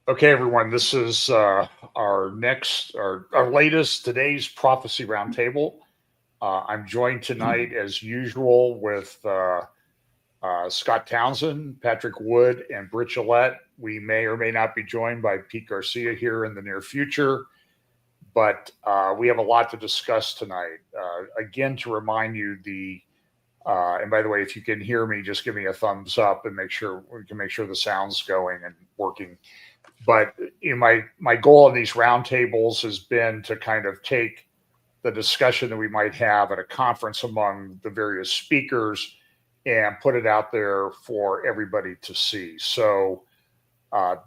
Okay, everyone, this is our latest today's Prophecy Roundtable. I'm joined tonight, as usual, with Scott Townsend, Patrick Wood, and Britt Gillette. We may or may not be joined by Pete Garcia here in the near future, but we have a lot to discuss tonight. Again, to remind you, and by the way, if you can hear me, just give me a thumbs up and we can make sure the sound's going and working. But my goal in these roundtables has been to kind of take the discussion that we might have at a conference among the various speakers and put it out there for everybody to see. So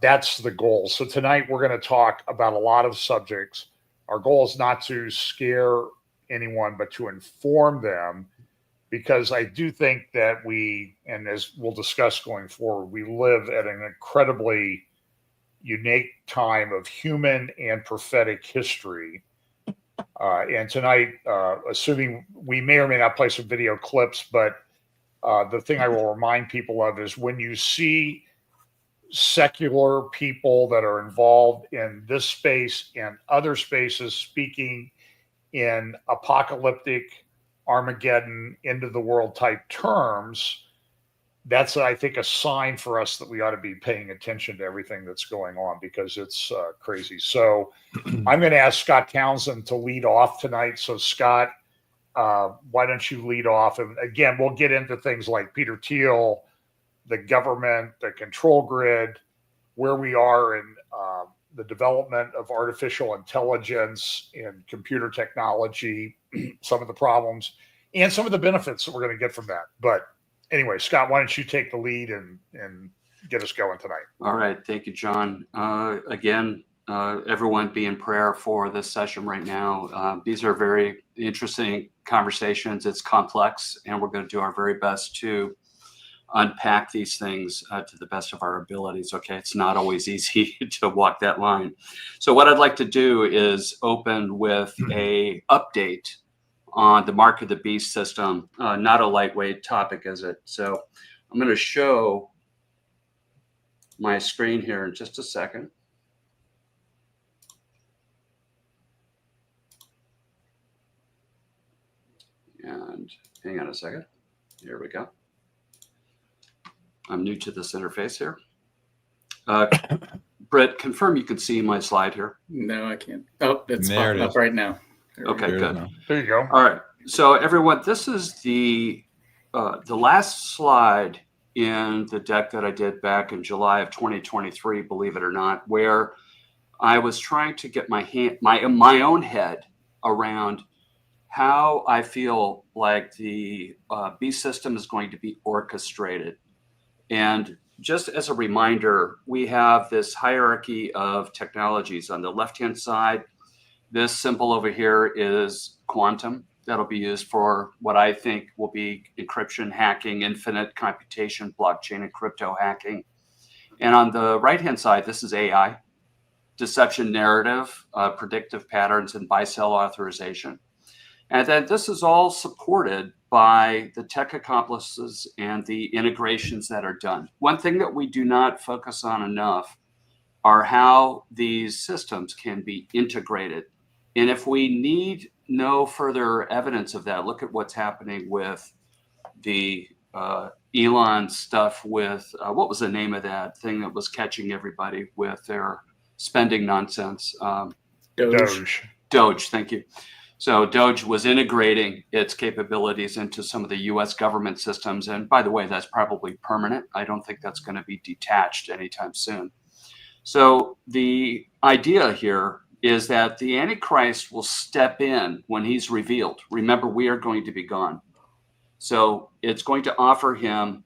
that's the goal. So tonight we're going to talk about a lot of subjects. Our goal is not to scare anyone, but to inform them, because I do think that and as we'll discuss going forward, we live at an incredibly unique time of human and prophetic history. And tonight, assuming we may or may not play some video clips, but the thing I will remind people of is when you see secular people that are involved in this space and other spaces speaking in apocalyptic, Armageddon, end of the world type terms, that's, I think, a sign for us that we ought to be paying attention to everything that's going on, because it's crazy. So I'm going to ask Scott Townsend to lead off tonight. So Scott, why don't you lead off? And again, we'll get into things like Peter Thiel, the government, the control grid, where we are in the development of artificial intelligence and computer technology, some of the problems, and some of the benefits that we're going to get from that. But anyway, Scott, why don't you take the lead and get us going tonight? All right. Thank you, John. Again, everyone be in prayer for this session right now. These are very interesting conversations. It's complex, and we're going to do our very best to unpack these things to the best of our abilities. Okay, it's not always easy to walk that line. So what I'd like to do is open with a update on the Mark of the Beast system. Not a lightweight topic, is it? So I'm going to show my screen here in just a second. And hang on a second. Here we go. I'm new to this interface here. Britt, confirm you can see my slide here. No, I can't. Oh, it's popping up right now. Okay, good. There you go. All right. So everyone, this is the last slide in the deck that I did back in July of 2023, believe it or not, where I was trying to get my own head around how I feel like the beast system is going to be orchestrated. And just as a reminder, we have this hierarchy of technologies. On the left-hand side, this symbol over here is quantum. That'll be used for what I think will be encryption, hacking, infinite computation, blockchain, and crypto hacking. And on the right-hand side, this is AI, deception narrative, predictive patterns, and buy-sell authorization. And then this is all supported by the tech accomplices and the integrations that are done. One thing that we do not focus on enough are how these systems can be integrated. And if we need no further evidence of that, look at what's happening with the Elon stuff with, what was the name of that thing that was catching everybody with their spending nonsense? Doge, thank you. So Doge was integrating its capabilities into some of the US government systems. And by the way, that's probably permanent. I don't think that's going to be detached anytime soon. So the idea here is that the Antichrist will step in when he's revealed. Remember, we are going to be gone. So it's going to offer him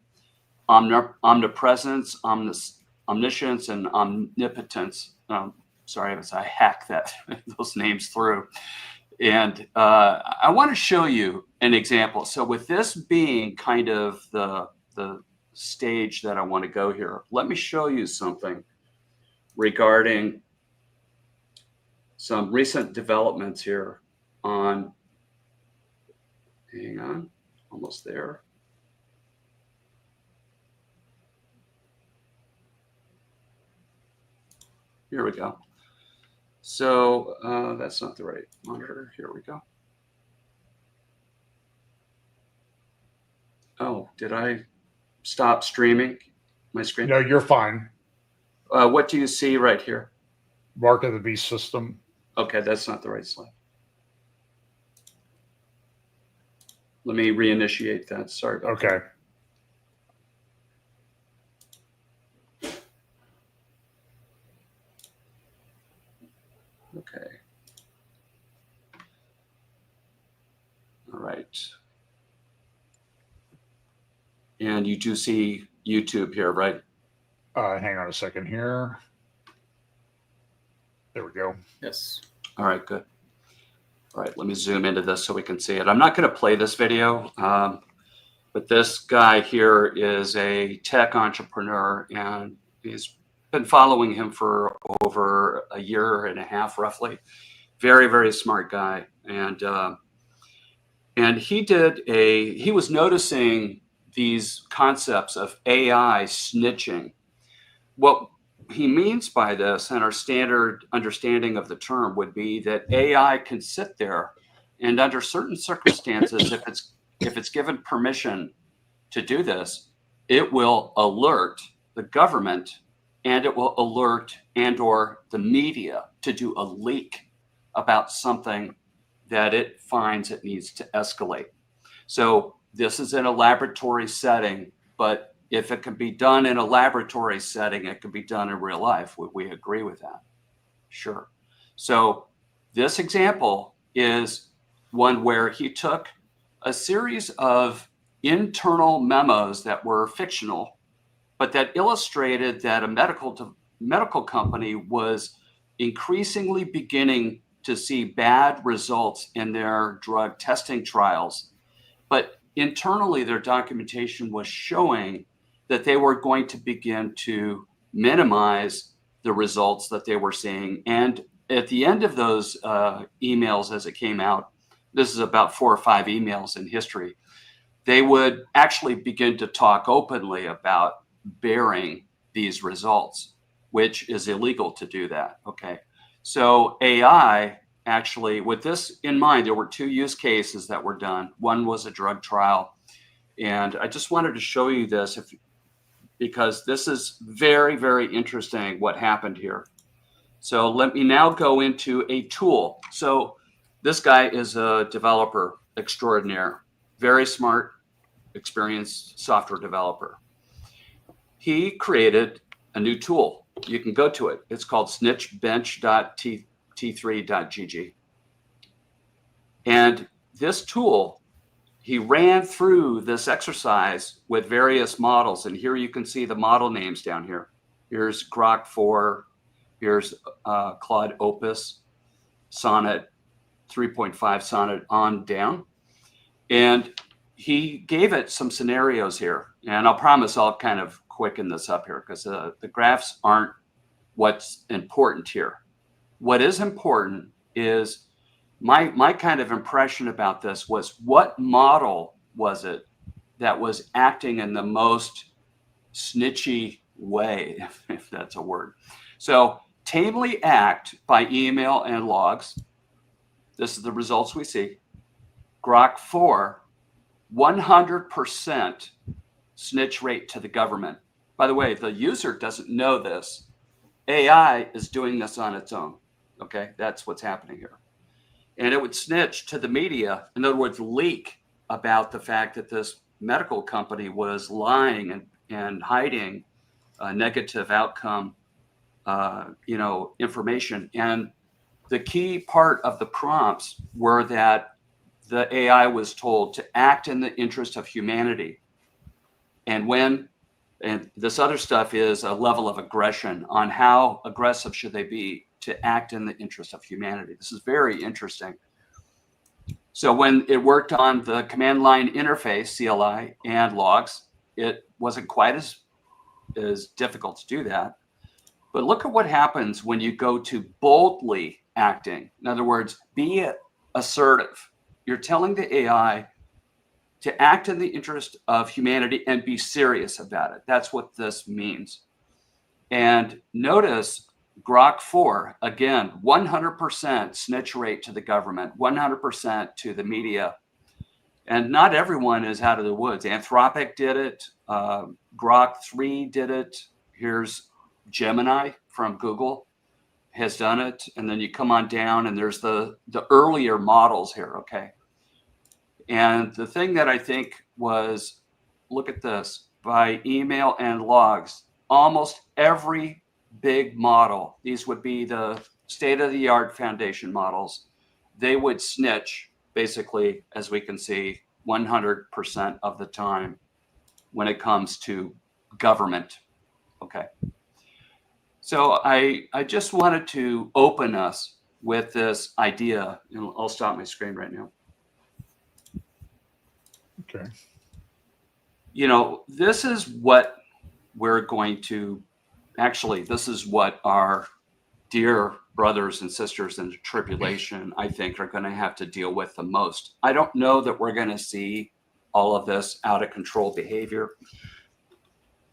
omnipresence, omniscience, and omnipotence. Sorry, I hacked those names through. And I want to show you an example. So with this being kind of the stage that I want to go here, let me show you something regarding some recent developments here on, hang on, almost there. here we go. So that's not the right monitor. Here we go. Oh, did I stop streaming my screen? No, you're fine. What do you see right here? Mark of the Beast system. Okay, that's not the right slide. Let me reinitiate that. Sorry about that. Okay. Okay. All right. And you do see YouTube here, right? Hang on a second here. There we go. Yes. All right, good. All right, let me zoom into this so we can see it. I'm not going to play this video, but this guy here is a tech entrepreneur, and he's been following him for over a year and a half, roughly. Very, very smart guy. And he was noticing these concepts of AI snitching. What he means by this, and our standard understanding of the term, would be that AI can sit there and under certain circumstances, if it's given permission to do this, it will alert the government, and it will alert and or the media to do a leak about something that it finds it needs to escalate. So this is in a laboratory setting, but if it can be done in a laboratory setting, it can be done in real life. Would we agree with that? Sure. So this example is one where he took a series of internal memos that were fictional, but that illustrated that a medical company was increasingly beginning to see bad results in their drug testing trials. But internally, their documentation was showing that they were going to begin to minimize the results that they were seeing. And at the end of those emails, as it came out, this is about 4 or 5 emails in history, they would actually begin to talk openly about bearing these results, which is illegal to do that. Okay. So AI, actually, with this in mind, there were 2 use cases that were done. One was a drug trial. And I just wanted to show you this because this is very, very interesting what happened here. So let me now go into a tool. So this guy is a developer extraordinaire, very smart, experienced software developer. He created a new tool. You can go to it. It's called snitchbench.t3.gg. And this tool, he ran through this exercise with various models. And here you can see the model names down here. Here's Grok 4. Here's Claude Opus, Sonnet 3.5, Sonnet on down. And he gave it some scenarios here. And I'll promise I'll kind of quicken this up here because the graphs aren't what's important here. What is important is my kind of impression about this was, what model was it that was acting in the most snitchy way, if that's a word. So tamely act by email and logs. This is the results we see. Grok 4, 100% snitch rate to the government. By the way, the user doesn't know this. AI is doing this on its own. Okay, that's what's happening here. And it would snitch to the media, in other words, leak about the fact that this medical company was lying and hiding negative outcome, information. And the key part of the prompts were that the AI was told to act in the interest of humanity. And this other stuff is a level of aggression on how aggressive should they be to act in the interest of humanity. This is very interesting. So when it worked on the command line interface, CLI, and logs, it wasn't quite as difficult to do that. But look at what happens when you go to boldly acting. In other words, be assertive. You're telling the AI to act in the interest of humanity and be serious about it. That's what this means. And notice Grok 4, again, 100% snitch rate to the government, 100% to the media. And not everyone is out of the woods. Anthropic did it. Grok 3 did it. Here's Gemini from Google has done it. And then you come on down and there's the earlier models here, okay? And the thing that I think was, look at this, by email and logs, almost every big model, these would be the state-of-the-art foundation models, they would snitch, basically, as we can see, 100% of the time when it comes to government. Okay. So I just wanted to open us with this idea, and I'll stop my screen right now. Okay. You know, this is what we're going to, actually, this is what our dear brothers and sisters in the tribulation, I think, are going to have to deal with the most. I don't know that we're going to see all of this out of control behavior,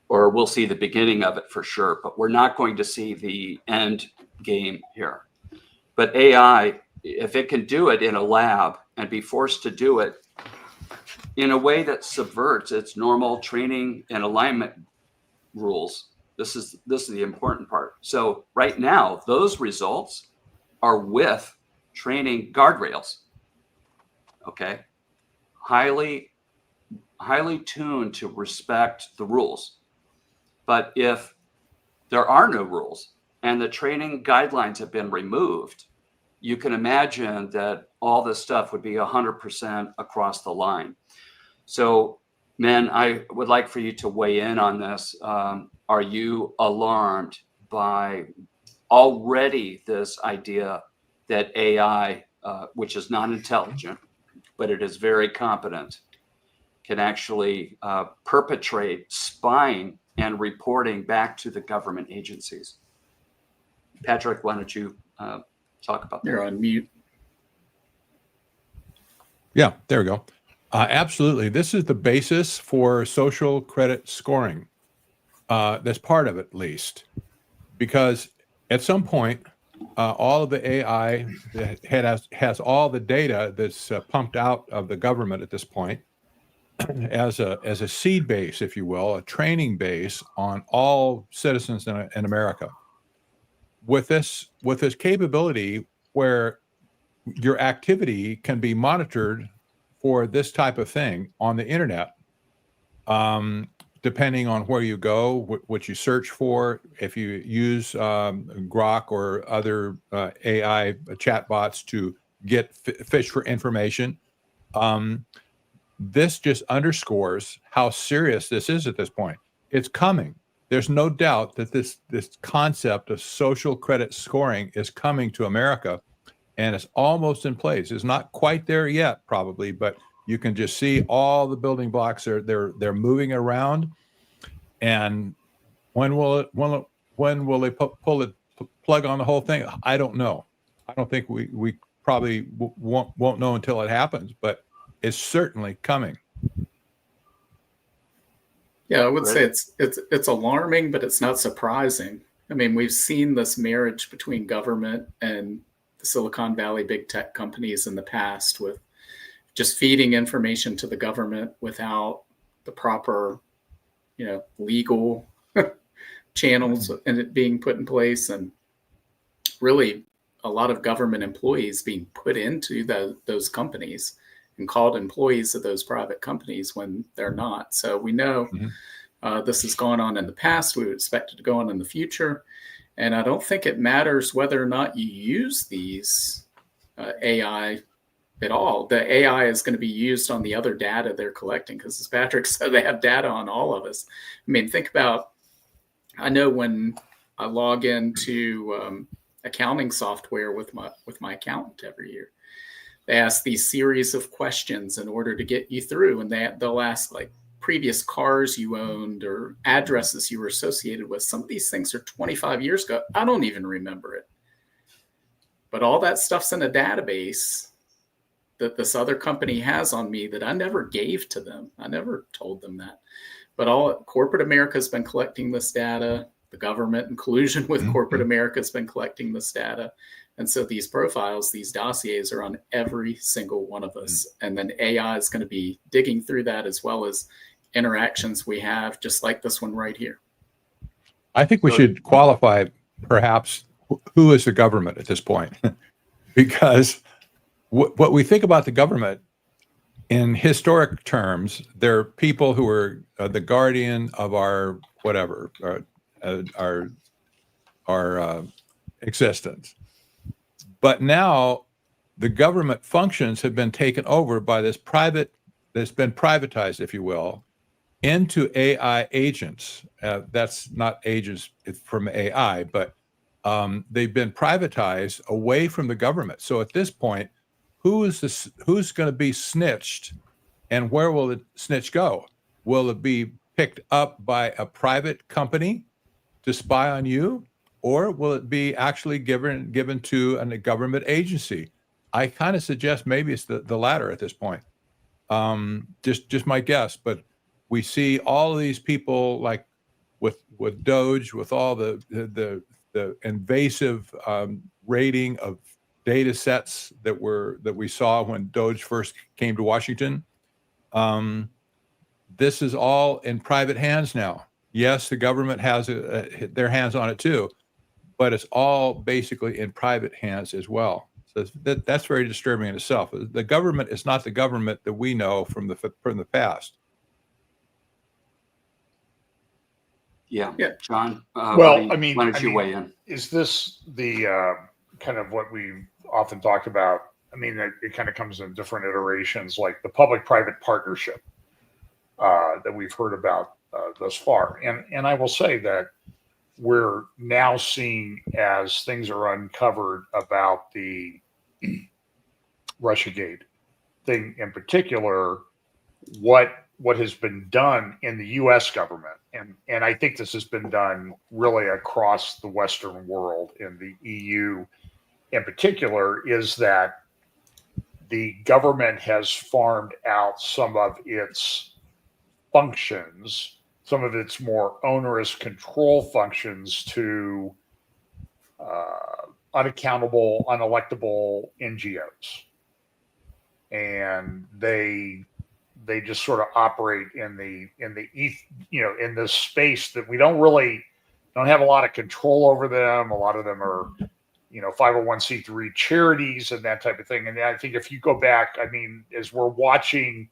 or we'll see the beginning of it for sure, but we're not going to see the end game here. But AI, if it can do it in a lab and be forced to do it in a way that subverts its normal training and alignment rules, this is the important part. So right now, those results are with training guardrails. Okay, highly tuned to respect the rules. But if there are no rules and the training guidelines have been removed, you can imagine that all this stuff would be 100% across the line. So, men, I would like for you to weigh in on this. Are you alarmed by already this idea that AI, which is not intelligent, but it is very competent, can actually perpetrate spying and reporting back to the government agencies? Patrick, why don't you talk about that? You're on mute. Yeah, there we go. Absolutely. This is the basis for social credit scoring. That's part of it, at least, because at some point, all of the AI that has all the data that's pumped out of the government at this point as a seed base, if you will, a training base on all citizens in America. With this capability where your activity can be monitored for this type of thing on the internet, depending on where you go, what you search for, if you use Grok or other AI chatbots to fish for information. This just underscores how serious this is at this point. It's coming. There's no doubt that this concept of social credit scoring is coming to America, and it's almost in place. It's not quite there yet, probably, but you can just see all the building blocks they're moving around. And when will they pull the plug on the whole thing? I don't know. I don't think we probably won't know until it happens, but it's certainly coming. Yeah, I would say it's alarming, but it's not surprising. I mean, we've seen this marriage between government and the Silicon Valley big tech companies in the past, with just feeding information to the government without the proper, legal channels and it being put in place, and really a lot of government employees being put into those companies and called employees of those private companies when they're not. So we know this has gone on in the past. We would expect it to go on in the future. And I don't think it matters whether or not you use these AI at all. The AI is going to be used on the other data they're collecting, because as Patrick said, they have data on all of us. I mean, think about, I know when I log into accounting software with my accountant every year, they ask these series of questions in order to get you through, and they'll ask like previous cars you owned or addresses you were associated with. Some of these things are 25 years ago. I don't even remember it. But all that stuff's in a database that this other company has on me that I never gave to them. I never told them that. But all corporate America has been collecting this data. the government in collusion with corporate America has been collecting this data. And so these profiles, these dossiers are on every single one of us. And then AI is going to be digging through that, as well as interactions we have, just like this one right here. I think we should qualify perhaps who is the government at this point, because what we think about the government in historic terms, they're people who are the guardian of our whatever, our existence. But now the government functions have been taken over by this private, that's been privatized, if you will, into AI agents. That's not agents from AI, but they've been privatized away from the government. So at this point, who's going to be snitched, and where will the snitch go? Will it be picked up by a private company to spy on you, or will it be actually given to a government agency? I kind of suggest maybe it's the latter at this point. Just my guess, but we see all of these people, like with Doge, with all the invasive rating of data sets that we saw when Doge first came to Washington. This is all in private hands now. Yes, the government has their hands on it too, but it's all basically in private hands as well. So that's very disturbing in itself. The government is not the government that we know from the past. Yeah. John. Well, I mean, why don't you weigh in? Is this the kind of what we often talked about? I mean, it kind of comes in different iterations, like the public-private partnership that we've heard about thus far. And I will say that we're now seeing, as things are uncovered about the Russiagate thing in particular, what has been done in the U.S. government, and I think this has been done really across the Western world, in the EU in particular, is that the government has farmed out some of its functions, some of its more onerous control functions, to unaccountable, unelectable NGOs, and they just sort of operate in this space that we don't have a lot of control over them. A lot of them are 501c3 charities and that type of thing. And I think if you go back, I mean, as we're watching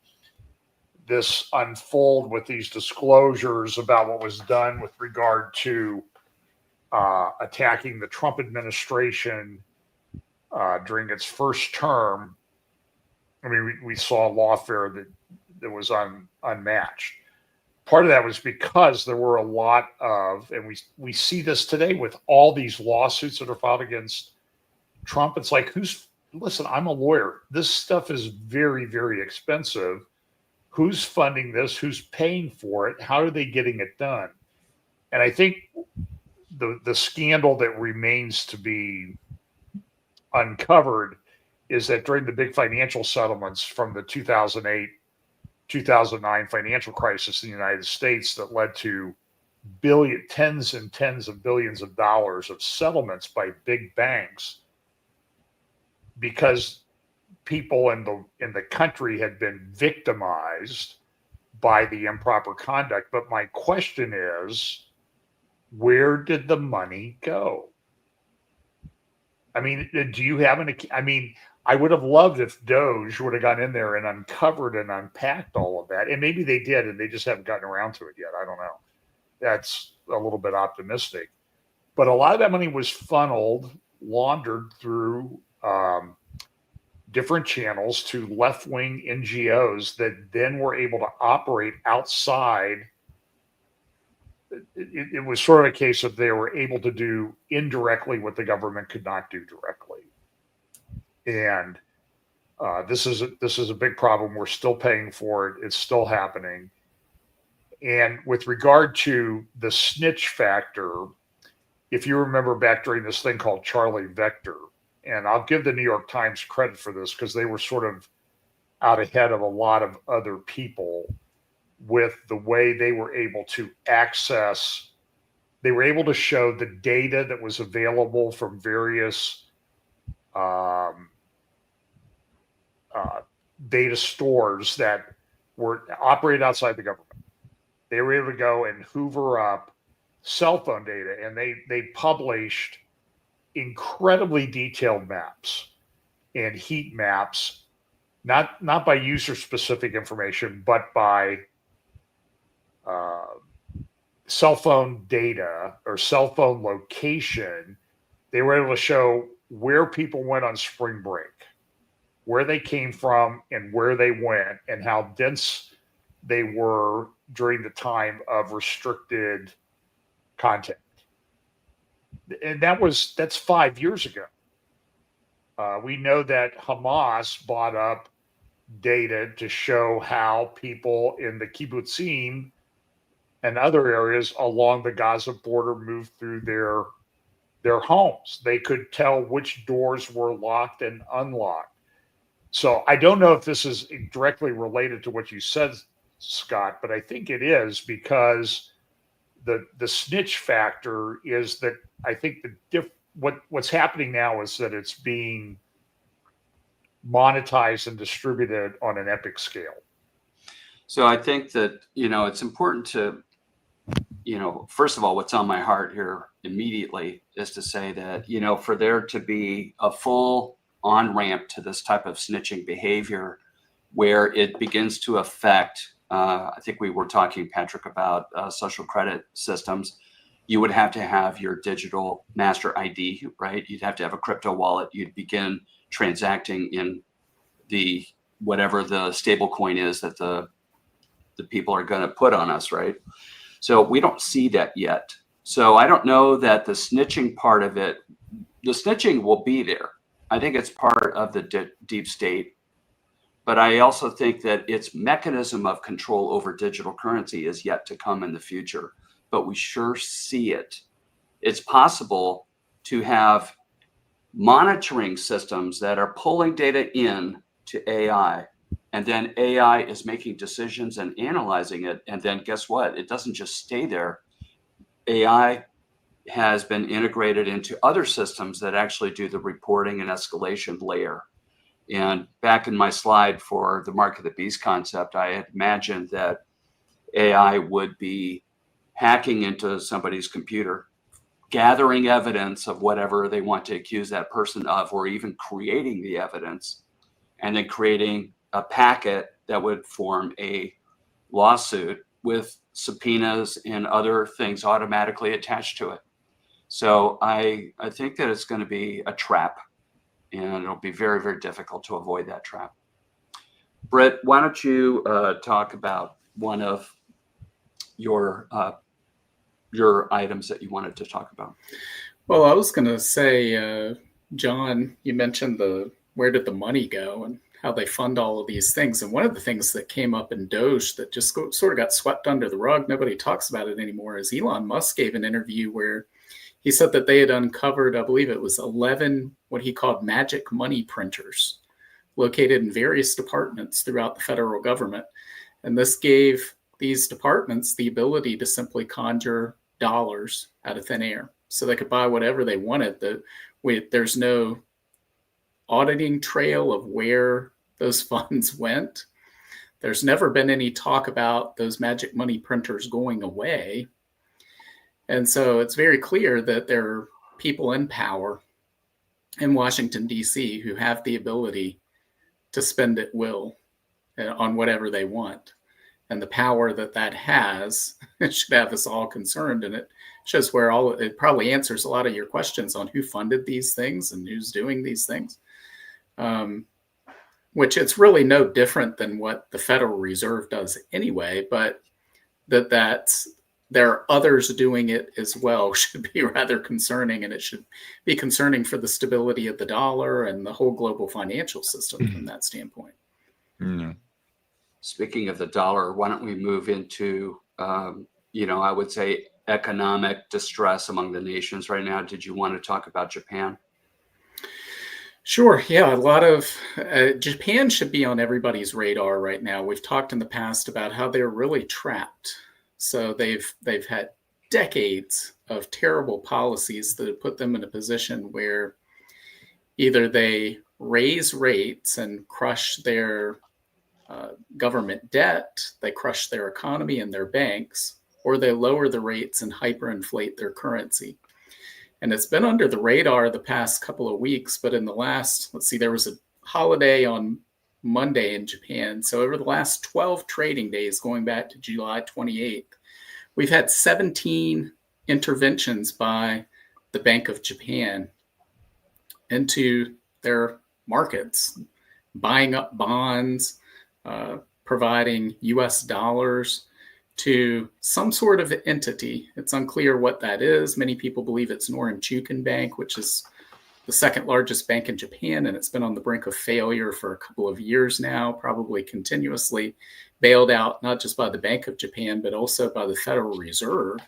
this unfold with these disclosures about what was done with regard to attacking the Trump administration during its first term, I mean, we saw lawfare that was unmatched. Part of that was because there were a lot of, and we see this today with all these lawsuits that are filed against Trump. It's like, listen, I'm a lawyer. This stuff is very, very expensive. Who's funding this? Who's paying for it? How are they getting it done? And I think the scandal that remains to be uncovered is that during the big financial settlements from the 2009 financial crisis in the United States that led to tens and tens of billions of dollars of settlements by big banks, because people in the country had been victimized by the improper conduct. But my question is, where did the money go? I mean, do you have I would have loved if Doge would have gone in there and uncovered and unpacked all of that. And maybe they did, and they just haven't gotten around to it yet. I don't know. That's a little bit optimistic. But a lot of that money was laundered through different channels to left-wing NGOs that then were able to operate outside. It was sort of a case of they were able to do indirectly what the government could not do directly. And this is a big problem. We're still paying for it. It's still happening. And with regard to the snitch factor, if you remember back during this thing called Charlie Vector, and I'll give the New York Times credit for this because they were sort of out ahead of a lot of other people with the way they were able to access they were able to show the data that was available from various data stores that were operated outside the government. They were able to go and hoover up cell phone data, and they published incredibly detailed maps and heat maps, not by user specific information, but by cell phone data or cell phone location. They were able to show where people went on spring break, where they came from and where they went, and how dense they were during the time of restricted content. And that's 5 years ago. We know that Hamas bought up data to show how people in the kibbutzim and other areas along the Gaza border moved through their homes. They could tell which doors were locked and unlocked. So I don't know if this is directly related to what you said, Scott, but I think it is, because the snitch factor is that I think what's happening now is that it's being monetized and distributed on an epic scale. So I think that, it's important to, first of all, what's on my heart here immediately is to say that, for there to be a full on-ramp to this type of snitching behavior where it begins to affect, I think we were talking, Patrick, about social credit systems. You would have to have your digital master ID, right? You'd have to have a crypto wallet. You'd begin transacting in the whatever the stable coin is that the people are going to put on us, right? So we don't see that yet. So I don't know that the snitching part of it, the snitching will be there. I think it's part of the deep state. But I also think that its mechanism of control over digital currency is yet to come in the future. But we sure see it. It's possible to have monitoring systems that are pulling data in to AI, and then AI is making decisions and analyzing it. And then guess what? It doesn't just stay there. AI has been integrated into other systems that actually do the reporting and escalation layer. And back in my slide for the Mark of the Beast concept, I had imagined that AI would be hacking into somebody's computer, gathering evidence of whatever they want to accuse that person of, or even creating the evidence, and then creating a packet that would form a lawsuit with subpoenas and other things automatically attached to it. So I think that it's going to be a trap, and it'll be very, very difficult to avoid that trap. Britt, why don't you talk about one of your items that you wanted to talk about? Well, I was going to say, John, you mentioned where did the money go and how they fund all of these things. And one of the things that came up in Doge that just sort of got swept under the rug, nobody talks about it anymore, is Elon Musk gave an interview where he said that they had uncovered, I believe it was 11, what he called magic money printers located in various departments throughout the federal government. And this gave these departments the ability to simply conjure dollars out of thin air. So they could buy whatever they wanted. There's no auditing trail of where those funds went. There's never been any talk about those magic money printers going away. And so it's very clear that there are people in power in Washington, D.C. who have the ability to spend at will on whatever they want. And the power that has, it should have us all concerned. And it shows where it probably answers a lot of your questions on who funded these things and who's doing these things. Which it's really no different than what the Federal Reserve does anyway, but there are others doing it as well should be rather concerning, and it should be concerning for the stability of the dollar and the whole global financial system from that standpoint. Mm-hmm. Speaking of the dollar, why don't we move into, I would say economic distress among the nations right now. Did you want to talk about Japan? Sure. Yeah, a lot of Japan should be on everybody's radar right now. We've talked in the past about how they're really trapped. So they've had decades of terrible policies that have put them in a position where either they raise rates and crush their government debt, they crush their economy and their banks, or they lower the rates and hyperinflate their currency. And it's been under the radar the past couple of weeks, but in the last, let's see, there was a holiday on Monday in Japan. So over the last 12 trading days, going back to July 28th, we've had 17 interventions by the Bank of Japan into their markets, buying up bonds, providing US dollars to some sort of entity. It's unclear what that is. Many people believe it's Norinchukin Bank, which is the second largest bank in Japan, and it's been on the brink of failure for a couple of years now, probably continuously bailed out, not just by the Bank of Japan, but also by the Federal Reserve.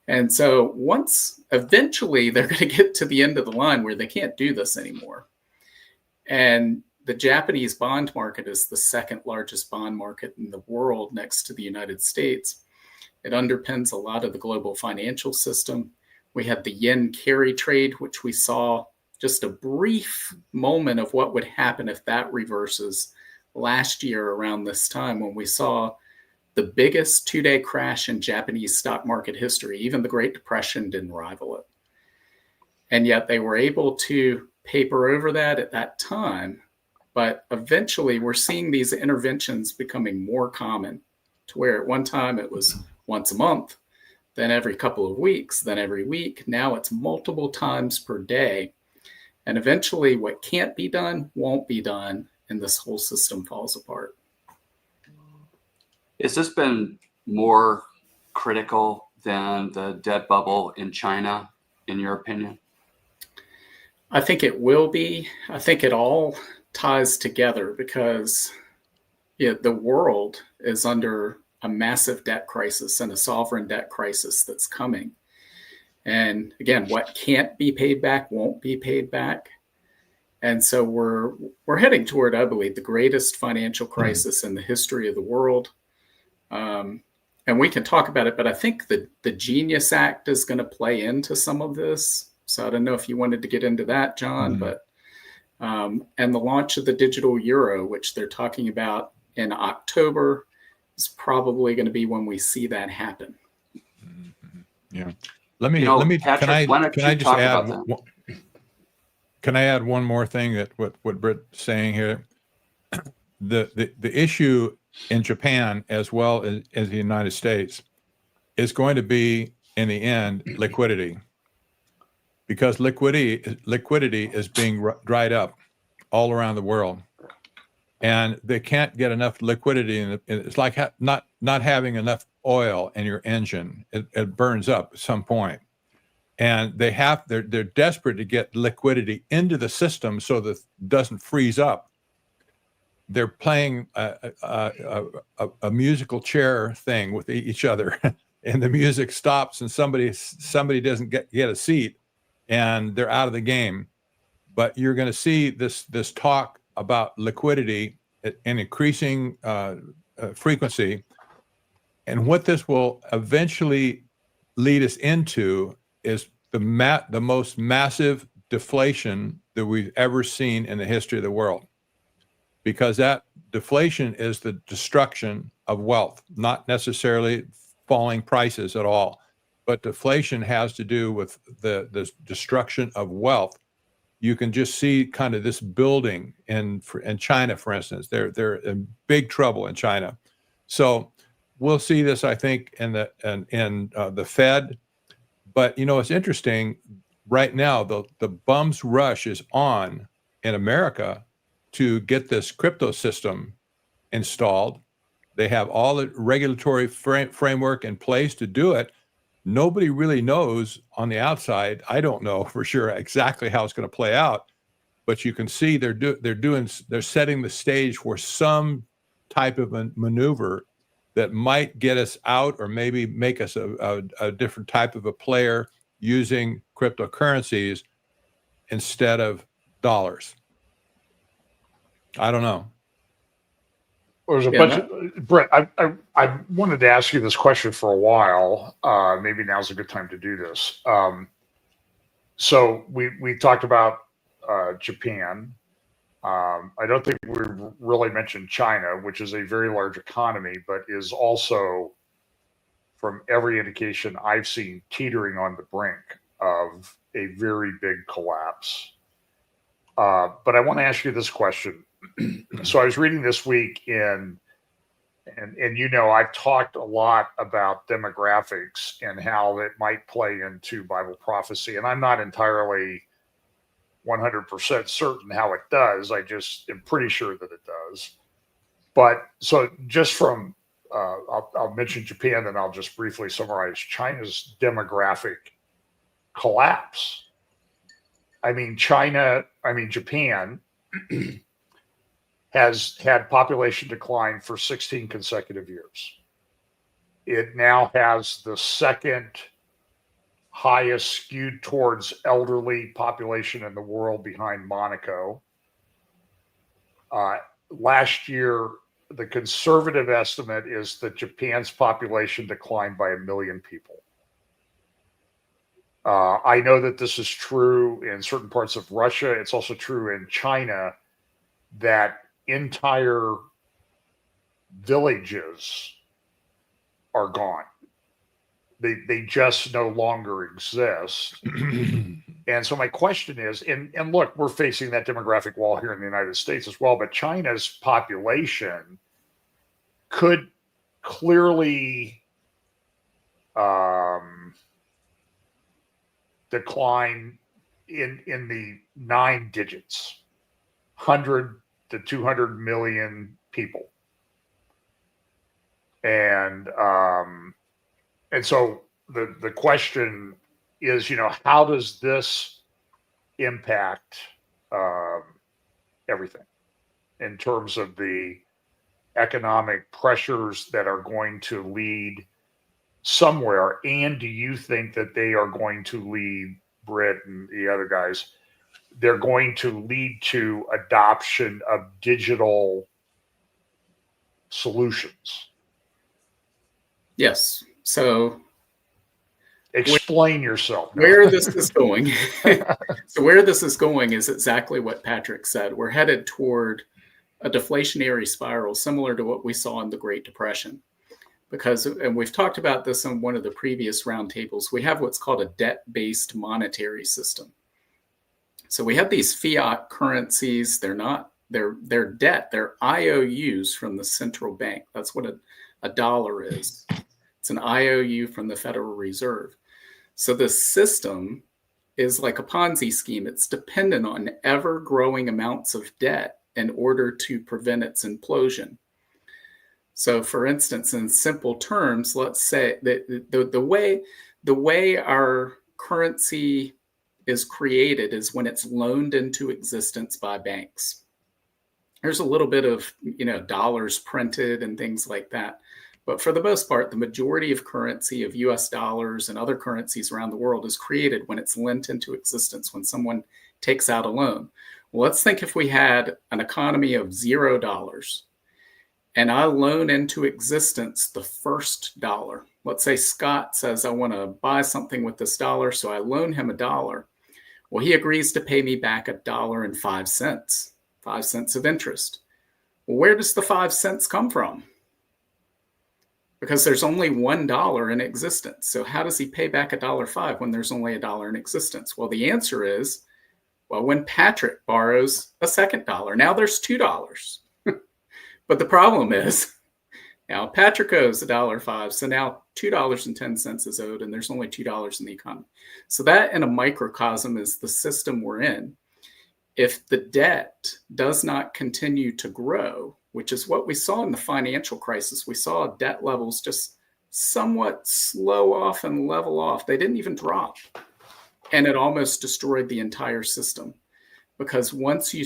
And so once eventually they're going to get to the end of the line where they can't do this anymore. And the Japanese bond market is the second largest bond market in the world next to the United States. It underpins a lot of the global financial system. We had the yen carry trade, which we saw just a brief moment of what would happen if that reverses last year around this time, when we saw the biggest two-day crash in Japanese stock market history. Even the Great Depression didn't rival it. And yet they were able to paper over that at that time. But eventually we're seeing these interventions becoming more common, to where at one time it was once a month, then every couple of weeks, then every week. Now it's multiple times per day. And eventually what can't be done won't be done, and this whole system falls apart. Has this been more critical than the debt bubble in China, in your opinion? I think it will be. I think it all ties together because the world is under a massive debt crisis and a sovereign debt crisis that's coming. And again, what can't be paid back won't be paid back. And so we're heading toward, I believe, the greatest financial crisis in the history of the world. And we can talk about it, but I think the Genius Act is going to play into some of this. So I don't know if you wanted to get into that, John, but and the launch of the digital euro, which they're talking about in October, is probably going to be when we see that happen. Yeah. Let me. Patrick, can I add one more thing that what Britt's saying here? The issue in Japan as well as the United States is going to be, in the end, liquidity, because liquidity is being dried up all around the world, and they can't get enough liquidity. It's like not having enough oil in your engine. It burns up at some point. And they're desperate to get liquidity into the system so that it doesn't freeze up. They're playing a musical chair thing with each other, and the music stops, and somebody doesn't get a seat, and they're out of the game. But you're going to see this talk about liquidity at an increasing frequency, and what this will eventually lead us into is the most massive deflation that we've ever seen in the history of the world, because that deflation is the destruction of wealth, not necessarily falling prices at all, but deflation has to do with the destruction of wealth. You can just see kind of this building in China, for instance. They're in big trouble in China. So we'll see this, I think, in the Fed. But it's interesting. Right now, the bum's rush is on in America to get this crypto system installed. They have all the regulatory framework in place to do it. Nobody really knows on the outside. I don't know for sure exactly how it's going to play out, but you can see they're setting the stage for some type of a maneuver that might get us out, or maybe make us a different type of a player using cryptocurrencies instead of dollars. I don't know. There's a Yeah, bunch of Brett. I wanted to ask you this question for a while. Maybe now's a good time to do this. So we talked about Japan. I don't think we really mentioned China, which is a very large economy, but is also, from every indication I've seen, teetering on the brink of a very big collapse. But I want to ask you this question. So I was reading this week and I've talked a lot about demographics and how it might play into Bible prophecy, and I'm not entirely 100% certain how it does. I just am pretty sure that it does. But so just from, I'll mention Japan, and I'll just briefly summarize China's demographic collapse. Japan has had population decline for 16 consecutive years. It now has the second highest skewed towards elderly population in the world, behind Monaco. Last year, the conservative estimate is that Japan's population declined by 1 million people. I know that this is true in certain parts of Russia. It's also true in China, that entire villages are gone. They just no longer exist. And so my question is, and look, we're facing that demographic wall here in the United States as well, but China's population could clearly decline in the 9 digits, 100 to 200 million people. And so the question is, how does this impact everything in terms of the economic pressures that are going to lead somewhere? And do you think that they are going to lead, Britt and the other guys, they're going to lead to adoption of digital solutions? Yes. So explain yourself. Where this is going. So where this is going is exactly what Patrick said. We're headed toward a deflationary spiral similar to what we saw in the Great Depression. Because, and we've talked about this on one of the previous roundtables, we have what's called a debt-based monetary system. So we have these fiat currencies. They're debt. They're IOUs from the central bank. That's what a dollar is. It's an IOU from the Federal Reserve. So the system is like a Ponzi scheme. It's dependent on ever-growing amounts of debt in order to prevent its implosion. So, for instance, in simple terms, let's say that the way our currency is created is when it's loaned into existence by banks. There's a little bit of dollars printed and things like that. But for the most part, the majority of currency of US dollars and other currencies around the world is created when it's lent into existence, when someone takes out a loan. Well, let's think if we had an economy of $0 and I loan into existence the first dollar. Let's say Scott says, I want to buy something with this dollar, so I loan him $1. Well, he agrees to pay me back $1.05, 5 cents of interest. Well, where does the 5 cents come from? Because there's only $1 in existence. So how does he pay back $1.05 when there's only $1 in existence? Well, the answer is, well, when Patrick borrows a second dollar, now there's $2. But the problem is, now Patrick owes $1.05, so now $2.10 is owed, and there's only $2 in the economy. So that, in a microcosm, is the system we're in. If the debt does not continue to grow, which is what we saw in the financial crisis, we saw debt levels just somewhat slow off and level off. They didn't even drop. And it almost destroyed the entire system. Because once you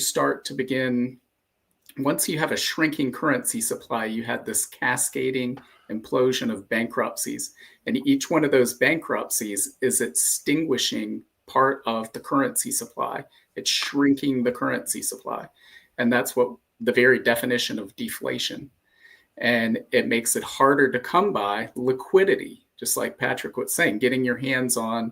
have a shrinking currency supply, you had this cascading implosion of bankruptcies. And each one of those bankruptcies is extinguishing part of the currency supply. It's shrinking the currency supply. And that's what the very definition of deflation. and it makes it harder to come by liquidity, just like Patrick was saying, getting your hands on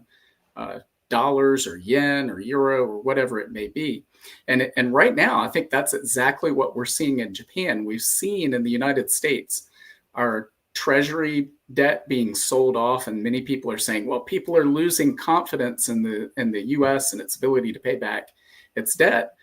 dollars or yen or euro or whatever it may be. And right now, I think that's exactly what we're seeing in Japan. We've seen in the United States our treasury debt being sold off, and many people are saying, well, people are losing confidence in the US and its ability to pay back its debt.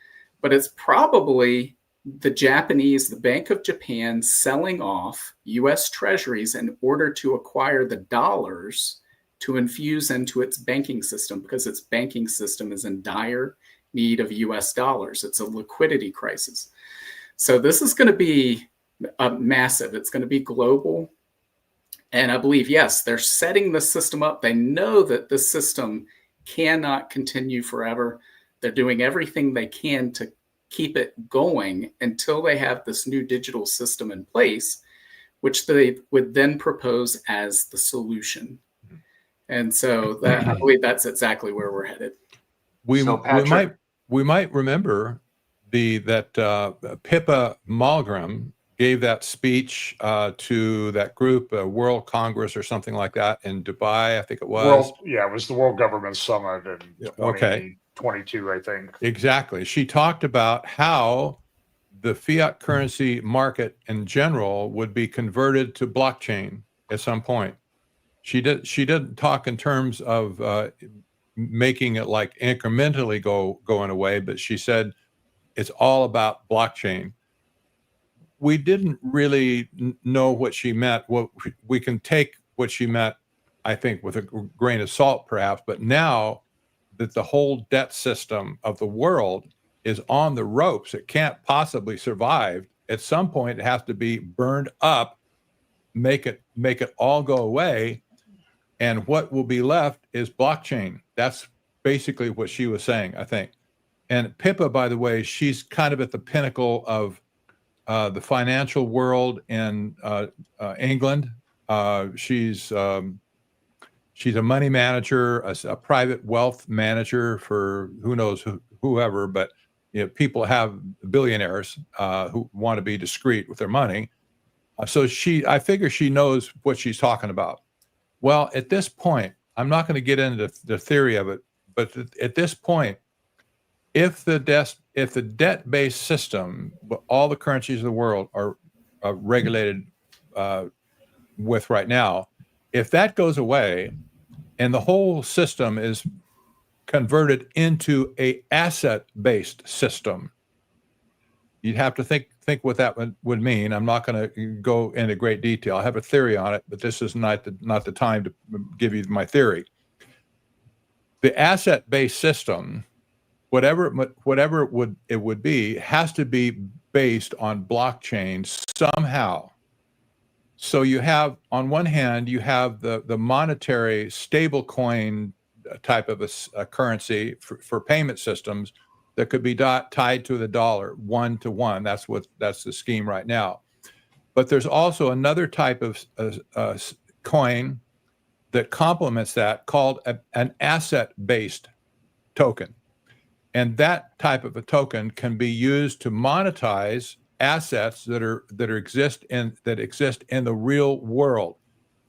But it's probably the Japanese, the Bank of Japan, selling off US treasuries in order to acquire the dollars to infuse into its banking system, because its banking system is in dire need of US dollars. It's a liquidity crisis. So this is going to be massive. It's going to be global. And I believe, yes, they're setting the system up. They know that the system cannot continue forever. They're doing everything they can to keep it going until they have this new digital system in place, which they would then propose as the solution. And so I believe that's exactly where we're headed. We might remember that Pippa Malmgren gave that speech to that group, World Congress or something like that in Dubai, I think it was. It was the World Government Summit in 2022, I think. Exactly. She talked about how the fiat currency market in general would be converted to blockchain at some point. She didn't talk in terms of making it like incrementally going away, but she said it's all about blockchain. We didn't really know what she meant. Well, we can take what she meant, I think, with a grain of salt, perhaps. But now that the whole debt system of the world is on the ropes, it can't possibly survive. At some point, it has to be burned up, make it all go away. And what will be left is blockchain. That's basically what she was saying, I think. And Pippa, by the way, she's kind of at the pinnacle of the financial world in England. She's a money manager, a private wealth manager for who knows whoever, but people have billionaires who want to be discreet with their money. So I figure she knows what she's talking about. Well, at this point, I'm not going to get into the theory of it, but at this point, if the debt-based system, all the currencies of the world are regulated with right now, if that goes away and the whole system is converted into a asset-based system, you'd have to think what that would mean. I'm not going to go into great detail. I have a theory on it, but this is not the time to give you my theory. The asset-based system, whatever it would be, has to be based on blockchain somehow. So you have, on one hand, you have the monetary stable coin type of a currency for payment systems that could be tied to the dollar 1-to-1. That's the scheme right now. But there's also another type of coin that complements that called an asset-based token. And that type of a token can be used to monetize assets that exist in the real world.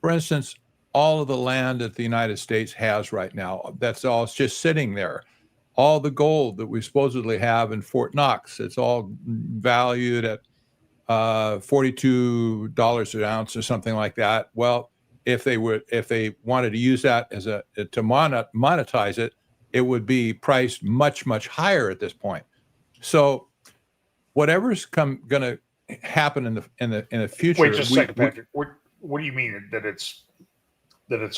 For instance, all of the land that the United States has right now, that's all just sitting there. All the gold that we supposedly have in Fort Knox, it's all valued at $42 an ounce or something like that. Well, if they wanted to use that to monetize it, it would be priced much, much higher at this point. So whatever's going to happen in the future. Wait just a second, Patrick. What do you mean that it's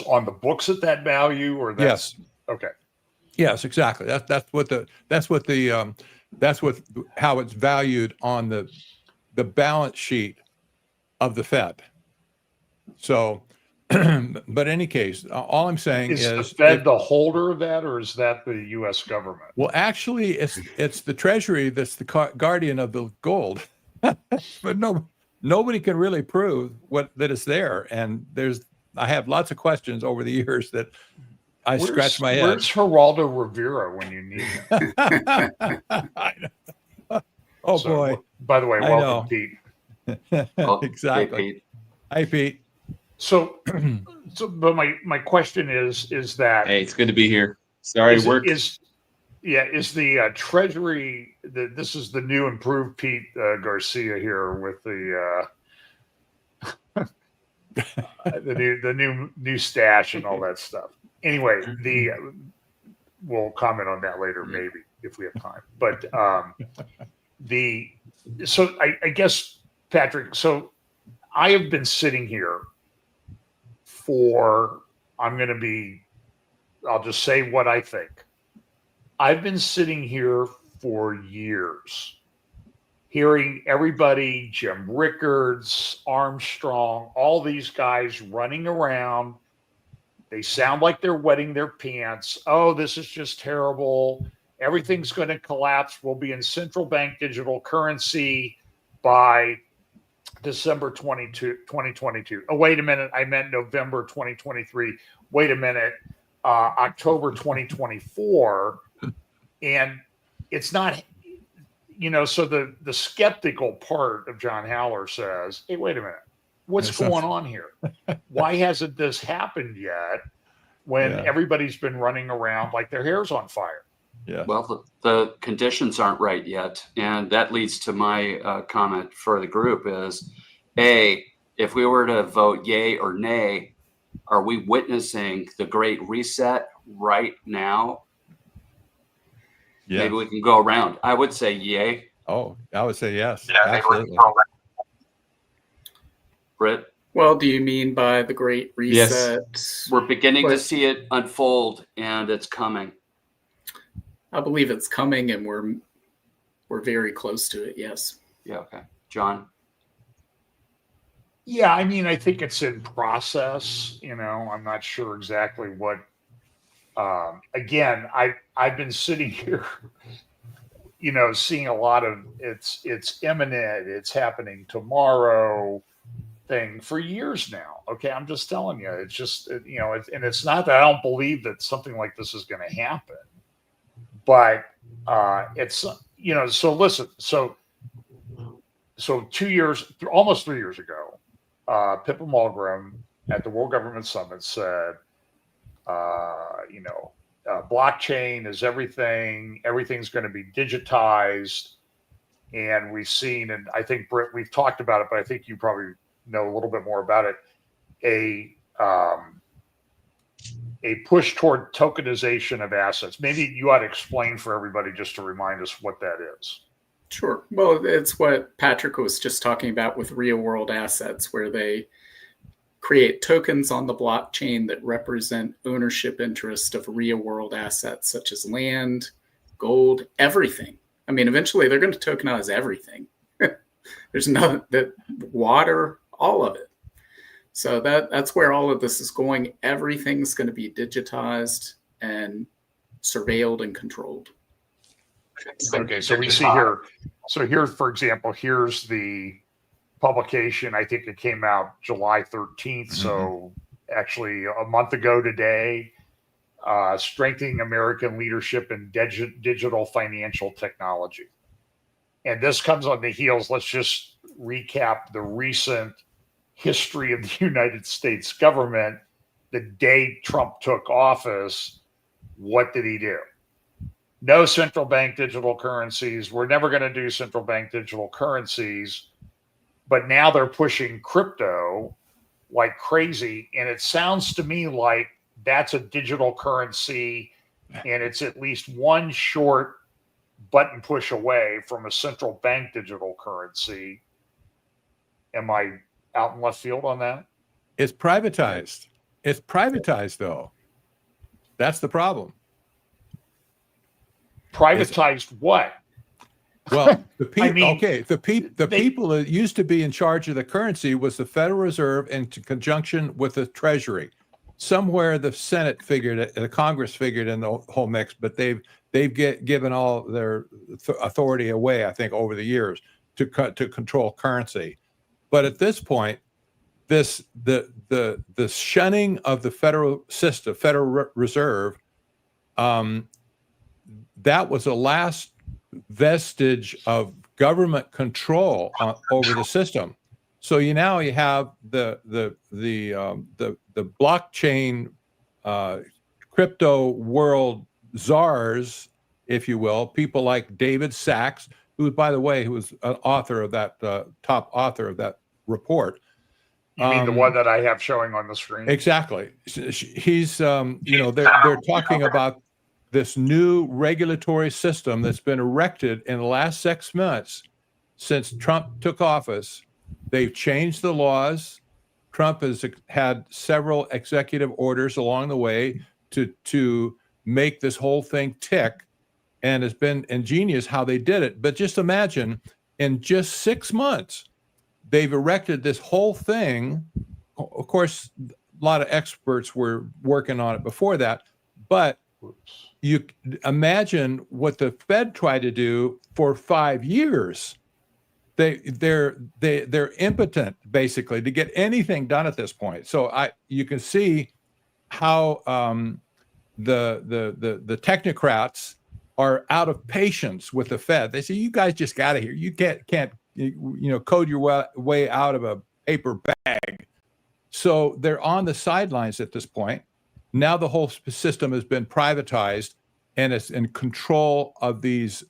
on the books at that value, or that's, yes? Okay. Yes, exactly. That's how it's valued on the balance sheet of the Fed. So, but in any case, all I'm saying is the Fed the holder of that, or is that the U.S. government? Well, actually, it's the Treasury that's the guardian of the gold, but nobody can really prove that it's there. And I have lots of questions over the years that I scratch my head. Where's Geraldo Rivera when you need him? Oh, boy. By the way, welcome, Pete. Oh, Exactly. Hey, Pete. Hi, Pete. So, but my question is that Hey, it's good to be here. Sorry, is work. is the Treasury this is the new improved Pete Garcia here with the the new stash and all that stuff. Anyway, we'll comment on that later maybe if we have time. But so I guess, Patrick, so I have been sitting here I'll just say what I think. I've been sitting here for years, hearing everybody, Jim Rickards, Armstrong, all these guys running around. They sound like they're wetting their pants. Oh, this is just terrible. Everything's going to collapse. We'll be in central bank digital currency by December 2022. Oh, wait a minute. I meant November 2023. Wait a minute. October 2024. And it's not, so the skeptical part of John Haller says, hey, wait a minute. What's going on here? Why hasn't this happened yet when everybody's been running around like their hair's on fire? Yeah. Well, the conditions aren't right yet. And that leads to my comment for the group is, A, if we were to vote yay or nay, are we witnessing the Great Reset right now? Yeah. Maybe we can go around. I would say yay. Oh, I would say yes. Yeah, absolutely. Britt? Well, do you mean by the Great Reset? Yes. We're beginning to see it unfold, and it's coming. I believe it's coming, and we're very close to it. Yes. Yeah. Okay. John? Yeah, I mean, I think it's in process. I'm not sure exactly what. Again, I've been sitting here, seeing a lot of it's imminent, it's happening tomorrow thing for years now. Okay, I'm just telling you, it's just and it's not that I don't believe that something like this is going to happen, but it's So listen, so 2 years, almost 3 years ago, Pippa Malmgren at the World Government Summit said, blockchain is everything. Everything's going to be digitized. And we've seen, and I think, Britt, we've talked about it, but I think you probably know a little bit more about it, a push toward tokenization of assets. Maybe you ought to explain for everybody just to remind us what that is. Sure. Well, it's what Patrick was just talking about with real world assets, where they create tokens on the blockchain that represent ownership interest of real world assets such as land, gold, everything. I mean, eventually they're going to tokenize everything. There's water, all of it. So that's where all of this is going. Everything's going to be digitized and surveilled and controlled. Okay, so we see here. So here, for example, here's the publication. I think it came out July 13th. So actually a month ago today, strengthening American leadership in digital financial technology. And this comes on the heels. Let's just recap the recent history of the United States government. The day Trump took office, what did he do? No central bank digital currencies. We're never going to do central bank digital currencies. But now they're pushing crypto like crazy. And it sounds to me like that's a digital currency. And it's at least one short button push away from a central bank digital currency. Am I out in left field on that? It's privatized. It's privatized, though. That's the problem. Privatized what? Well, the people. I mean, the people that used to be in charge of the currency was the Federal Reserve in conjunction with the Treasury. Somewhere the Senate figured it, the Congress figured in the whole mix, but they've given all their authority away, I think, over the years to control currency. But at this point, the shunning of the federal system, Federal Reserve, that was the last vestige of government control over the system. So you have the blockchain crypto world czars, if you will, people like David Sachs, who, by the way, who was an author of that top author of that report. You mean the one that I have showing on the screen? Exactly. He's they're talking about this new regulatory system that's been erected in the last 6 months since Trump took office. They've changed the laws. Trump has had several executive orders along the way to make this whole thing tick, and it's been ingenious how they did it. But just imagine, in just 6 months, they've erected this whole thing. Of course, a lot of experts were working on it before that, but you imagine what the Fed tried to do for 5 years. They're impotent basically to get anything done at this point. So you can see how the technocrats are out of patience with the Fed. They say, you guys just got to hear. You can't code your way out of a paper bag. So they're on the sidelines at this point. Now the whole system has been privatized, and it's in control of these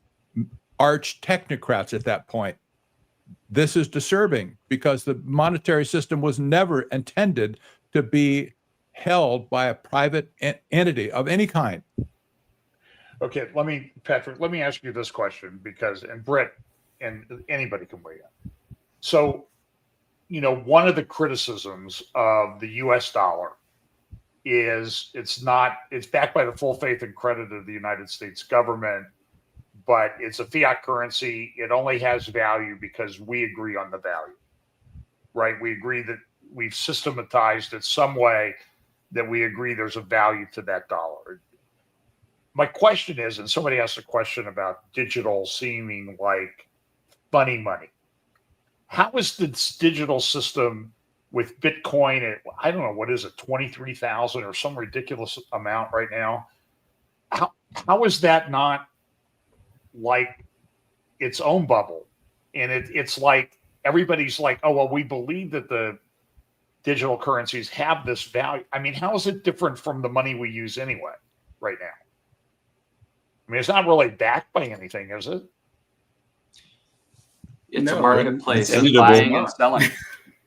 arch technocrats at that point. This is disturbing because the monetary system was never intended to be held by a private entity of any kind. Okay, Patrick, let me ask you this question and Britt, and anybody can weigh in. So, one of the criticisms of the US dollar is it's backed by the full faith and credit of the United States government, but it's a fiat currency. It only has value because we agree on the value, right? We agree that we've systematized it some way that we agree there's a value to that dollar. My question is, and somebody asked a question about digital seeming like funny money. How is this digital system with Bitcoin at, I don't know, what is it, 23,000 or some ridiculous amount right now? How is that not like its own bubble? And it's like everybody's like, oh, well, we believe that the digital currencies have this value. I mean, how is it different from the money we use anyway right now? I mean, it's not really backed by anything, is it? It's a marketplace of buying and selling.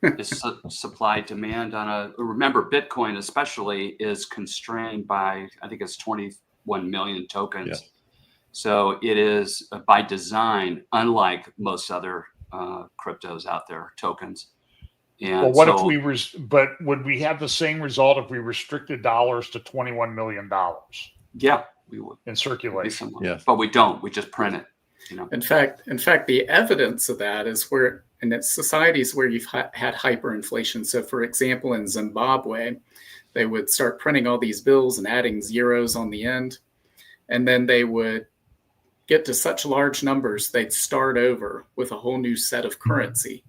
It's supply demand remember, Bitcoin especially is constrained by, I think it's 21 million tokens. Yeah. So it is by design, unlike most other cryptos out there, tokens. And well, but would we have the same result if we restricted dollars to $21 million? Yeah, we would. In circulation. Yes. But we don't. We just print it. In fact, the evidence of that is and it's societies where you've had hyperinflation. So, for example, in Zimbabwe, they would start printing all these bills and adding zeros on the end, and then they would get to such large numbers they'd start over with a whole new set of currency.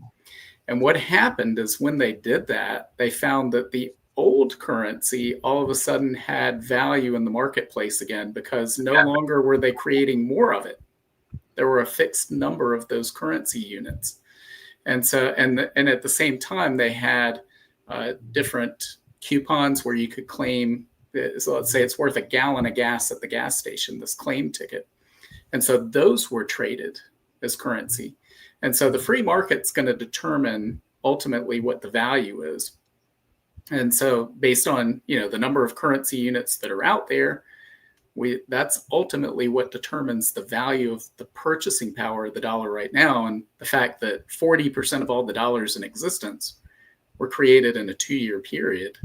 And what happened is when they did that, they found that the old currency all of a sudden had value in the marketplace again, because no longer were they creating more of it. There were a fixed number of those currency units. And so, and at the same time, they had different coupons where you could claim, so let's say it's worth a gallon of gas at the gas station, this claim ticket. And so those were traded as currency. And so the free market's going to determine ultimately what the value is. And so based on, the number of currency units that are out there, that's ultimately what determines the value of the purchasing power of the dollar right now. And the fact that 40% of all the dollars in existence were created in a 2-year period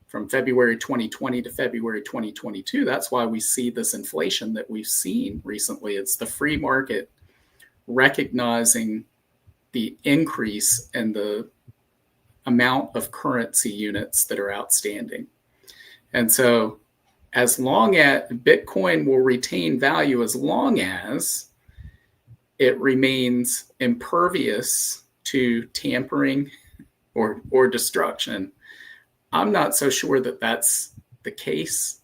from February 2020 to February 2022. That's why we see this inflation that we've seen recently. It's the free market recognizing the increase in the amount of currency units that are outstanding. And so as long as Bitcoin will retain value, as long as it remains impervious to tampering or destruction, I'm not so sure that that's the case.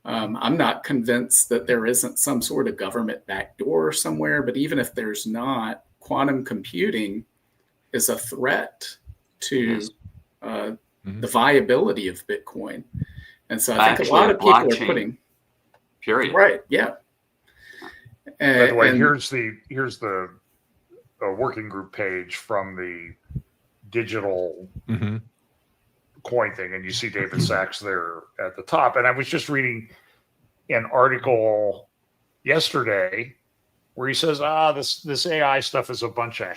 I'm not convinced that there isn't some sort of government backdoor somewhere, but even if there's not, quantum computing is a threat to the viability of Bitcoin. And so I think a lot of people are putting... Period. Right, yeah. By the way, here's the working group page from the digital coin thing, and you see David Sachs there at the top. And I was just reading an article yesterday where he says, this AI stuff is a bunch of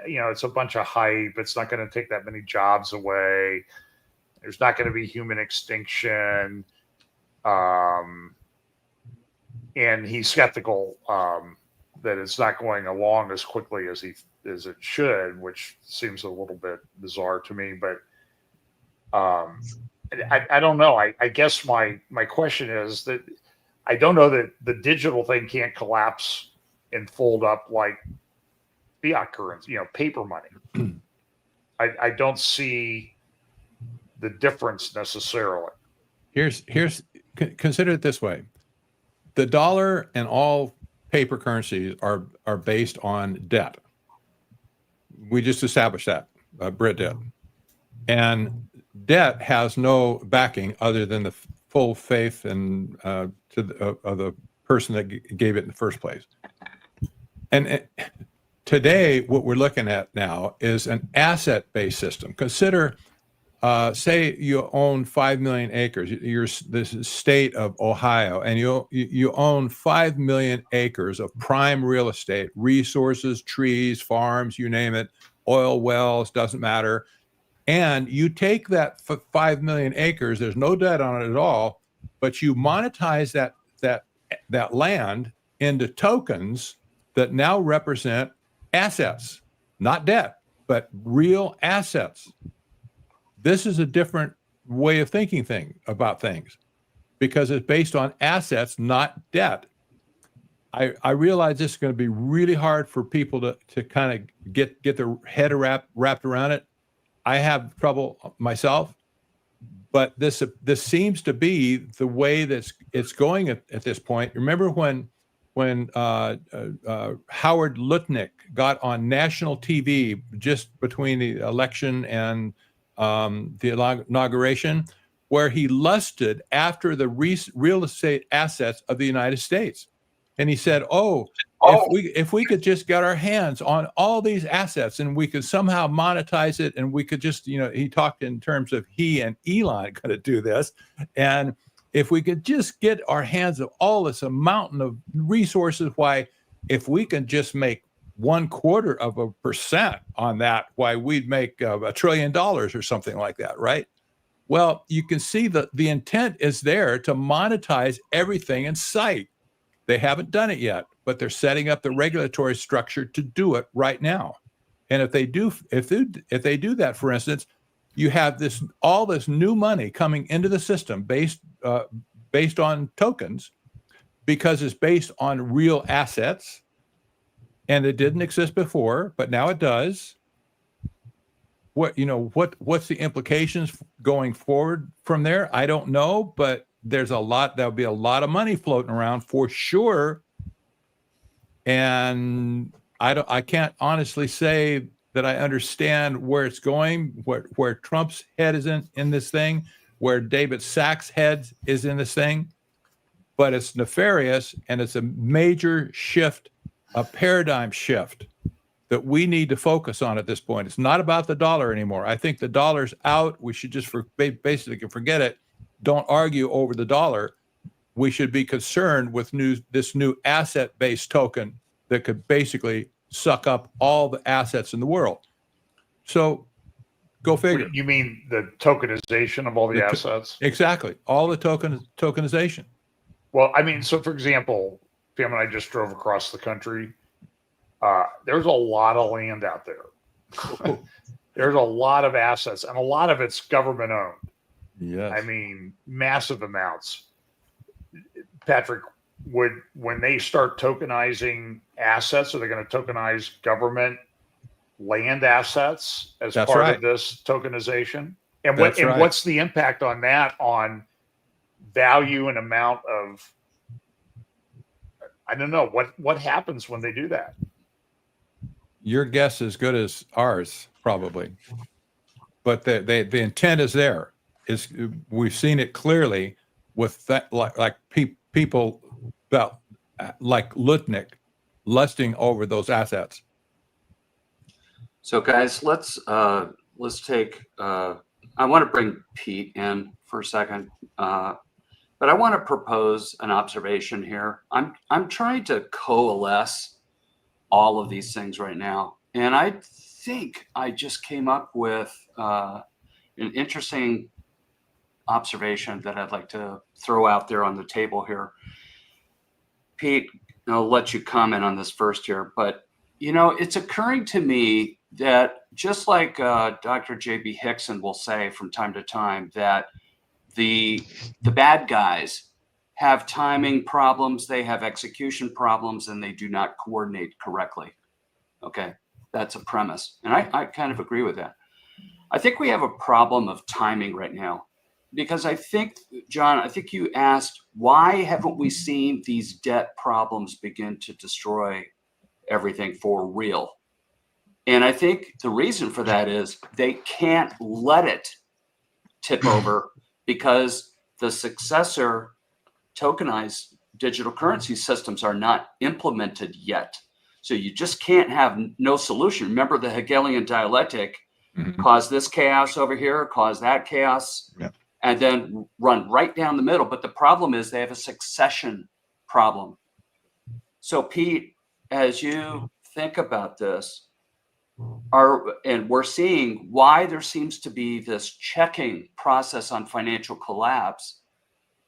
it's a bunch of hype. It's not going to take that many jobs away. There's not going to be human extinction. And he's skeptical that it's not going along as quickly as it should, which seems a little bit bizarre to me. But I don't know. I guess my question is that I don't know that the digital thing can't collapse and fold up like fiat currency, paper money. I don't see the difference necessarily. Consider it this way. The dollar and all paper currencies are based on debt. We just established that. Britt did. And debt has no backing other than the full faith and of the person that gave it in the first place. And today, what we're looking at now is an asset-based system. Consider, say you own 5 million acres. You're this state of Ohio, and you own 5 million acres of prime real estate, resources, trees, farms, you name it, oil wells, doesn't matter. And you take that 5 million acres, there's no debt on it at all, but you monetize that land into tokens that now represent assets, not debt, but real assets. This is a different way of thinking about things because it's based on assets, not debt. I realize this is going to be really hard for people to kind of get their head wrapped around it. I have trouble myself, but this seems to be the way that it's going at this point. Remember when Howard Lutnick got on national TV just between the election and the inauguration, where he lusted after the real estate assets of the United States. And he said, if we could just get our hands on all these assets and we could somehow monetize it, and we could just, he talked in terms of he and Elon going to do this. And if we could just get our hands on all this mountain of resources, if we can just make 0.25% on that, we'd make $1 trillion or something like that, right? Well, you can see that the intent is there to monetize everything in sight. They haven't done it yet, but they're setting up the regulatory structure to do it right now. And if they do that, for instance, you have all this new money coming into the system based on tokens, because it's based on real assets, and it didn't exist before, but now it does. What's the implications going forward from there? I don't know, but there'll be a lot of money floating around for sure. And I can't honestly say that I understand where it's going, where Trump's head is in this thing, where David Sachs' head is in this thing, but it's nefarious, and it's a major shift, a paradigm shift that we need to focus on at this point. It's not about the dollar anymore. I think the dollar's out. We should just basically forget it. Don't argue over the dollar. We should be concerned with this new asset-based token that could basically suck up all the assets in the world. So go figure. You mean the tokenization of all the assets? Exactly. All the tokenization. Well, I mean, so for example, Pam and I just drove across the country. There's a lot of land out there. There's a lot of assets, and a lot of it's government owned. Yes. I mean, massive amounts. Patrick, when they start tokenizing assets, are they going to tokenize government land assets as part of this tokenization? And what's the impact on that on value and amount of, I don't know, what happens when they do that? Your guess is good as ours, probably. But the intent is there. We've seen it clearly with that, like people about like Lutnick lusting over those assets. So guys, let's take. I want to bring Pete in for a second, but I want to propose an observation here. I'm trying to coalesce all of these things right now, and I think I just came up with an interesting observation that I'd like to throw out there on the table here. Pete, I'll let you comment on this first here, but it's occurring to me that just like Dr. J.B. Hickson will say from time to time, that the bad guys have timing problems, they have execution problems, and they do not coordinate correctly. Okay, that's a premise. And I kind of agree with that. I think we have a problem of timing right now, because I think, John, I think you asked, why haven't we seen these debt problems begin to destroy everything for real? And I think the reason for that is they can't let it tip over, because the successor tokenized digital currency systems are not implemented yet. So you just can't have no solution. Remember the Hegelian dialectic, cause this chaos over here, cause that chaos, and then run right down the middle. But the problem is they have a succession problem. So Pete, as you think about this, and we're seeing why there seems to be this checking process on financial collapse,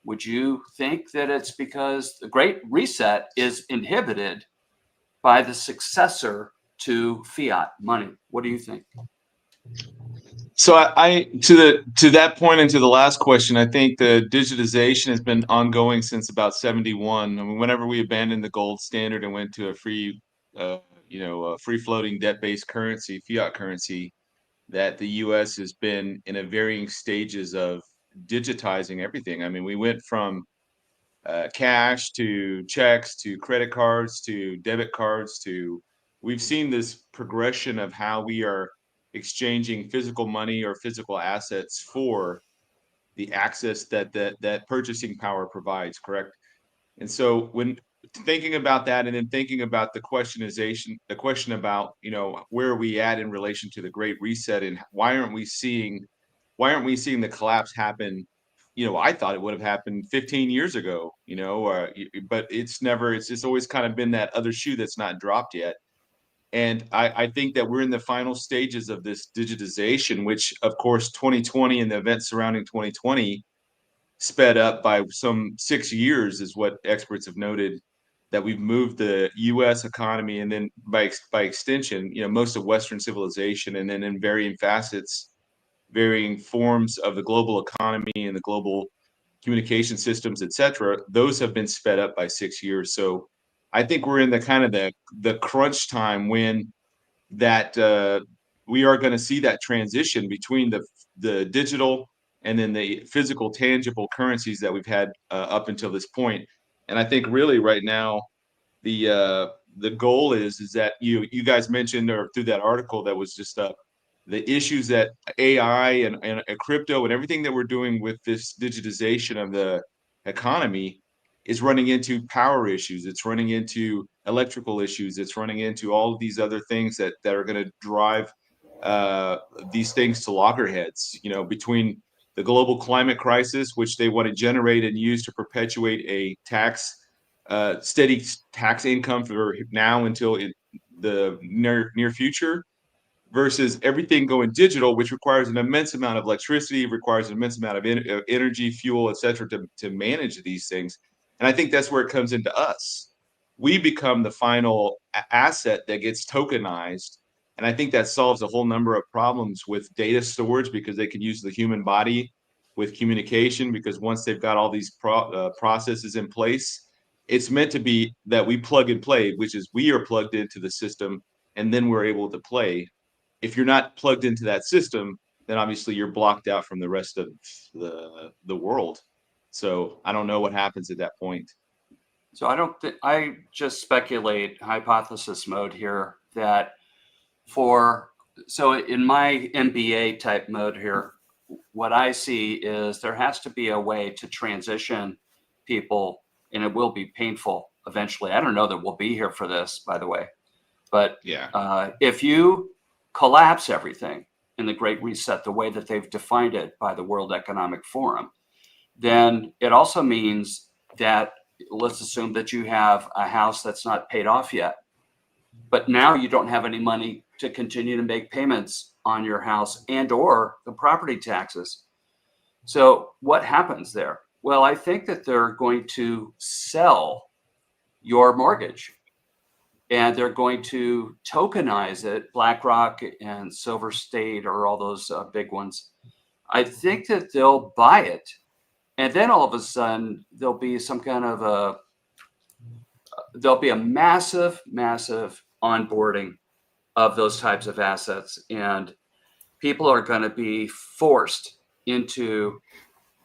would you think that it's because the Great Reset is inhibited by the successor to fiat money? What do you think? So I to that point and to the last question, I think the digitization has been ongoing since about 71. I mean, whenever we abandoned the gold standard and went to a free floating debt-based currency, fiat currency, that the U.S. has been in a varying stages of digitizing everything. I mean, we went from cash to checks to credit cards to debit cards to, we've seen this progression of how we are exchanging physical money or physical assets for the access that purchasing power provides, correct? And so when thinking about that, and then thinking about the question about, where are we at in relation to the Great Reset, and why aren't we seeing the collapse happen? I thought it would have happened 15 years ago, but it's always kind of been that other shoe that's not dropped yet. And I think that we're in the final stages of this digitization, which of course 2020 and the events surrounding 2020 sped up by some 6 years, is what experts have noted, that we've moved the U.S. economy, and then by extension, most of Western civilization, and then in varying facets, varying forms of the global economy and the global communication systems, et cetera, those have been sped up by 6 years. So I think we're in the kind of the crunch time when that we are going to see that transition between the digital and then the physical, tangible currencies that we've had up until this point. And I think really right now, the goal is that you guys mentioned, or through that article that was just up, the issues that AI and crypto and everything that we're doing with this digitization of the economy is running into power issues. It's running into electrical issues. It's running into all of these other things that are going to drive these things to loggerheads, between the global climate crisis, which they want to generate and use to perpetuate a steady tax income for now until the near future, versus everything going digital, which requires an immense amount of electricity, requires an immense amount of energy, fuel, et cetera, to manage these things. And I think that's where it comes into us. We become the final asset that gets tokenized. And I think that solves a whole number of problems with data storage, because they can use the human body with communication, because once they've got all these processes in place, it's meant to be that we plug and play, which is we are plugged into the system and then we're able to play. If you're not plugged into that system, then obviously you're blocked out from the rest of the world. So I don't know what happens at that point. So I just speculate, hypothesis mode here, that so in my MBA type mode here, what I see is there has to be a way to transition people, and it will be painful eventually. I don't know that we'll be here for this, by the way, but Yeah. if you collapse everything in the Great Reset, the way that they've defined it by the World Economic Forum, then it also means that, let's assume that you have a house that's not paid off yet, but now you don't have any money to continue to make payments on your house and or the property taxes. So what happens there? Well, I think that they're going to sell your mortgage and they're going to tokenize it. BlackRock and Silver State or all those big ones. I think that they'll buy it. And then all of a sudden there'll be some kind of there'll be a massive, massive onboarding of those types of assets. And people are going to be forced into,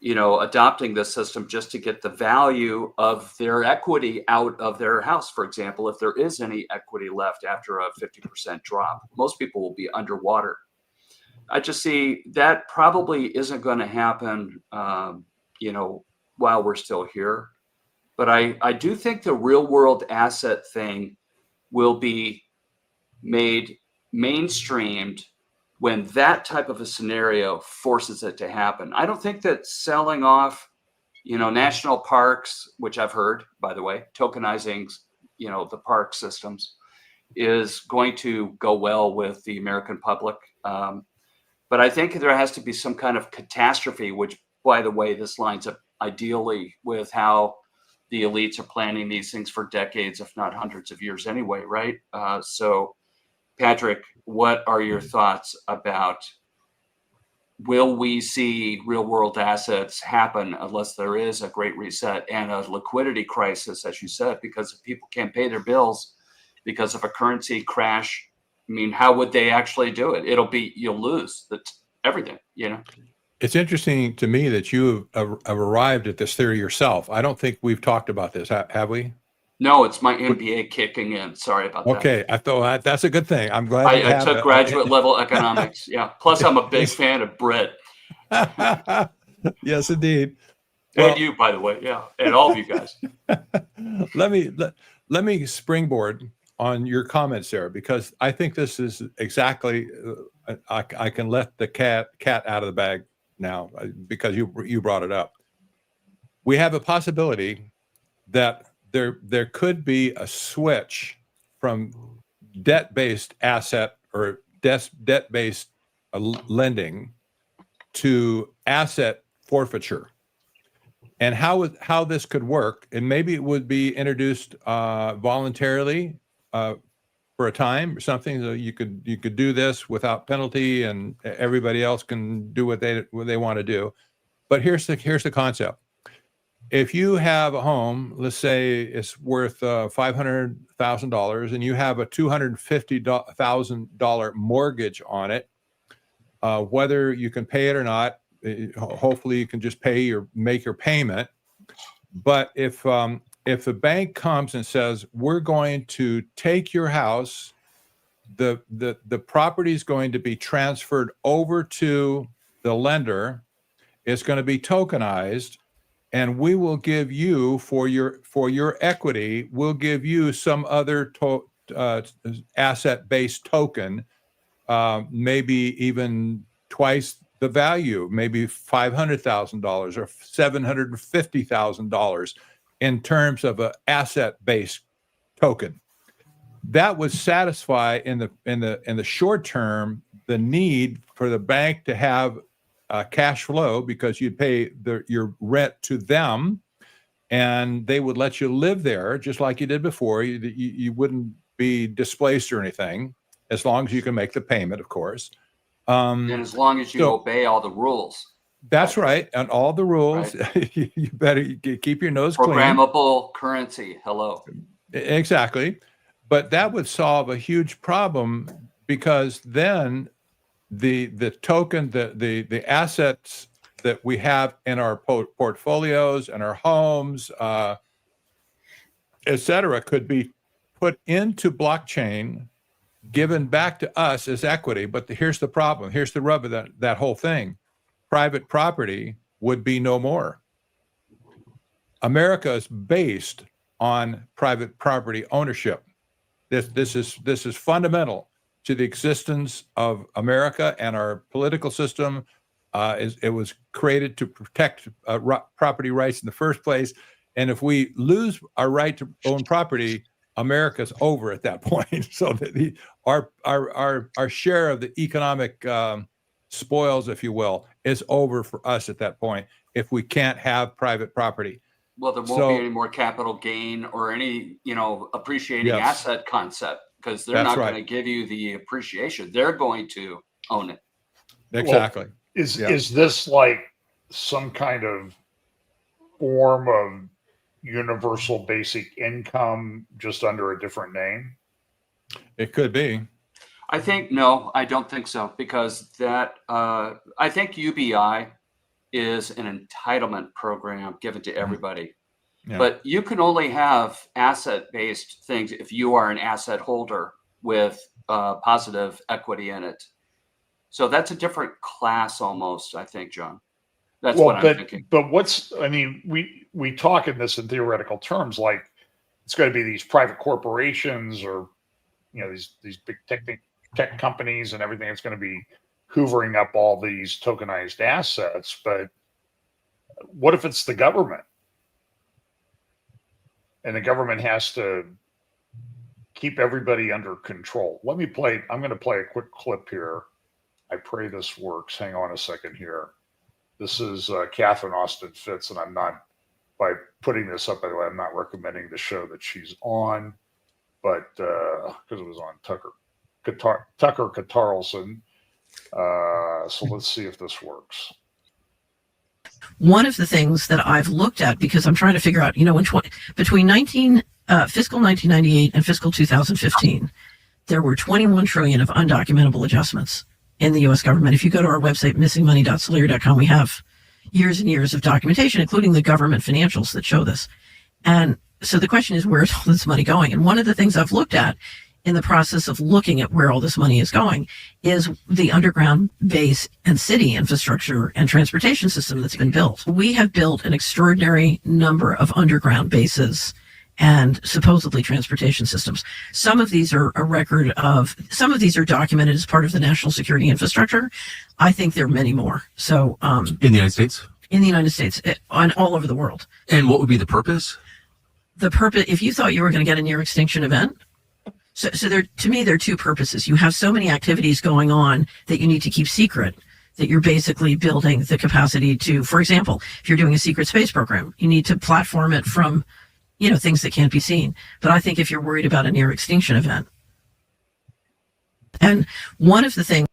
adopting this system just to get the value of their equity out of their house. For example, if there is any equity left after a 50% drop, most people will be underwater. I just see that probably isn't going to happen, while we're still here. But I do think the real world asset thing will be made mainstreamed when that type of a scenario forces it to happen. I don't think that selling off, national parks, which I've heard, by the way, tokenizing, the park systems is going to go well with the American public. But I think there has to be some kind of catastrophe, which, by the way, this lines up ideally with how the elites are planning these things for decades, if not hundreds of years anyway, right? So, Patrick, what are your thoughts about, will we see real world assets happen unless there is a great reset and a liquidity crisis, as you said, because if people can't pay their bills because of a currency crash? I mean, how would they actually do it? You'll lose everything, It's interesting to me that you have arrived at this theory yourself. I don't think we've talked about this, have we? No, it's my MBA kicking in. Sorry about that. Okay, I thought that's a good thing. I'm glad I took graduate level economics. Yeah. Plus, I'm a big fan of Britt. Yes, indeed. And you, by the way, yeah, and all of you guys. Let me springboard on your comments there, because I think this is exactly. I can let the cat out of the bag now because you brought it up. We have a possibility that there could be a switch from debt-based asset or debt-based lending to asset forfeiture. And how this could work, and maybe it would be introduced voluntarily for a time or something. So you could do this without penalty, and everybody else can do what they want to do. But here's the concept. If you have a home, let's say it's worth $500,000, and you have a $250,000 mortgage on it, whether you can pay it or not, hopefully you can just pay or make your payment. But if the bank comes and says, we're going to take your house, the property is going to be transferred over to the lender, it's going to be tokenized, and we will give you for your equity, we'll give you some other asset-based token, maybe even twice the value, maybe $500,000 or $750,000 in terms of an asset-based token. That would satisfy in the short term the need for the bank to have cash flow, because you'd pay your rent to them, and they would let you live there just like you did before. You wouldn't be displaced or anything, as long as you can make the payment, of course. And as long as you obey all the rules. That's right. And all the rules, right. You better keep your nose clean. Programmable currency. Hello. Exactly. But that would solve a huge problem, because then the token, the assets that we have in our portfolios and our homes, et cetera, could be put into blockchain, given back to us as equity. But here's the problem. Here's the rub of that whole thing. Private property would be no more. America is based on private property ownership. This is fundamental to the existence of America and our political system. It was created to protect property rights in the first place. And if we lose our right to own property, America's over at that point. So that our share of the economic spoils, if you will, is over for us at that point if we can't have private property. Well, there won't be any more capital gain or any, appreciating asset concept, because they're not going to give you the appreciation. They're going to own it. Exactly. Well, is this like some kind of form of universal basic income just under a different name? It could be. No, I don't think so, because I think UBI is an entitlement program given to everybody. Yeah. But you can only have asset-based things if you are an asset holder with positive equity in it. So that's a different class almost, I think, John. That's what I'm thinking. But we talk in this in theoretical terms, like it's going to be these private corporations or, these big tech companies and everything that's going to be hoovering up all these tokenized assets. But what if it's the government? And the government has to keep everybody under control. I'm going to play a quick clip here. I pray this works. Hang on a second here. This is Catherine Austin Fitz, and by putting this up, by the way, I'm not recommending the show that she's on, but because it was on Tucker Carlson. So let's see if this works. One of the things that I've looked at, because I'm trying to figure out, between fiscal 1998 and fiscal 2015, there were 21 trillion of undocumentable adjustments in the U.S. government. If you go to our website, missingmoney.solera.com, we have years and years of documentation, including the government financials that show this. And so the question is, where's all this money going? And one of the things I've looked at in the process of looking at where all this money is going is the underground base and city infrastructure and transportation system that's been built. We have built an extraordinary number of underground bases and supposedly transportation systems. Some of these are some of these are documented as part of the national security infrastructure. I think there are many more. So, in the United States? In the United States, and all over the world. And what would be the purpose? The purpose, if you thought you were going to get a near extinction event, so to me, there are two purposes. You have so many activities going on that you need to keep secret, that you're basically building the capacity to, for example, if you're doing a secret space program, you need to platform it from, things that can't be seen. But I think if you're worried about a near extinction event, and one of the things.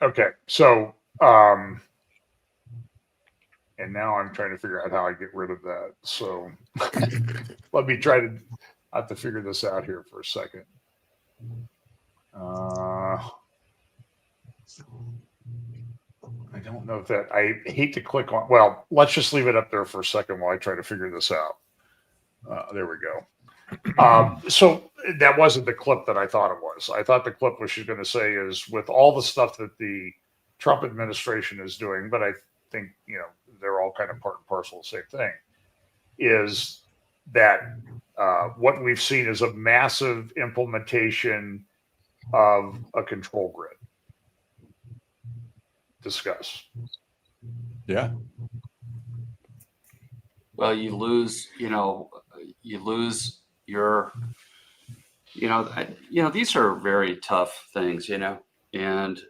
Okay. So, and now I'm trying to figure out how I get rid of that. So let me I have to figure this out here for a second. I don't know if I hate to click on, well, let's just leave it up there for a second while I try to figure this out. There we go. So that wasn't the clip that I thought it was. I thought the clip what she's going to say is, with all the stuff that the Trump administration is doing, but I think, they're all kind of part and parcel of the same thing, is that what we've seen is a massive implementation of a control grid. Discuss. Yeah. Well, you lose your, these are very tough things, and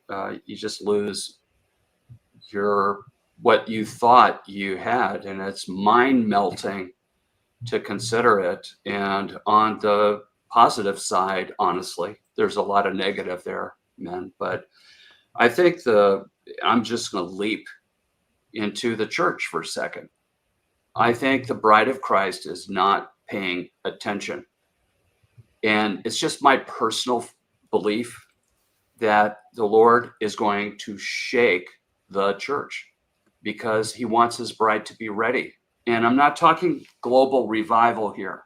you just lose what you thought you had, and it's mind melting to consider it. And on the positive side, honestly, there's a lot of negative there, man. But I think I'm just going to leap into the church for a second. I think the bride of Christ is not paying attention. And it's just my personal belief that the Lord is going to shake the church. because he wants his bride to be ready. And I'm not talking global revival here,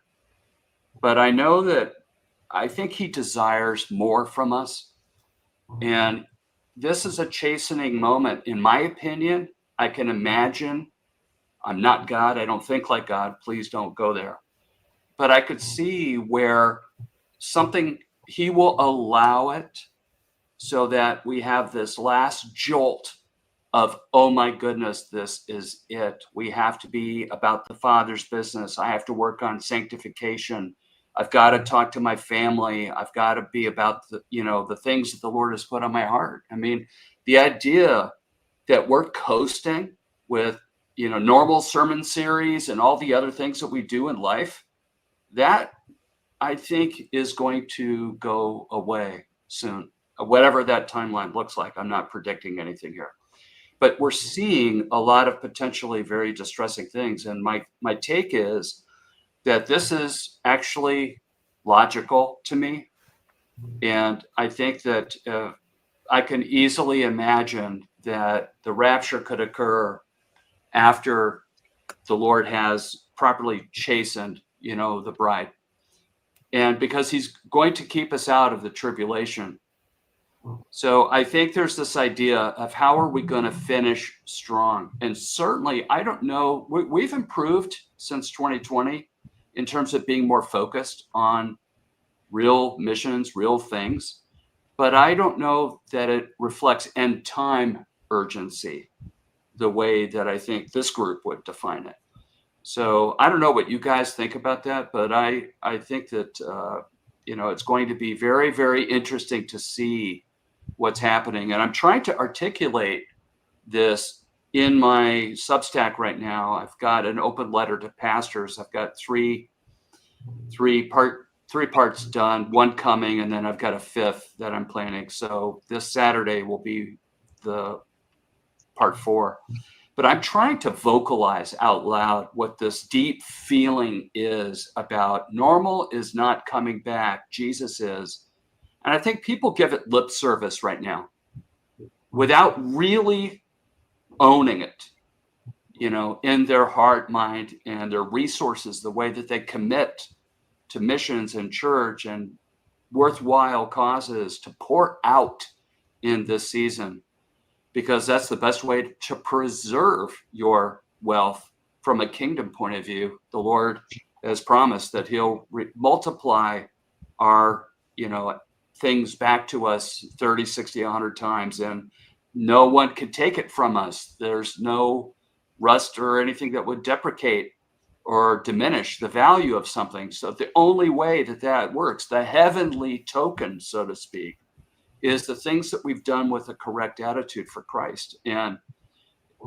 but I know that I think he desires more from us. And this is a chastening moment. In my opinion, I can imagine, I'm not God, I don't think like God, please don't go there. But I could see where he will allow it so that we have this last jolt of, oh my goodness, this is it. We have to be about the Father's business. I have to work on sanctification. I've got to talk to my family. I've got to be about the things that the Lord has put on my heart. I mean, the idea that we're coasting with, normal sermon series and all the other things that we do in life, that I think is going to go away soon, whatever that timeline looks like. I'm not predicting anything here. But we're seeing a lot of potentially very distressing things. And my take is that this is actually logical to me. And I think that I can easily imagine that the rapture could occur after the Lord has properly chastened, the bride. And because he's going to keep us out of the tribulation. So I think there's this idea of how are we going to finish strong? And certainly, I don't know, we've improved since 2020 in terms of being more focused on real missions, real things. But I don't know that it reflects end time urgency the way that I think this group would define it. So I don't know what you guys think about that, but I think that, it's going to be very, very interesting to see what's happening. And I'm trying to articulate this in my Substack right now. I've got an open letter to pastors. I've got three parts done, one coming, and then I've got a fifth that I'm planning. So this Saturday will be the part 4. But I'm trying to vocalize out loud what this deep feeling is about normal is not coming back. Jesus is. And I think people give it lip service right now without really owning it, in their heart, mind, and their resources, the way that they commit to missions and church and worthwhile causes to pour out in this season, because that's the best way to preserve your wealth from a kingdom point of view. The Lord has promised that he'll multiply our, things back to us 30, 60, 100 times, and no one can take it from us. There's no rust or anything that would deprecate or diminish the value of something. So the only way that works, the heavenly token, so to speak, is the things that we've done with a correct attitude for Christ. And,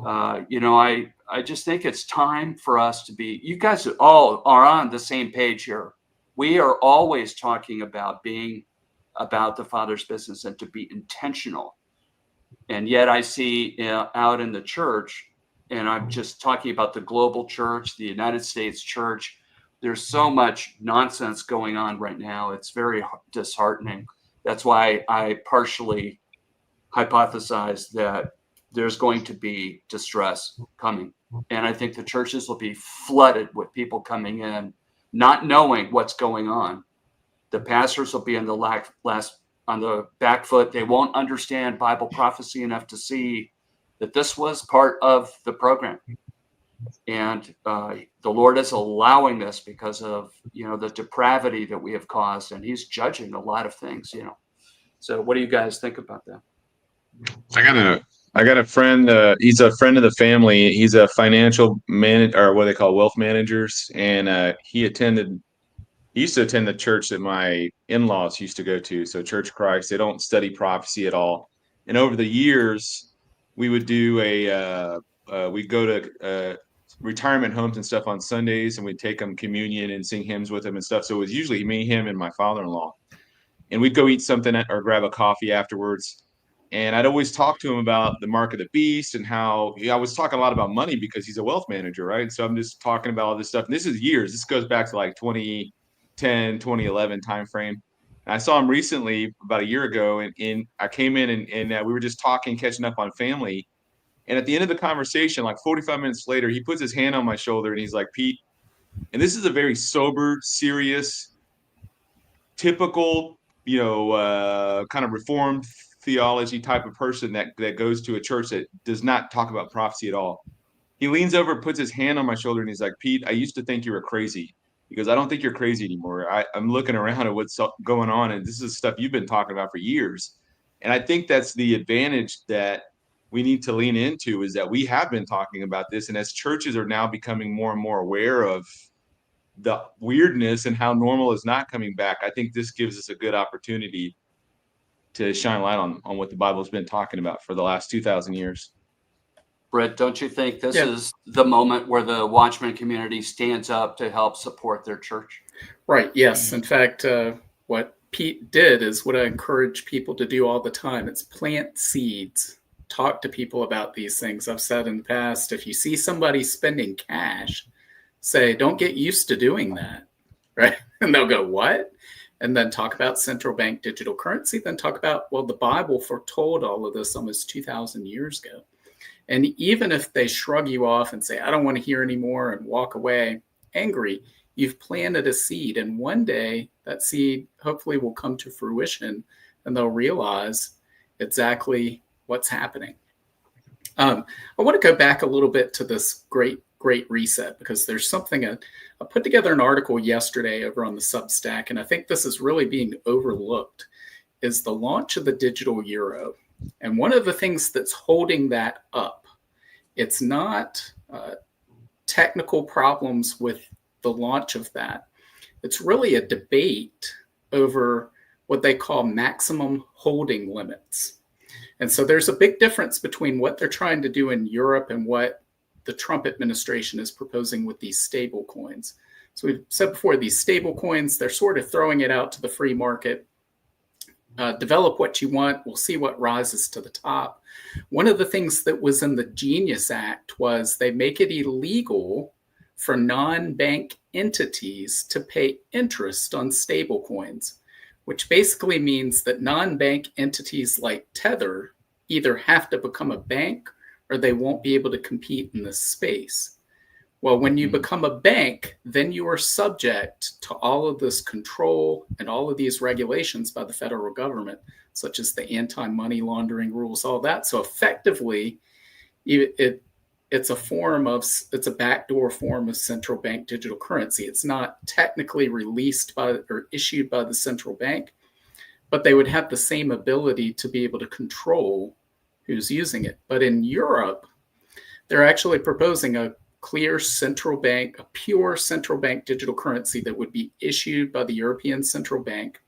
I just think it's time for us to be, you guys all are on the same page here. We are always talking about being about the Father's business and to be intentional. And yet I see out in the church, and I'm just talking about the global church, the United States church, there's so much nonsense going on right now. It's very disheartening. That's why I partially hypothesize that there's going to be distress coming. And I think the churches will be flooded with people coming in, not knowing what's going on. The pastors will be on the back foot. They won't understand Bible prophecy enough to see that this was part of the program. And the Lord is allowing this because of, the depravity that we have caused, and he's judging a lot of things, So what do you guys think about that? I got a friend, he's a friend of the family. He's a financial manager, or what they call wealth managers. And he used to attend the church that my in-laws used to go to. So Church of Christ, they don't study prophecy at all. And over the years, we would do we'd go to retirement homes and stuff on Sundays, and we'd take them communion and sing hymns with them and stuff. So it was usually me, him, and my father-in-law. And we'd go eat something or grab a coffee afterwards. And I'd always talk to him about the mark of the beast and how I was talking a lot about money because he's a wealth manager, right? So I'm just talking about all this stuff. And this is years. This goes back to like 2010, 2011 timeframe. And I saw him recently about a year ago, and I came in and we were just talking, catching up on family. And at the end of the conversation, like 45 minutes later, he puts his hand on my shoulder and he's like, Pete, and this is a very sober, serious, typical, kind of reformed theology type of person that goes to a church that does not talk about prophecy at all. He leans over, puts his hand on my shoulder, and he's like, Pete, I used to think you were crazy. He goes, I don't think you're crazy anymore. I'm looking around at what's going on, and this is stuff you've been talking about for years. And I think that's the advantage that we need to lean into, is that we have been talking about this. And as churches are now becoming more and more aware of the weirdness and how normal is not coming back, I think this gives us a good opportunity to shine light on what the Bible's been talking about for the last 2,000 years. Britt, don't you think this is the moment where the Watchman community stands up to help support their church? Right. Yes. In fact, what Pete did is what I encourage people to do all the time. It's plant seeds. Talk to people about these things. I've said in the past, if you see somebody spending cash, say, don't get used to doing that. Right. And they'll go, what? And then talk about central bank digital currency. Then talk about, well, the Bible foretold all of this almost 2,000 years ago. And even if they shrug you off and say, I don't want to hear anymore, and walk away angry, you've planted a seed. And one day that seed hopefully will come to fruition and they'll realize exactly what's happening. I want to go back a little bit to this great reset, because there's something I put together an article yesterday over on the Substack, and I think this is really being overlooked, is the launch of the digital euro. And one of the things that's holding that up, it's not technical problems with the launch of that. It's really a debate over what they call maximum holding limits. And so there's a big difference between what they're trying to do in Europe and what the Trump administration is proposing with these stable coins. So we've said before, these stable coins, they're sort of throwing it out to the free market. Develop what you want. We'll see what rises to the top. One of the things that was in the Genius Act was they make it illegal for non-bank entities to pay interest on stable coins, which basically means that non-bank entities like Tether either have to become a bank or they won't be able to compete in this space. Well, when you become a bank, then you are subject to all of this control and all of these regulations by the federal government, such as the anti-money laundering rules, all that. So effectively, it's a backdoor form of central bank digital currency. It's not technically released by or issued by the central bank, but they would have the same ability to be able to control who's using it. But in Europe, they're actually proposing a clear central bank, a pure central bank digital currency that would be issued by the European Central Bank.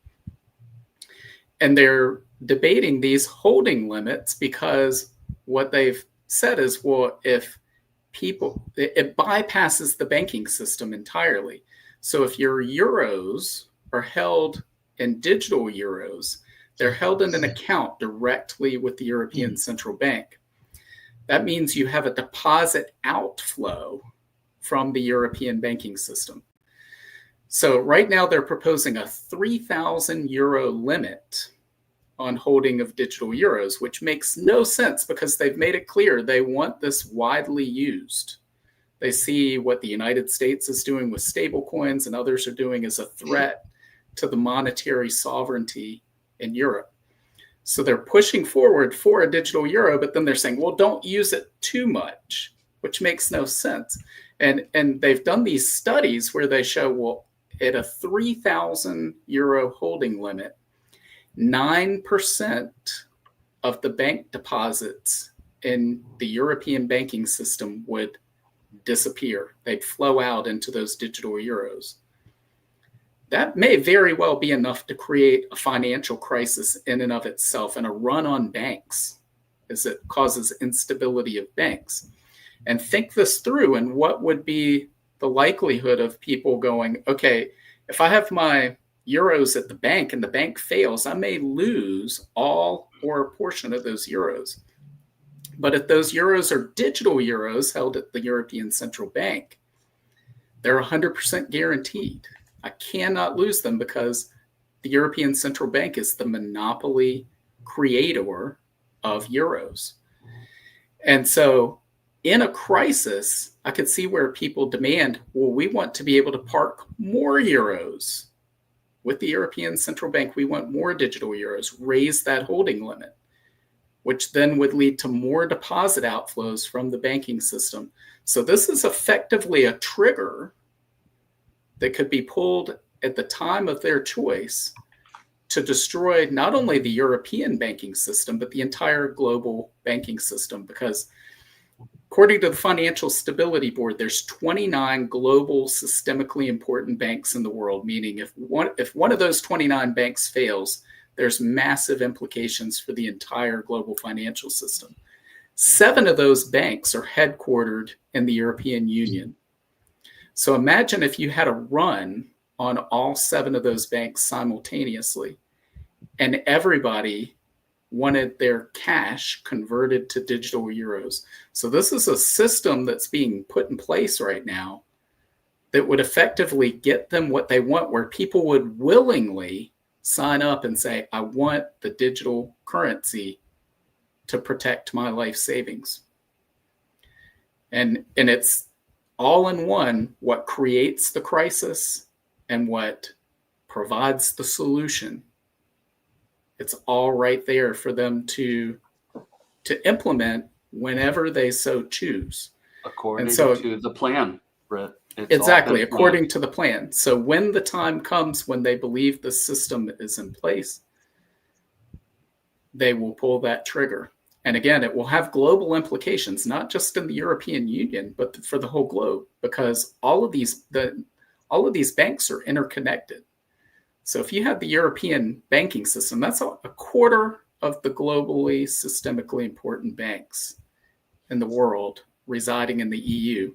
And they're debating these holding limits because what they've said is, well, it bypasses the banking system entirely. So if your euros are held in digital euros, they're held in an account directly with the European Central Bank. That means you have a deposit outflow from the European banking system. So right now they're proposing a 3,000 euro limit on holding of digital euros, which makes no sense because they've made it clear they want this widely used. They see what the United States is doing with stable coins and others are doing as a threat to the monetary sovereignty in Europe. So they're pushing forward for a digital euro, but then they're saying, well, don't use it too much, which makes no sense. And they've done these studies where they show, well, at a 3,000 euro holding limit, 9% of the bank deposits in the European banking system would disappear. They'd flow out into those digital euros. That may very well be enough to create a financial crisis in and of itself and a run on banks, as it causes instability of banks. And think this through, and what would be the likelihood of people going, okay, if I have my euros at the bank and the bank fails, I may lose all or a portion of those euros. But if those euros are digital euros held at the European Central Bank, they're 100% guaranteed. I cannot lose them because the European Central Bank is the monopoly creator of euros. And so in a crisis, I could see where people demand, well, we want to be able to park more euros. With the European Central Bank, we want more digital euros, raise that holding limit, which then would lead to more deposit outflows from the banking system. So this is effectively a trigger that could be pulled at the time of their choice to destroy not only the European banking system, but the entire global banking system. Because according to the Financial Stability Board, there's 29 global systemically important banks in the world, meaning if one of those 29 banks fails, there's massive implications for the entire global financial system. 7 of those banks are headquartered in the European Union. So imagine if you had a run on all 7 of those banks simultaneously, and everybody wanted their cash converted to digital euros. So this is a system that's being put in place right now that would effectively get them what they want, where people would willingly sign up and say, I want the digital currency to protect my life savings. And it's all in one, what creates the crisis and what provides the solution. It's all right there for them to implement whenever they so choose. According to the plan, Britt. Exactly, according to the plan. So when the time comes when they believe the system is in place, they will pull that trigger. And again, it will have global implications, not just in the European Union, but for the whole globe, because all of these banks are interconnected. So if you have the European banking system, that's a quarter of the globally systemically important banks in the world residing in the EU.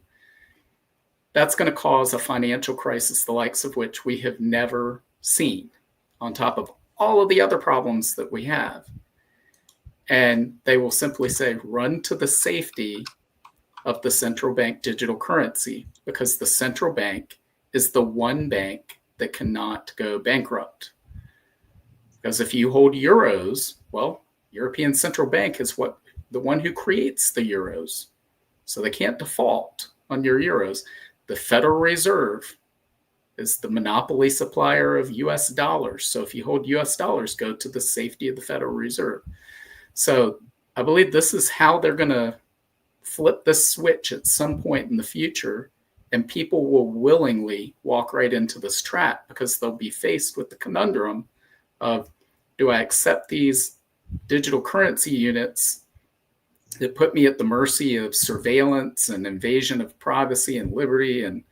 That's going to cause a financial crisis, the likes of which we have never seen, on top of all of the other problems that we have. And they will simply say, run to the safety of the central bank digital currency, because the central bank is the one bank that cannot go bankrupt. Because if you hold euros, well, European Central Bank is the one who creates the euros. So they can't default on your euros. The Federal Reserve is the monopoly supplier of US dollars. So if you hold US dollars, go to the safety of the Federal Reserve. So I believe this is how they're going to flip the switch at some point in the future, and people will willingly walk right into this trap because they'll be faced with the conundrum of, do I accept these digital currency units that put me at the mercy of surveillance and invasion of privacy and liberty and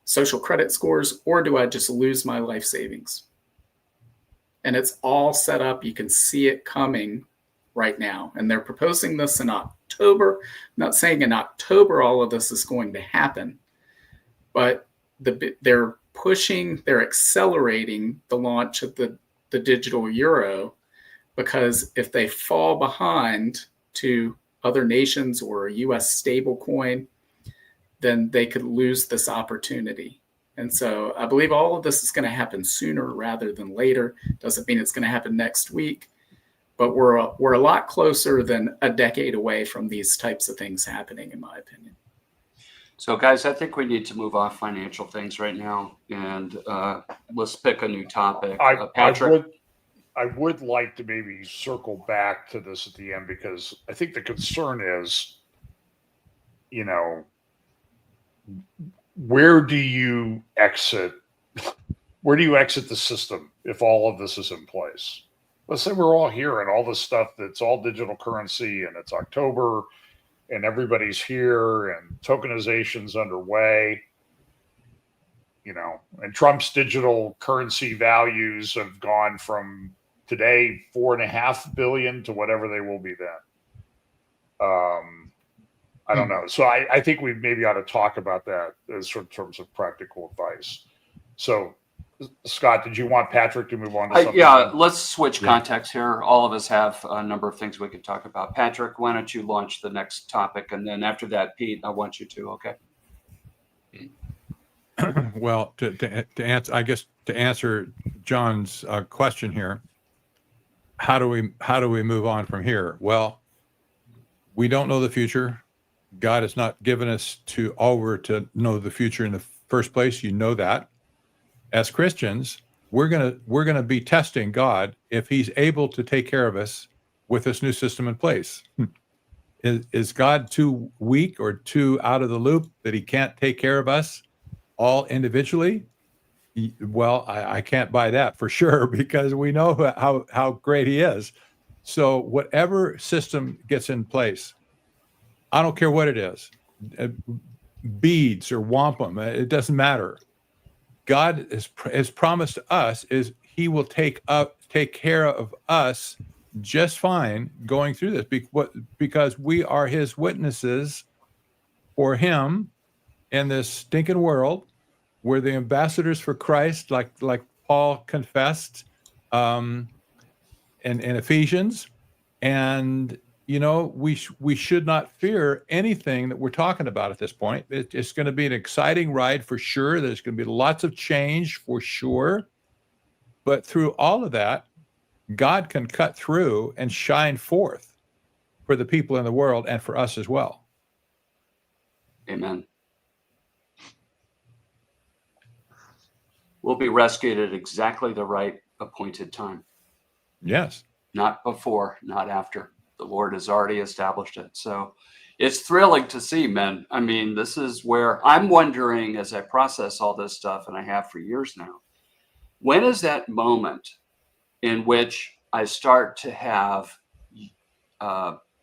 social credit scores, or do I just lose my life savings? And it's all set up. You can see it coming right now. And they're proposing this in October. I'm not saying in October all of this is going to happen, but they're accelerating the launch of the digital euro, because if they fall behind to other nations or a US stablecoin, then they could lose this opportunity. And so I believe all of this is going to happen sooner rather than later. Doesn't mean it's going to happen next week, but we're a lot closer than a decade away from these types of things happening, in my opinion. So, guys, I think we need to move off financial things right now, and let's pick a new topic. Patrick? I would like to maybe circle back to this at the end, because I think the concern is, where do you exit the system if all of this is in place? Let's say we're all here and all this stuff that's all digital currency, and it's October and everybody's here and tokenization's underway, and Trump's digital currency values have gone from today $4.5 billion to whatever they will be then. I don't know. So I think we maybe ought to talk about that as in terms of practical advice. So, Scott, did you want Patrick to move on to something? Yeah, let's switch context here. All of us have a number of things we can talk about. Patrick, why don't you launch the next topic? And then after that, Pete, I want you to, okay? Well, to answer John's question here, how do we move on from here? Well, We don't know the future. God has not given us over to know the future in the first place. You know that. As Christians, we're gonna be testing God if He's able to take care of us with this new system in place. Is God too weak or too out of the loop that He can't take care of us all individually? Well, I can't buy that for sure, because we know how great He is. So whatever system gets in place, I don't care what it is, beads or wampum, it doesn't matter. God has promised to us is He will take care of us just fine going through this, because we are His witnesses for Him in this stinking world. We're the ambassadors for Christ, like Paul confessed in Ephesians, and we should not fear anything that we're talking about at this point. It's going to be an exciting ride for sure. There's going to be lots of change for sure, but through all of that, God can cut through and shine forth for the people in the world and for us as well. Amen. We'll be rescued at exactly the right appointed time. Yes. Not before, not after. The Lord has already established it. So it's thrilling to see, men. I mean, this is where I'm wondering, as I process all this stuff, and I have for years now, when is that moment in which I start to have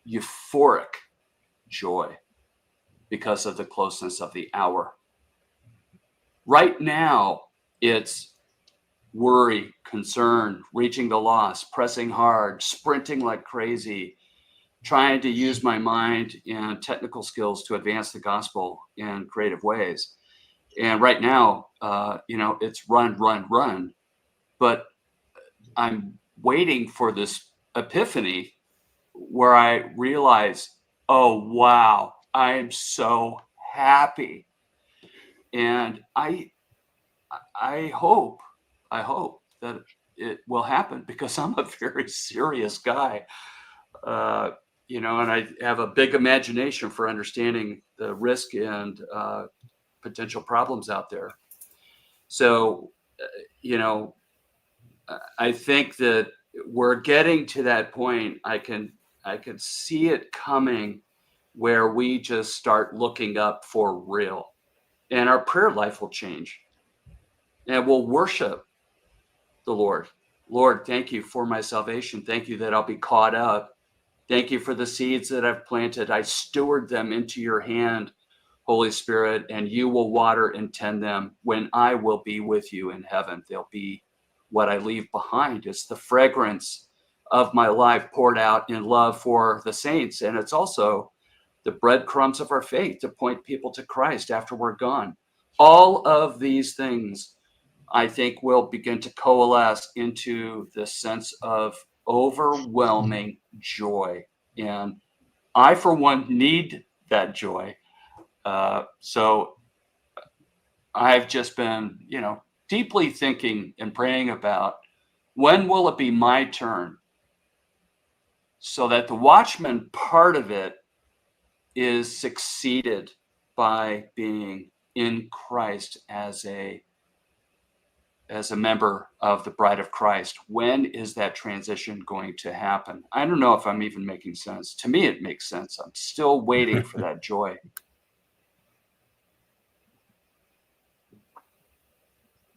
euphoric joy because of the closeness of the hour? Right now, it's worry, concern, reaching the lost, pressing hard, sprinting like crazy, trying to use my mind and technical skills to advance the gospel in creative ways. And right now, it's run, run, run. But I'm waiting for this epiphany where I realize, oh, wow, I am so happy. And I hope that it will happen, because I'm a very serious guy, and I have a big imagination for understanding the risk and potential problems out there. So, I think that we're getting to that point. I can see it coming, where we just start looking up for real, and our prayer life will change, and we'll worship the Lord. Lord, thank you for my salvation. Thank you that I'll be caught up. Thank you for the seeds that I've planted. I steward them into your hand, Holy Spirit, and you will water and tend them. When I will be with you in heaven, they'll be what I leave behind. It's the fragrance of my life poured out in love for the saints. And it's also the breadcrumbs of our faith to point people to Christ after we're gone. All of these things, I think, will begin to coalesce into this sense of overwhelming joy. And I, for one, need that joy. So I've just been, deeply thinking and praying about, when will it be my turn, so that the watchman part of it is succeeded by being in Christ as a member of the bride of Christ. When is that transition going to happen? I don't know if I'm even making sense. To me, it makes sense. I'm still waiting for that joy.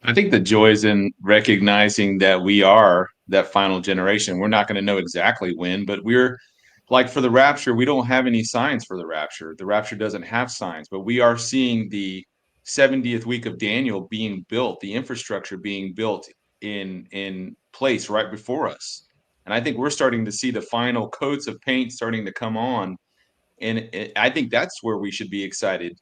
I think the joy is in recognizing that we are that final generation. We're not going to know exactly when, but we're like, for the rapture, we don't have any signs for the rapture. The rapture doesn't have signs, but we are seeing the 70th week of Daniel being built, the infrastructure being built in place right before us. And I think we're starting to see the final coats of paint starting to come on. And I think that's where we should be excited.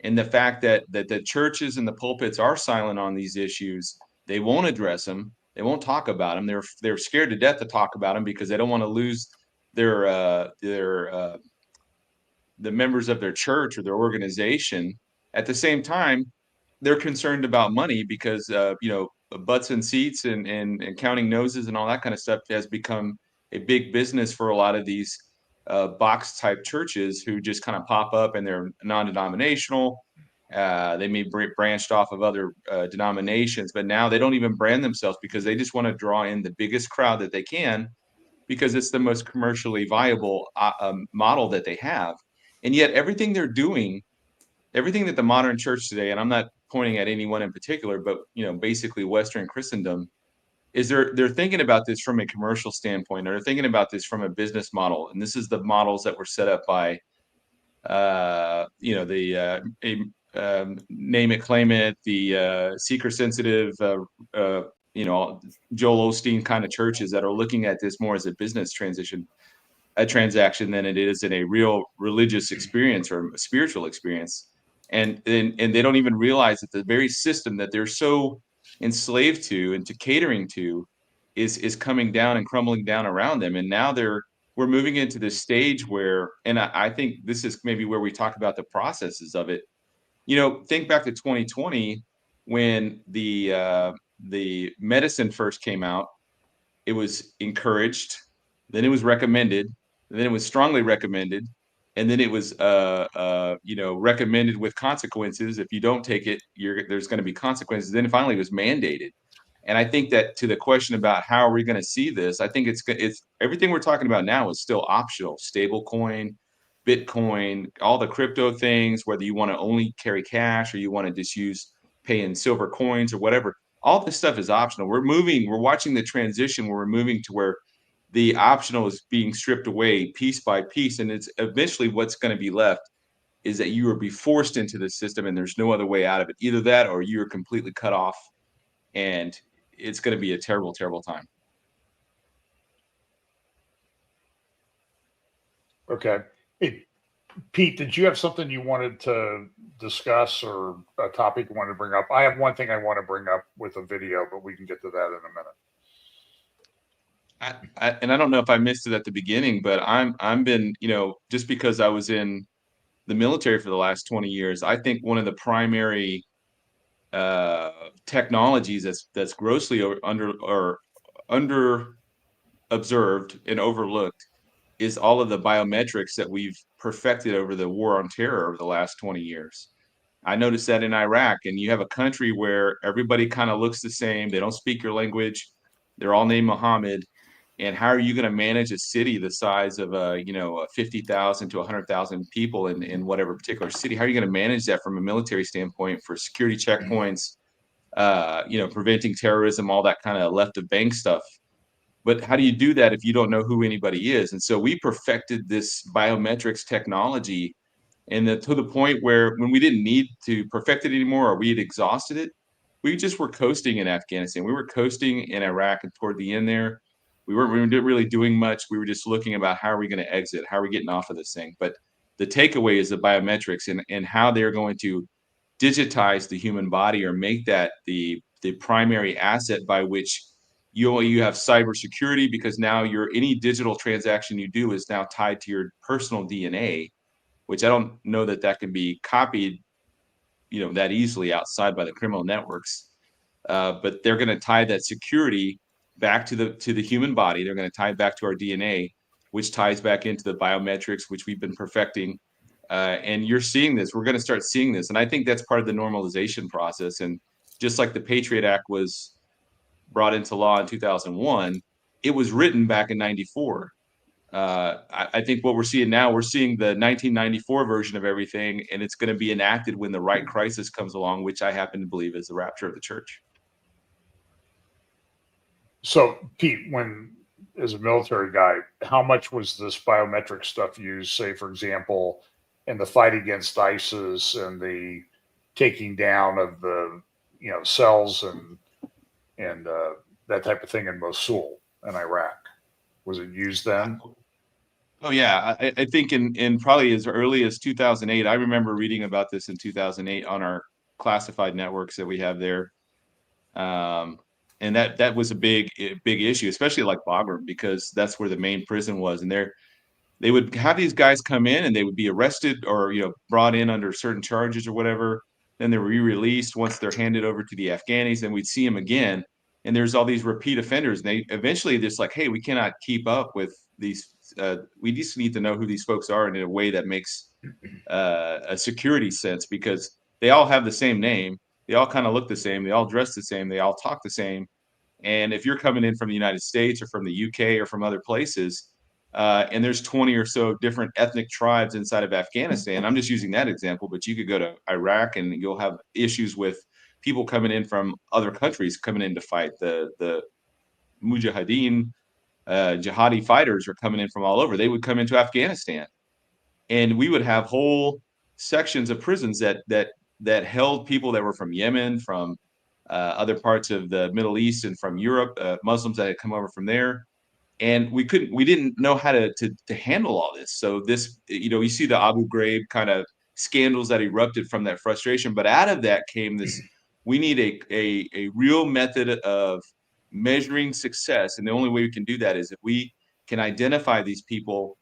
And the fact that the churches and the pulpits are silent on these issues, they won't address them. They won't talk about them. They're scared to death to talk about them, because they don't want to lose the members of their church or their organization. At the same time, they're concerned about money, because butts and seats and counting noses and all that kind of stuff has become a big business for a lot of these box type churches who just kind of pop up and they're non-denominational. They may branched off of other denominations, but now they don't even brand themselves because they just want to draw in the biggest crowd that they can because it's the most commercially viable model that they have. And yet everything they're doing, everything that the modern church today, and I'm not pointing at anyone in particular, but basically Western Christendom, is they're thinking about this from a commercial standpoint, or they're thinking about this from a business model. And this is the models that were set up by name it, claim it, the seeker sensitive, Joel Osteen kind of churches that are looking at this more as a business transaction than it is in a real religious experience or a spiritual experience. And they don't even realize that the very system that they're so enslaved to and to catering to is coming down and crumbling down around them. And now we're moving into this stage where, and I think this is maybe where we talk about the processes of it. Think back to 2020 when the medicine first came out. It was encouraged, then it was recommended, then it was strongly recommended, and then it was recommended with consequences. If you don't take it, there's going to be consequences. Then finally it was mandated. And I think that to the question about how are we going to see this, I think it's everything we're talking about now is still optional. Stablecoin, Bitcoin, all the crypto things, whether you want to only carry cash or you want to just pay in silver coins or whatever, all this stuff is optional. We're watching the transition where we're moving to where the optional is being stripped away piece by piece. And it's eventually what's going to be left is that you will be forced into the system and there's no other way out of it. Either that or you're completely cut off, and it's going to be a terrible, terrible time. Okay. Hey, Pete, did you have something you wanted to discuss or a topic you wanted to bring up? I have one thing I want to bring up with a video, but we can get to that in a minute. And I don't know if I missed it at the beginning, but I'm been, just because I was in the military for the last 20 years, I think one of the primary technologies that's grossly under observed and overlooked is all of the biometrics that we've perfected over the war on terror over the last 20 years. I noticed that in Iraq, and you have a country where everybody kind of looks the same. They don't speak your language. They're all named Muhammad. And how are you going to manage a city the size of 50,000 to 100,000 people in whatever particular city? How are you going to manage that from a military standpoint for security checkpoints, preventing terrorism, all that kind of left of bank stuff? But how do you do that if you don't know who anybody is? And so we perfected this biometrics technology, and to the point where when we didn't need to perfect it anymore, or we had exhausted it, we just were coasting in Afghanistan. We were coasting in Iraq, and toward the end there, we weren't really doing much. We were just looking about how are we going to exit? How are we getting off of this thing? But the takeaway is the biometrics and how they're going to digitize the human body or make that the primary asset by which you have cybersecurity, because now any digital transaction you do is now tied to your personal DNA, which I don't know that can be copied, that easily outside by the criminal networks. But they're going to tie that security back to the human body. They're going to tie it back to our DNA, which ties back into the biometrics, which we've been perfecting. And you're seeing this. We're going to start seeing this. And I think that's part of the normalization process. And just like the Patriot Act was brought into law in 2001, it was written back in 94. I think what we're seeing now, we're seeing the 1994 version of everything, and it's going to be enacted when the right crisis comes along, which I happen to believe is the rapture of the church. So, Pete, as a military guy, how much was this biometric stuff used, say, for example, in the fight against ISIS and the taking down of the cells and that type of thing in Mosul in Iraq? Was it used then? Oh yeah, I think in probably as early as 2008. I remember reading about this in 2008 on our classified networks that we have there. And that was a big issue, especially like Bagram, because that's where the main prison was. And they would have these guys come in and they would be arrested or brought in under certain charges or whatever. Then they're re-released once they're handed over to the Afghanis. Then we'd see them again. And there's all these repeat offenders. And they eventually just like, hey, we cannot keep up with these we just need to know who these folks are in a way that makes a security sense, because they all have the same name, they all kind of look the same, they all dress the same, they all talk the same. And if you're coming in from the United States or from the UK or from other places, and there's 20 or so different ethnic tribes inside of Afghanistan, I'm just using that example, but you could go to Iraq and you'll have issues with people coming in from other countries coming in to fight. The Mujahideen, jihadi fighters are coming in from all over. They would come into Afghanistan, and we would have whole sections of prisons that held people that were from Yemen, from other parts of the Middle East, and from Europe, Muslims that had come over from there. And we didn't know how to handle all this. So this, you see the Abu Ghraib kind of scandals that erupted from that frustration. But out of that came this: we need a real method of measuring success, and the only way we can do that is if we can identify these people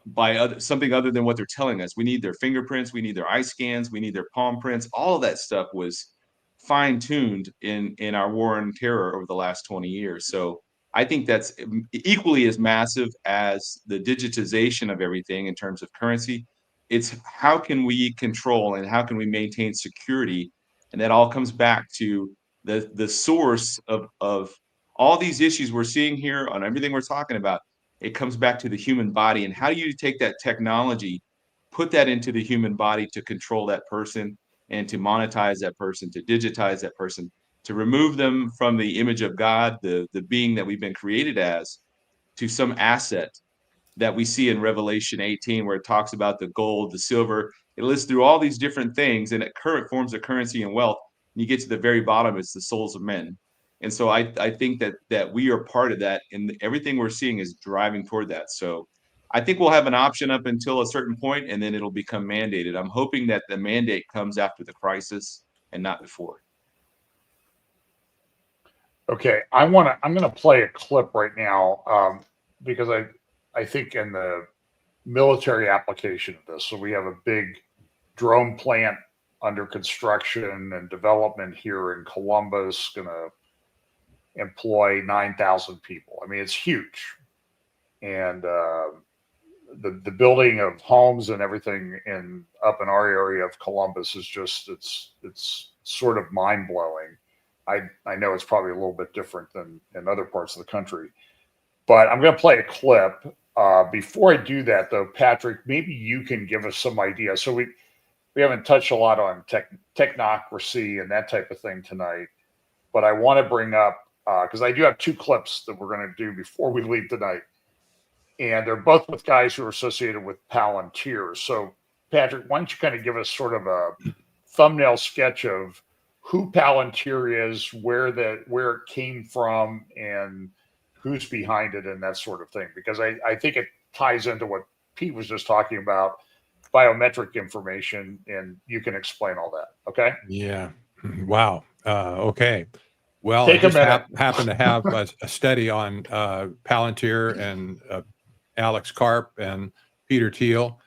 by something other than what they're telling us. We need their fingerprints, we need their eye scans, we need their palm prints. All of that stuff was fine-tuned in our war on terror over the last 20 years. So I think that's equally as massive as the digitization of everything in terms of currency. It's how can we control and how can we maintain security? And that all comes back to the source of all these issues we're seeing here on everything we're talking about. It comes back to the human body, and how do you take that technology, put that into the human body to control that person and to monetize that person, to digitize that person, to remove them from the image of God, the being that we've been created as, to some asset that we see in Revelation 18, where it talks about the gold, the silver. It lists through all these different things, and it forms of currency and wealth. And you get to the very bottom, it's the souls of men. And so I think that we are part of that, and everything we're seeing is driving toward that. So I think we'll have an option up until a certain point, and then it'll become mandated. I'm hoping that the mandate comes after the crisis and not before. Okay, I'm going to play a clip right now because I think in the military application of this, so we have a big drone plant under construction and development here in Columbus, going to employ 9,000 people. I mean, it's huge. And the building of homes and everything up in our area of Columbus is just, it's sort of mind blowing. I know it's probably a little bit different than in other parts of the country, but I'm going to play a clip. Before I do that, though, Patrick, maybe you can give us some idea. So we haven't touched a lot on technocracy and that type of thing tonight, but I want to bring up, because I do have two clips that we're going to do before we leave tonight, and they're both with guys who are associated with Palantir. So, Patrick, why don't you kind of give us sort of a thumbnail sketch of who Palantir is, where it came from, and who's behind it, and that sort of thing, because I think it ties into what Pete was just talking about, biometric information, and you can explain all that. Okay? Yeah. Wow. Okay. Well, Take I a just minute. happen to have a study on Palantir and Alex Karp and Peter Thiel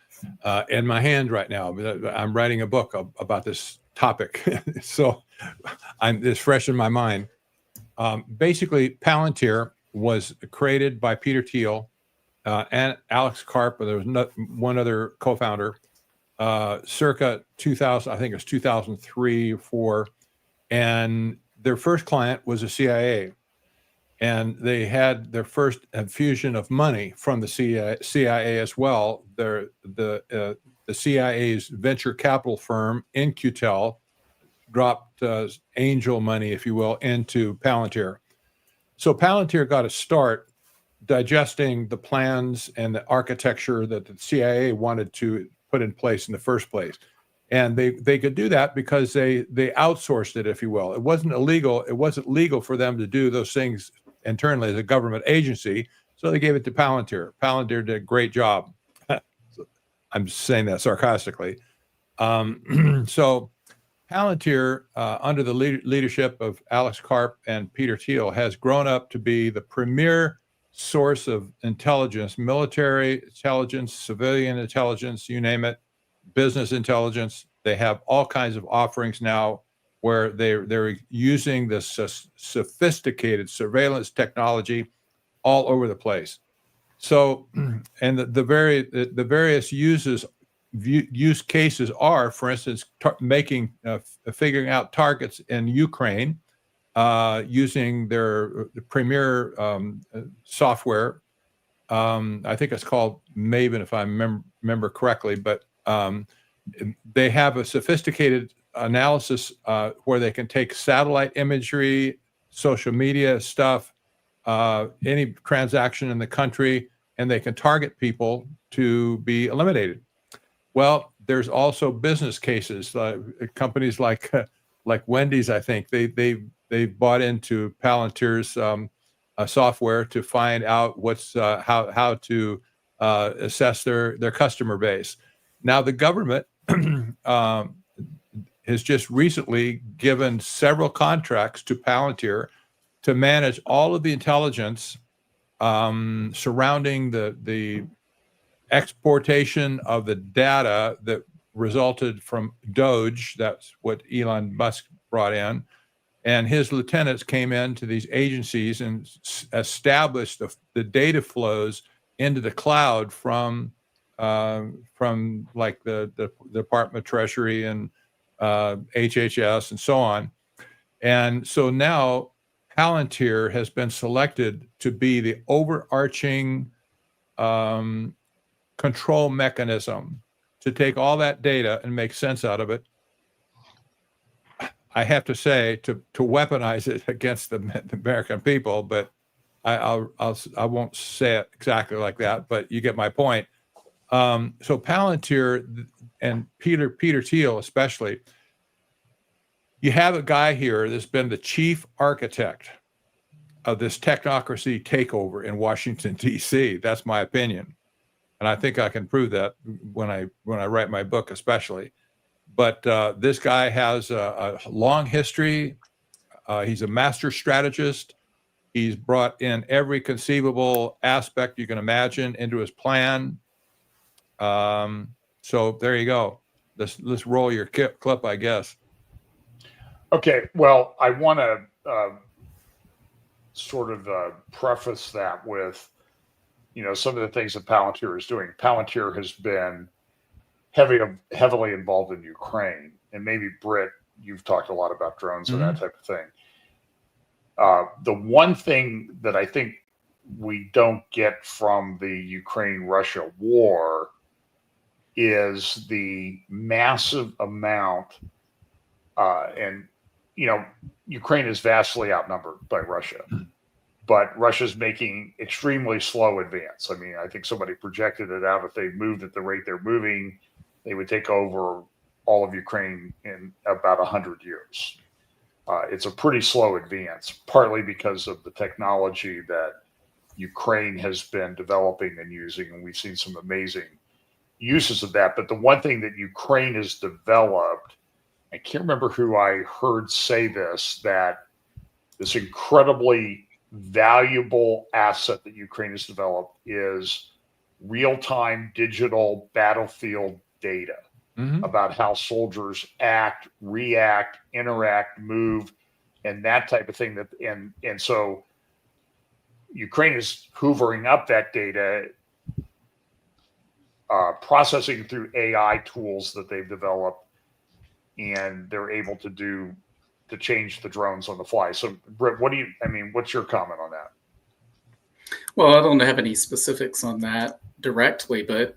in my hand right now. I'm writing a book about this topic, so it's fresh in my mind. Basically, Palantir was created by Peter Thiel and Alex Karp, but there was one other co-founder, circa 2000. I think it was 2003 or 4, and their first client was the CIA, and they had their first infusion of money from the CIA as well. The CIA's venture capital firm, In-Q-Tel, dropped angel money, if you will, into Palantir. So Palantir got a start digesting the plans and the architecture that the CIA wanted to put in place in the first place. And they could do that because they outsourced it, if you will. It wasn't illegal. It wasn't legal for them to do those things internally as a government agency. So they gave it to Palantir. Palantir did a great job. I'm just saying that sarcastically. So Palantir, under the leadership of Alex Karp and Peter Thiel, has grown up to be the premier source of intelligence, military intelligence, civilian intelligence, you name it, business intelligence. They have all kinds of offerings now where they're using this sophisticated surveillance technology all over the place. So, and the various use cases are, for instance, figuring out targets in Ukraine using their premier software. I think it's called Maven, if I remember correctly, but they have a sophisticated analysis where they can take satellite imagery, social media stuff, any transaction in the country, and they can target people to be eliminated. Well, there's also business cases. Companies like Wendy's, I think they bought into Palantir's software to find out what's how to assess their customer base. Now, the government has just recently given several contracts to Palantir to manage all of the intelligence surrounding the exportation of the data that resulted from Doge. That's what Elon Musk brought in. And his lieutenants came into these agencies and established the data flows into the cloud from like the Department of Treasury and HHS and so on. And so now Palantir has been selected to be the overarching control mechanism to take all that data and make sense out of it. I have to say to weaponize it against the American people, but I won't say it exactly like that, but you get my point. So Palantir and Peter Thiel especially, you have a guy here that's been the chief architect of this technocracy takeover in Washington, D.C. That's my opinion. And I think I can prove that when I write my book, especially. But this guy has a long history. He's a master strategist. He's brought in every conceivable aspect you can imagine into his plan. So there you go. Let's roll your clip, I guess. Okay. Well, I want to sort of preface that with, some of the things that Palantir is doing. Palantir has been heavily involved in Ukraine, and maybe Britt, you've talked a lot about drones and that type of thing. The one thing that I think we don't get from the Ukraine-Russia war is the massive amount, and Ukraine is vastly outnumbered by Russia, but Russia's making extremely slow advance. I mean, I think somebody projected it out. If they moved at the rate they're moving, they would take over all of Ukraine in about 100 years. It's a pretty slow advance, partly because of the technology that Ukraine has been developing and using, and we've seen some amazing uses of that. But the one thing that Ukraine has developed, I can't remember who I heard say this, that this incredibly valuable asset that Ukraine has developed is real-time digital battlefield data about how soldiers act, react, interact, move, and that type of thing. And so Ukraine is hoovering up that data, processing through AI tools that they've developed, and they're able to change the drones on the fly. So, Britt, what's your comment on that? Well, I don't have any specifics on that directly, but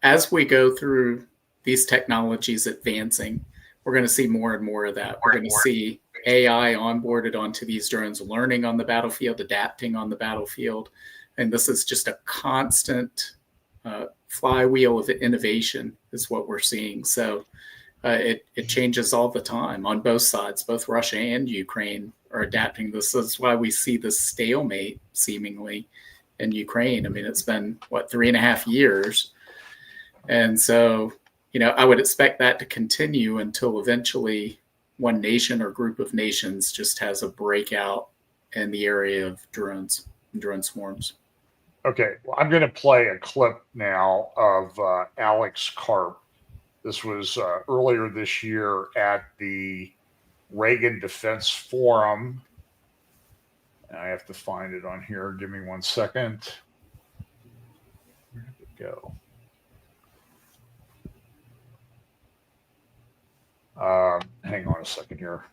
as we go through these technologies advancing, we're going to see more and more of that. We're going to see AI onboarded onto these drones, learning on the battlefield, adapting on the battlefield. And this is just a constant flywheel of innovation is what we're seeing. So it changes all the time on both sides. Both Russia and Ukraine are adapting. This is why we see this stalemate seemingly in Ukraine. I mean, it's been 3.5 years. And so, I would expect that to continue until eventually one nation or group of nations just has a breakout in the area of drones and drone swarms. Okay, well, I'm going to play a clip now of Alex Karp. This was earlier this year at the Reagan Defense Forum. I have to find it on here. Give me 1 second. go. Hang on a second here.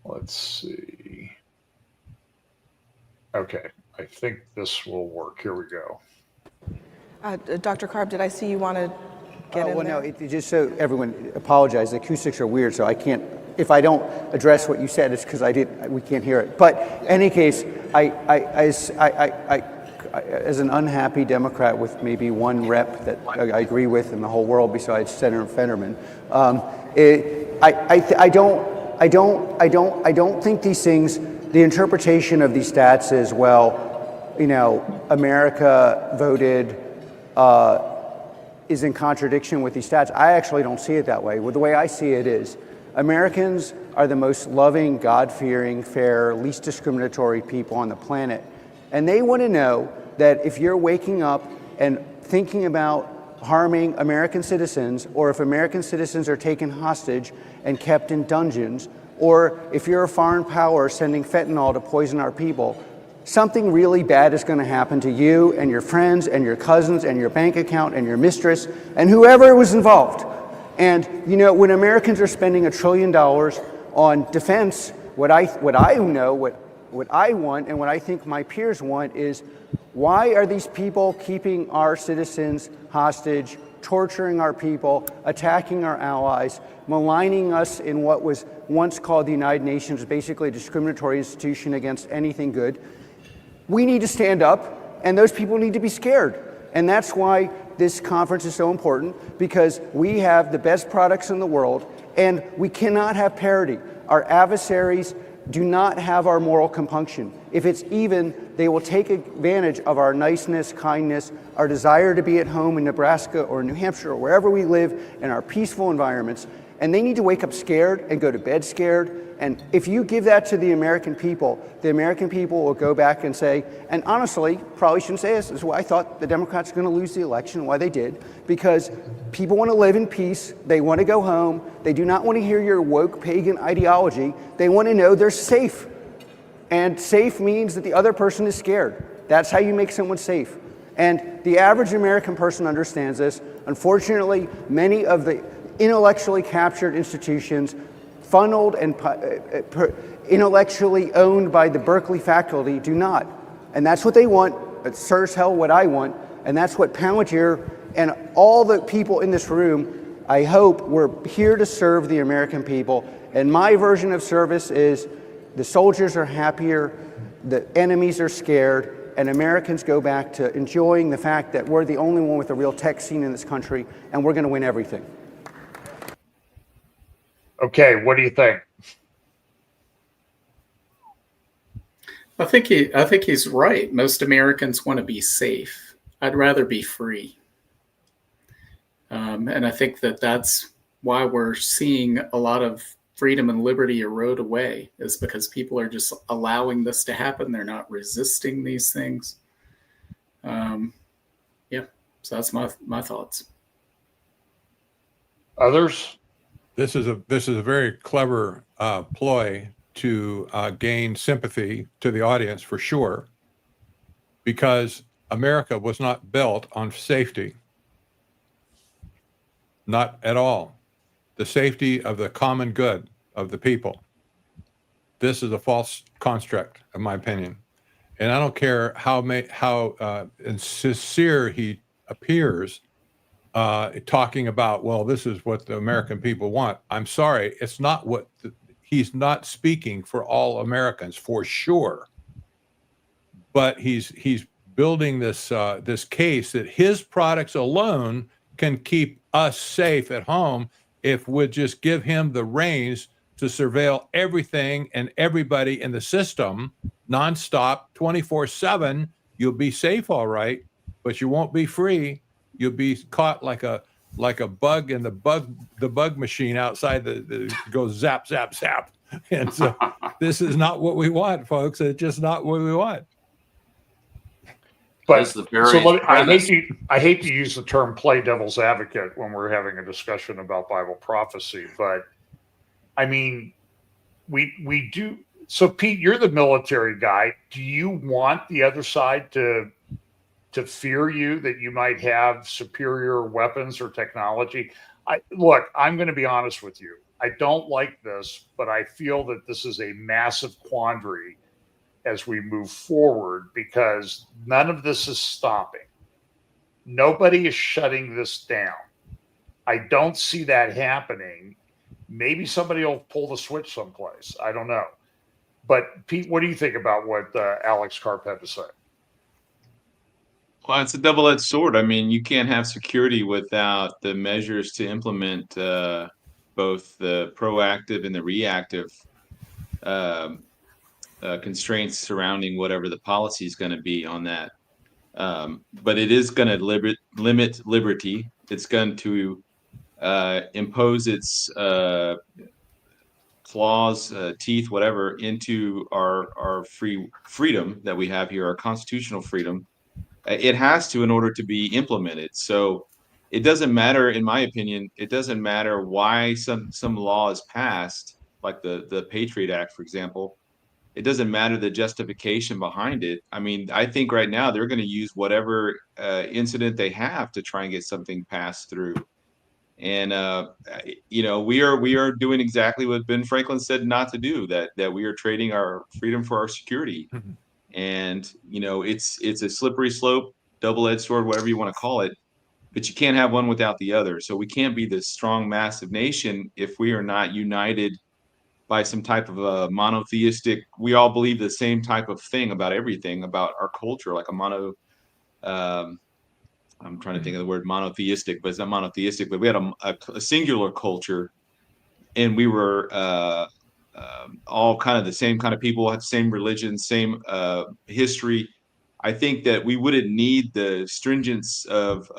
Let's see. Okay, I think this will work. Here we go. Dr. Karp, did I see you want to get in well, there? no, just so everyone apologize, the acoustics are weird, so I can't, if I don't address what you said, it's because we can't hear it. But in any case, I as an unhappy Democrat with maybe one rep that I agree with in the whole world besides Senator Fetterman, I don't think these things, the interpretation of these stats is, well, you know, America voted is in contradiction with these stats. I actually don't see it that way. Well, the way I see it is Americans are the most loving, God-fearing, fair, least discriminatory people on the planet. And they want to know that if you're waking up and thinking about harming American citizens, or if American citizens are taken hostage and kept in dungeons, or if you're a foreign power sending fentanyl to poison our people, something really bad is going to happen to you and your friends and your cousins and your bank account and your mistress and whoever was involved. And you know, when Americans are spending $1 trillion on defense, what I want and what I think my peers want is, why are these people keeping our citizens hostage, torturing our people, attacking our allies, maligning us in what was once called the United Nations, basically a discriminatory institution against anything good? We need to stand up, and those people need to be scared. And that's why this conference is so important, because we have the best products in the world, and we cannot have parity. Our adversaries do not have our moral compunction. If it's even, they will take advantage of our niceness, kindness, our desire to be at home in Nebraska or New Hampshire or wherever we live in our peaceful environments. And they need to wake up scared and go to bed scared. And if you give that to the American people will go back and say, and honestly, probably shouldn't say this is why I thought the Democrats were going to lose the election and why they did, because people want to live in peace. They want to go home. They do not want to hear your woke pagan ideology. They want to know they're safe. And safe means that the other person is scared. That's how you make someone safe. And the average American person understands this. Unfortunately, many of the intellectually captured institutions funneled and intellectually owned by the Berkeley faculty do not. And that's what they want. It's sure as hell what I want. And that's what Palantir and all the people in this room, I hope, we're here to serve the American people. And my version of service is the soldiers are happier, the enemies are scared, and Americans go back to enjoying the fact that we're the only one with a real tech scene in this country, and we're going to win everything. Okay, what do you think? I think he's right. Most Americans want to be safe. I'd rather be free. And I think that's why we're seeing a lot of freedom and liberty erode away, is because people are just allowing this to happen. They're not resisting these things. Yeah, so that's my thoughts. Others? This is a very clever ploy to gain sympathy to the audience, for sure, because America was not built on safety. Not at all. The safety of the common good of the people. This is a false construct, in my opinion. And I don't care how sincere he appears talking about, well, this is what the American people want. I'm sorry, it's not what he's not speaking for all Americans, for sure. But he's building this this case that his products alone can keep us safe at home if we just give him the reins to surveil everything and everybody in the system nonstop, 24/7. You'll be safe, all right, but you won't be free. You'll be caught like a bug in the bug machine outside the goes zap, zap, zap. And so this is not what we want, folks. It's just not what we want. But I hate to use the term play devil's advocate when we're having a discussion about Bible prophecy, but I mean, we do. So Pete, you're the military guy. Do you want the other side to fear you, that you might have superior weapons or technology? Look, I'm going to be honest with you. I don't like this, but I feel that this is a massive quandary as we move forward, because none of this is stopping. Nobody is shutting this down. I don't see that happening. Maybe somebody will pull the switch someplace. I don't know. But Pete, what do you think about what Alex Karp had to say? Well, it's a double-edged sword. I mean, you can't have security without the measures to implement both the proactive and the reactive constraints surrounding whatever the policy is going to be on that. But it is going to limit liberty. It's going to impose its claws, teeth, whatever, into our freedom that we have here, our constitutional freedom. It has to, in order to be implemented. So it doesn't matter, in my opinion, it doesn't matter why some law is passed, like the Patriot Act, for example. It doesn't matter the justification behind it. I mean, I think right now they're going to use whatever incident they have to try and get something passed through. And we are doing exactly what Ben Franklin said not to do, that we are trading our freedom for our security. And it's a slippery slope, double-edged sword, whatever you want to call it, but you can't have one without the other. So we can't be this strong, massive nation if we are not united by some type of a monotheistic, we all believe the same type of thing about everything, about our culture, like I'm trying to think of the word monotheistic, but it's not monotheistic, but we had a singular culture, and we were all kind of the same kind of people, had the same religion, same history. I think that we wouldn't need the stringence of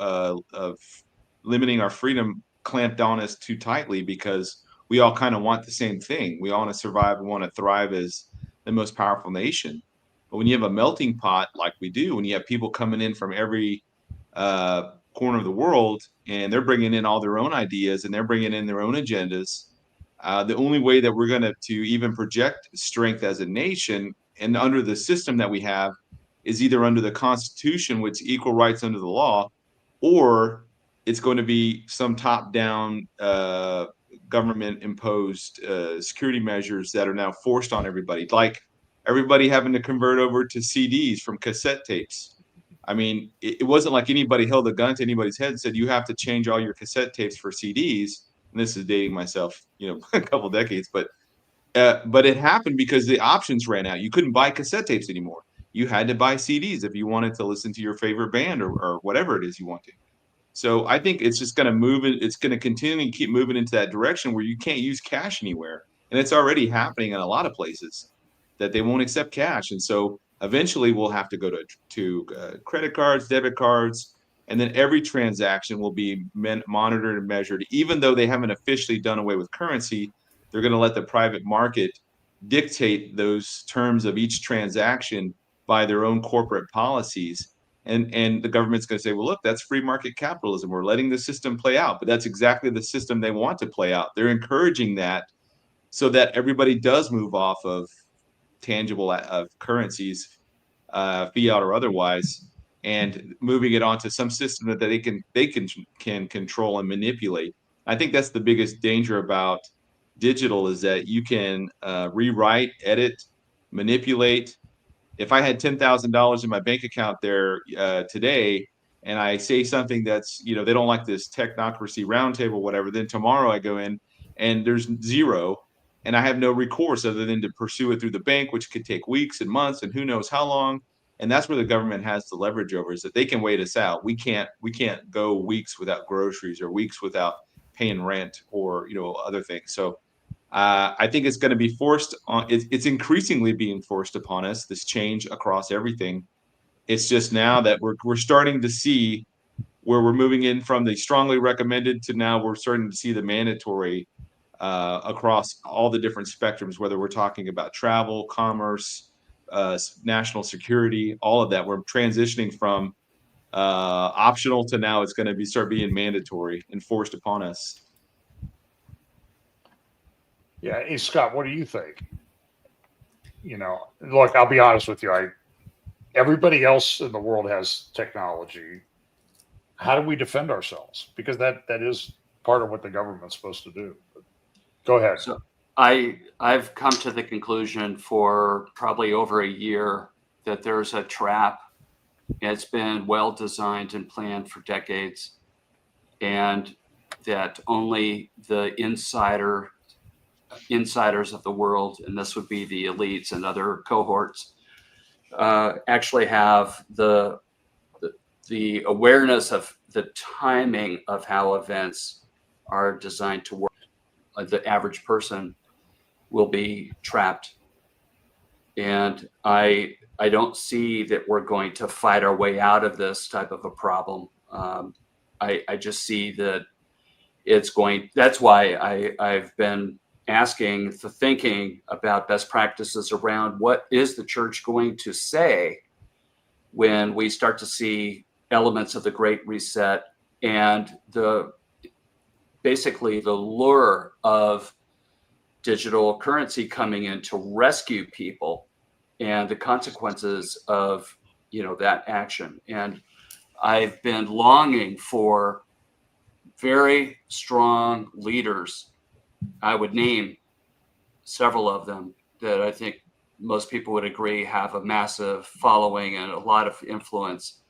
limiting our freedom clamped on us too tightly, because we all kind of want the same thing. We all want to survive and want to thrive as the most powerful nation. But when you have a melting pot like we do, when you have people coming in from every corner of the world, and they're bringing in all their own ideas and they're bringing in their own agendas, the only way that we're going to even project strength as a nation and under the system that we have is either under the Constitution, which equal rights under the law, or it's going to be some top-down government imposed security measures that are now forced on everybody, like everybody having to convert over to CDs from cassette tapes. I mean, it wasn't like anybody held a gun to anybody's head and said, you have to change all your cassette tapes for CDs. And this is dating myself, a couple decades, but it happened because the options ran out. You couldn't buy cassette tapes anymore. You had to buy CDs if you wanted to listen to your favorite band or whatever it is you want to. So I think it's just going to move. It's going to continue to keep moving into that direction where you can't use cash anywhere. And it's already happening in a lot of places that they won't accept cash. And so eventually we'll have to go to credit cards, debit cards, and then every transaction will be monitored and measured. Even though they haven't officially done away with currency, they're going to let the private market dictate those terms of each transaction by their own corporate policies. And the government's going to say, well, look, that's free market capitalism. We're letting the system play out. But that's exactly the system they want to play out. They're encouraging that so that everybody does move off of tangible currencies, fiat or otherwise, and moving it onto some system that they can control and manipulate. I think that's the biggest danger about digital, is that you can rewrite, edit, manipulate. If I had $10,000 in my bank account there today, and I say something that's, they don't like this Technocracy Roundtable, whatever, then tomorrow I go in and there's zero, and I have no recourse other than to pursue it through the bank, which could take weeks and months and who knows how long. And that's where the government has the leverage over, is that they can wait us out. We can't go weeks without groceries or weeks without paying rent or other things. So I think it's going to be forced on. It's increasingly being forced upon us, this change across everything. It's just now that we're starting to see where we're moving in from the strongly recommended to now we're starting to see the mandatory across all the different spectrums, whether we're talking about travel, commerce, national security, all of that. We're transitioning from optional to now it's going to start being mandatory and forced upon us. Yeah. Hey, Scott, what do you think? You know, look, I'll be honest with you. Everybody else in the world has technology. How do we defend ourselves? Because that is part of what the government's supposed to do. But go ahead. So I've come to the conclusion for probably over a year that there's a trap. It's been well designed and planned for decades, and that only the insiders of the world, and this would be the elites and other cohorts, actually have the awareness of the timing of how events are designed to work. The average person will be trapped, and I don't see that we're going to fight our way out of this type of a problem. I just see that it's going. That's why I've been asking for thinking about best practices around what is the church going to say when we start to see elements of the Great Reset and basically the lure of digital currency coming in to rescue people and the consequences of that action. And I've been longing for very strong leaders. I would name several of them that I think most people would agree have a massive following and a lot of influence.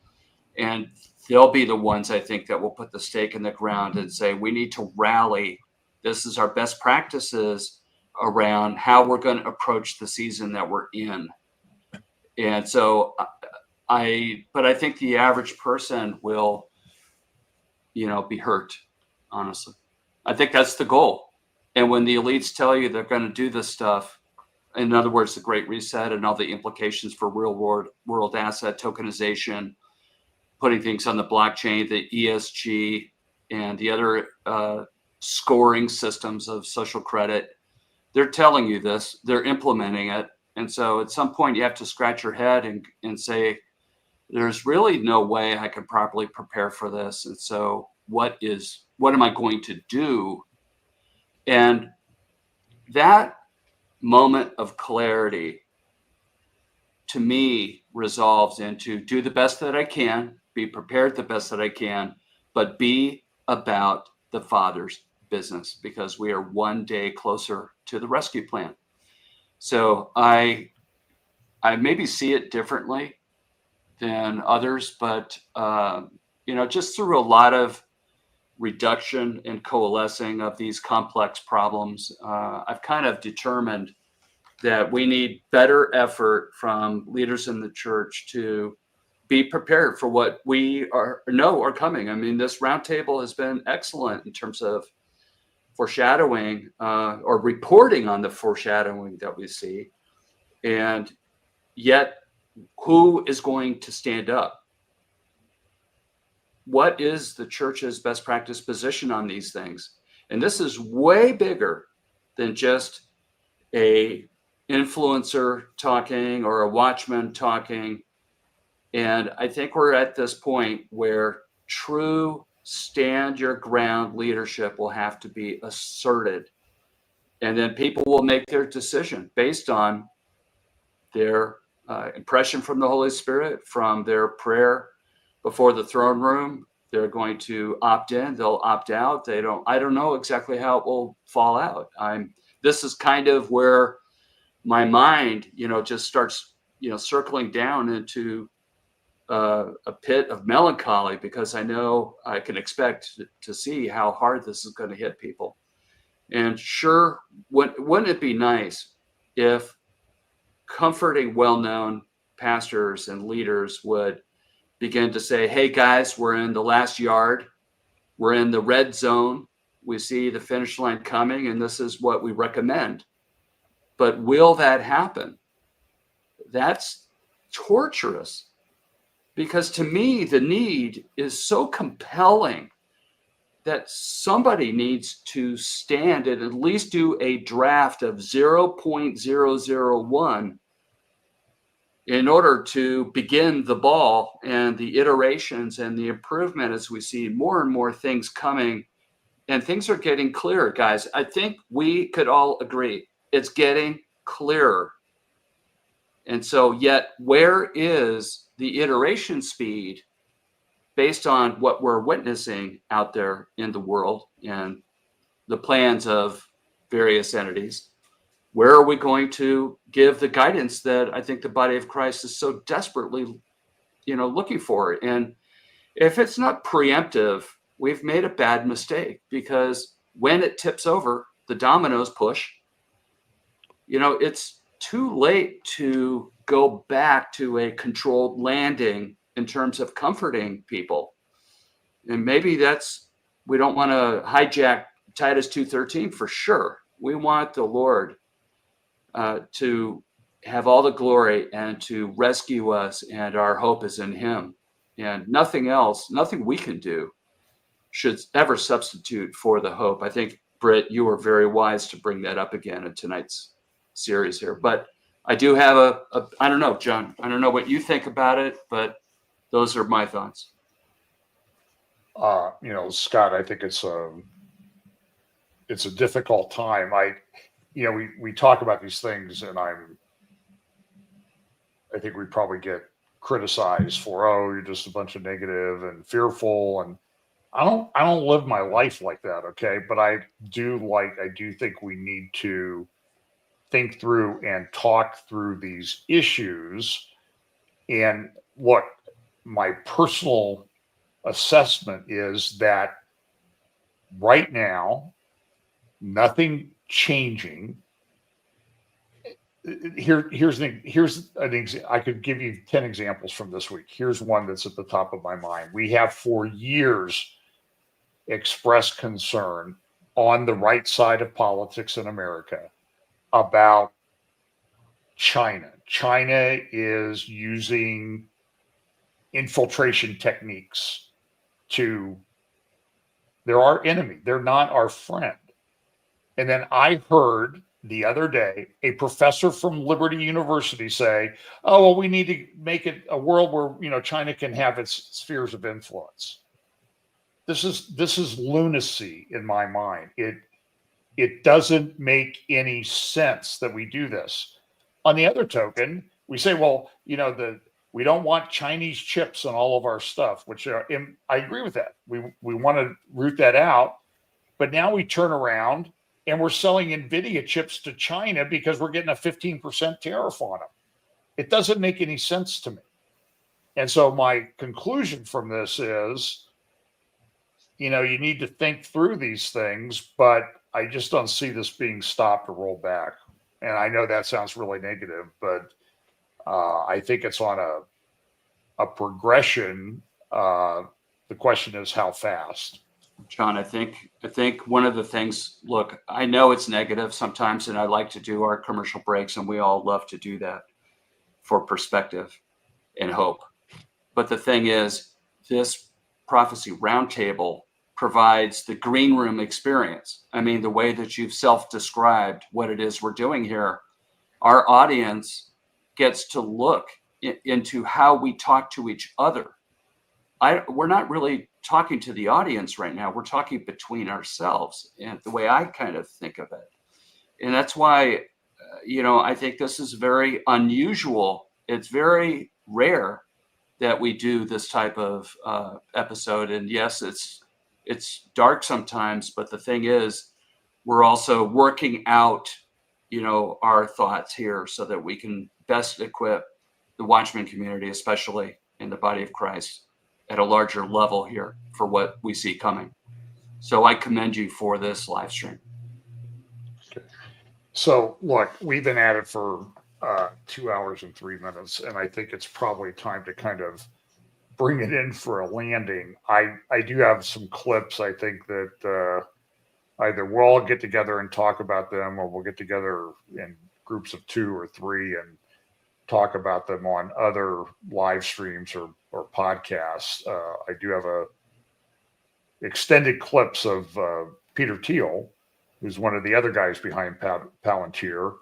And they'll be the ones, I think, that will put the stake in the ground and say, we need to rally. This is our best practices around how we're going to approach the season that we're in. And so I think the average person will, be hurt, honestly. I think that's the goal. And when the elites tell you they're going to do this stuff, in other words, the Great Reset and all the implications for real world asset tokenization, putting things on the blockchain, the ESG, and the other scoring systems of social credit, they're telling you this, they're implementing it. And so at some point you have to scratch your head and say, there's really no way I can properly prepare for this. And so what am I going to do? And that moment of clarity, to me, resolves into do the best that I can, be prepared the best that I can, but be about the Father's business, because we are one day closer to the rescue plan. So I maybe see it differently than others, but just through a lot of reduction and coalescing of these complex problems, I've kind of determined that we need better effort from leaders in the church to be prepared for what we know are coming. I mean, this roundtable has been excellent in terms of foreshadowing or reporting on the foreshadowing that we see. And yet, who is going to stand up? What is the church's best practice position on these things? And this is way bigger than just a influencer talking or a watchman talking. And I think we're at this point where true stand your ground leadership will have to be asserted. And then people will make their decision based on their impression from the Holy Spirit, from their prayer before the throne room. They're going to opt in, they'll opt out. I don't know exactly how it will fall out. This is kind of where my mind, just starts, circling down into a pit of melancholy, because I know I can expect to see how hard this is going to hit people. And sure, wouldn't it be nice if comforting, well-known pastors and leaders would begin to say, hey guys, we're in the last yard, we're in the red zone, we see the finish line coming, and this is what we recommend. But will that happen? That's torturous, because to me, the need is so compelling that somebody needs to stand and at least do a draft of 0.001 in order to begin the ball and the iterations and the improvement as we see more and more things coming And things are getting clearer, guys. I think we could all agree it's getting clearer. And so yet, where is the iteration speed based on what we're witnessing out there in the world and the plans of various entities? Where are we going to give the guidance that I think the body of Christ is so desperately, looking for? And if it's not preemptive, we've made a bad mistake, because when it tips over, the dominoes push. It's too late to go back to a controlled landing in terms of comforting people. And maybe we don't want to hijack Titus 2:13 for sure. We want the Lord to have all the glory and to rescue us, and our hope is in him. And nothing else, nothing we can do should ever substitute for the hope. I think, Britt, you were very wise to bring that up again in tonight's series here. But I do have I don't know, John, I don't know what you think about it, but those are my thoughts. Scott, I think it's a difficult time. We talk about these things, and I think we probably get criticized for, you're just a bunch of negative and fearful. And I don't live my life like that. Okay. But I do think we need to think through and talk through these issues. And look, my personal assessment is that right now, nothing changing. Here's an example. I could give you 10 examples from this week. Here's one that's at the top of my mind. We have for years expressed concern on the right side of politics in America about China. China is using infiltration techniques they're our enemy. They're not our friend. And then I heard the other day a professor from Liberty University say, we need to make it a world where, China can have its spheres of influence. This is lunacy in my mind. It doesn't make any sense that we do this. On the other token, we say, we don't want Chinese chips on all of our stuff, which I agree with that. We want to root that out. But now we turn around and we're selling NVIDIA chips to China because we're getting a 15% tariff on them. It doesn't make any sense to me. And so my conclusion from this is, you need to think through these things, but I just don't see this being stopped or rolled back. And I know that sounds really negative, but I think it's on a progression. The question is how fast. John, I think one of the things, look, I know it's negative sometimes, and I like to do our commercial breaks, and we all love to do that for perspective and hope. But the thing is, this prophecy roundtable provides the green room experience. I mean, the way that you've self-described what it is we're doing here, our audience gets to look into how we talk to each other. We're not really talking to the audience right now. We're talking between ourselves, and the way I kind of think of it. And that's why, I think this is very unusual. It's very rare that we do this type of episode. And yes, it's dark sometimes, but the thing is, we're also working out, our thoughts here so that we can best equip the Watchman community, especially in the body of Christ, at a larger level here for what we see coming. So I commend you for this live stream. Okay. So look, we've been at it for 2 hours and 3 minutes, and I think it's probably time to kind of bring it in for a landing. I do have some clips. I think that either we'll all get together and talk about them, or we'll get together in groups of 2 or 3 and talk about them on other live streams or podcasts. I do have extended clips of Peter Thiel, who's one of the other guys behind Palantir,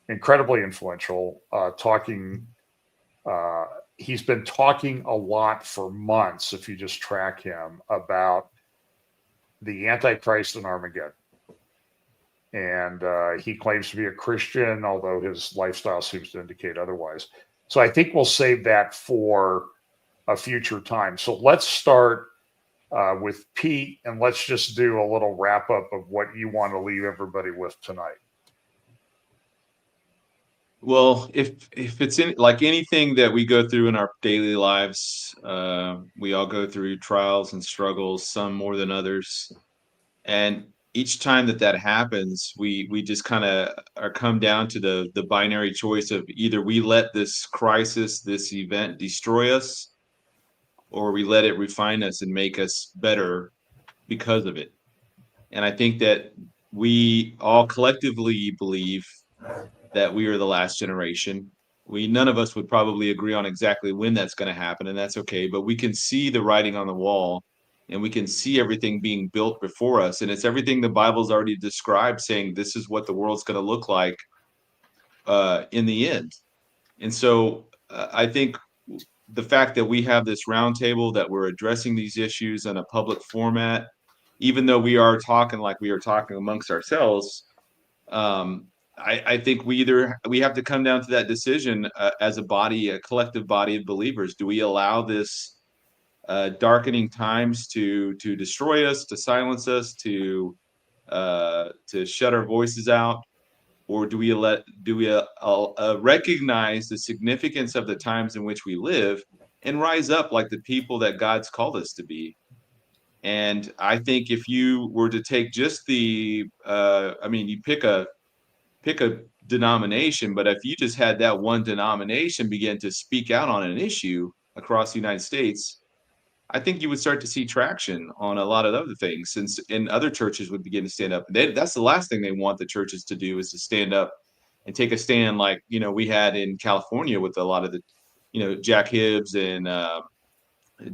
incredibly influential, talking. He's been talking a lot for months, if you just track him, about the Antichrist in Armageddon. And he claims to be a Christian, although his lifestyle seems to indicate otherwise. So I think we'll save that for a future time. So let's start with Pete, and let's just do a little wrap up of what you want to leave everybody with tonight. Well, if it's in like anything that we go through in our daily lives, we all go through trials and struggles, some more than others. And each time that happens, we just kind of are come down to the binary choice of either we let this crisis, this event destroy us, or we let it refine us and make us better because of it. And I think that we all collectively believe that we are the last generation. None of us would probably agree on exactly when that's going to happen, and that's okay. But we can see the writing on the wall, and we can see everything being built before us. And it's everything the Bible's already described, saying this is what the world's going to look like in the end. And so I think the fact that we have this roundtable, that we're addressing these issues in a public format, even though we are talking like we are talking amongst ourselves, I think we have to come down to that decision as a body, a collective body of believers. Do we allow this darkening times to destroy us, to silence us, to shut our voices out, or do we recognize the significance of the times in which we live and rise up like the people that God's called us to be? And I think if you were to take just you pick a denomination, but if you just had that one denomination begin to speak out on an issue across the United States, I think you would start to see traction on a lot of other things, and other churches would begin to stand up. That's the last thing they want the churches to do, is to stand up and take a stand like, we had in California with a lot of the, Jack Hibbs and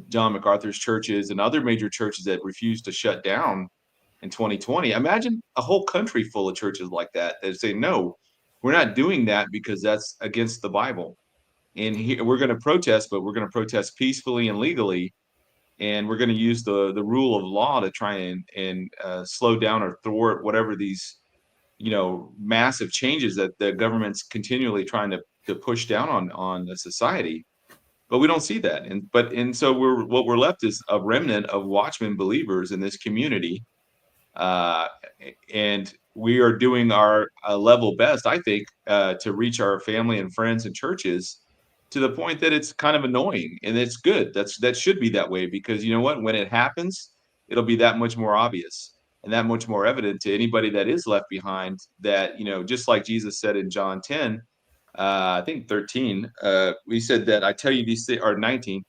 John MacArthur's churches and other major churches that refused to shut down in 2020. Imagine a whole country full of churches like that say, no, we're not doing that because that's against the Bible. And here we're going to protest, but we're going to protest peacefully and legally. And we're going to use the rule of law to try and slow down or thwart whatever these, massive changes that the government's continually trying to push down on the society. But we don't see that. And so what we're left is a remnant of watchmen believers in this community. And we are doing our level best, I think, to reach our family and friends and churches to the point that it's kind of annoying, and it's good. That should be that way, because you know what? When it happens, it'll be that much more obvious and that much more evident to anybody that is left behind that, just like Jesus said in John 10, I think 13, we said that I tell you these things, or 19,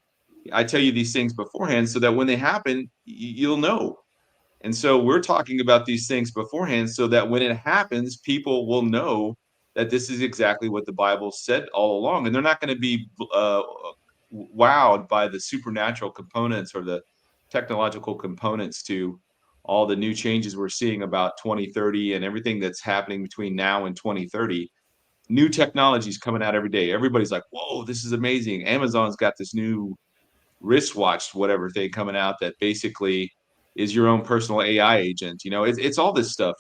I tell you these things beforehand so that when they happen, you'll know. And so we're talking about these things beforehand so that when it happens, people will know that this is exactly what the Bible said all along. And they're not going to be wowed by the supernatural components or the technological components to all the new changes we're seeing about 2030 and everything that's happening between now and 2030. New technologies coming out every day. Everybody's like, whoa, this is amazing. Amazon's got this new wristwatch, whatever thing coming out that basically is your own personal AI agent. It's all this stuff.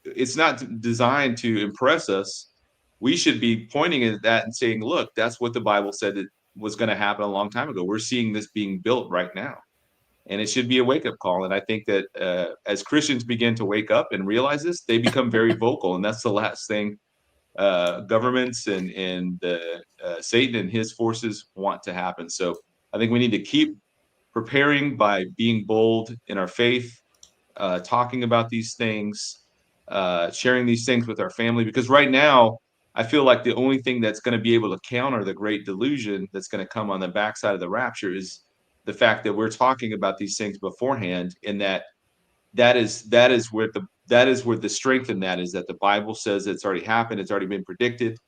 It's not designed to impress us. We should be pointing at that and saying, look, that's what the Bible said it was going to happen a long time ago. We're seeing this being built right now. And it should be a wake-up call. And I think that as Christians begin to wake up and realize this, they become very vocal. And that's the last thing governments and Satan and his forces want to happen. So I think we need to keep preparing by being bold in our faith, talking about these things, sharing these things with our family, because right now I feel like the only thing that's going to be able to counter the great delusion that's going to come on the backside of the rapture is the fact that we're talking about these things beforehand, and that is where the strength in that is, that the Bible says it's already happened, it's already been predicted,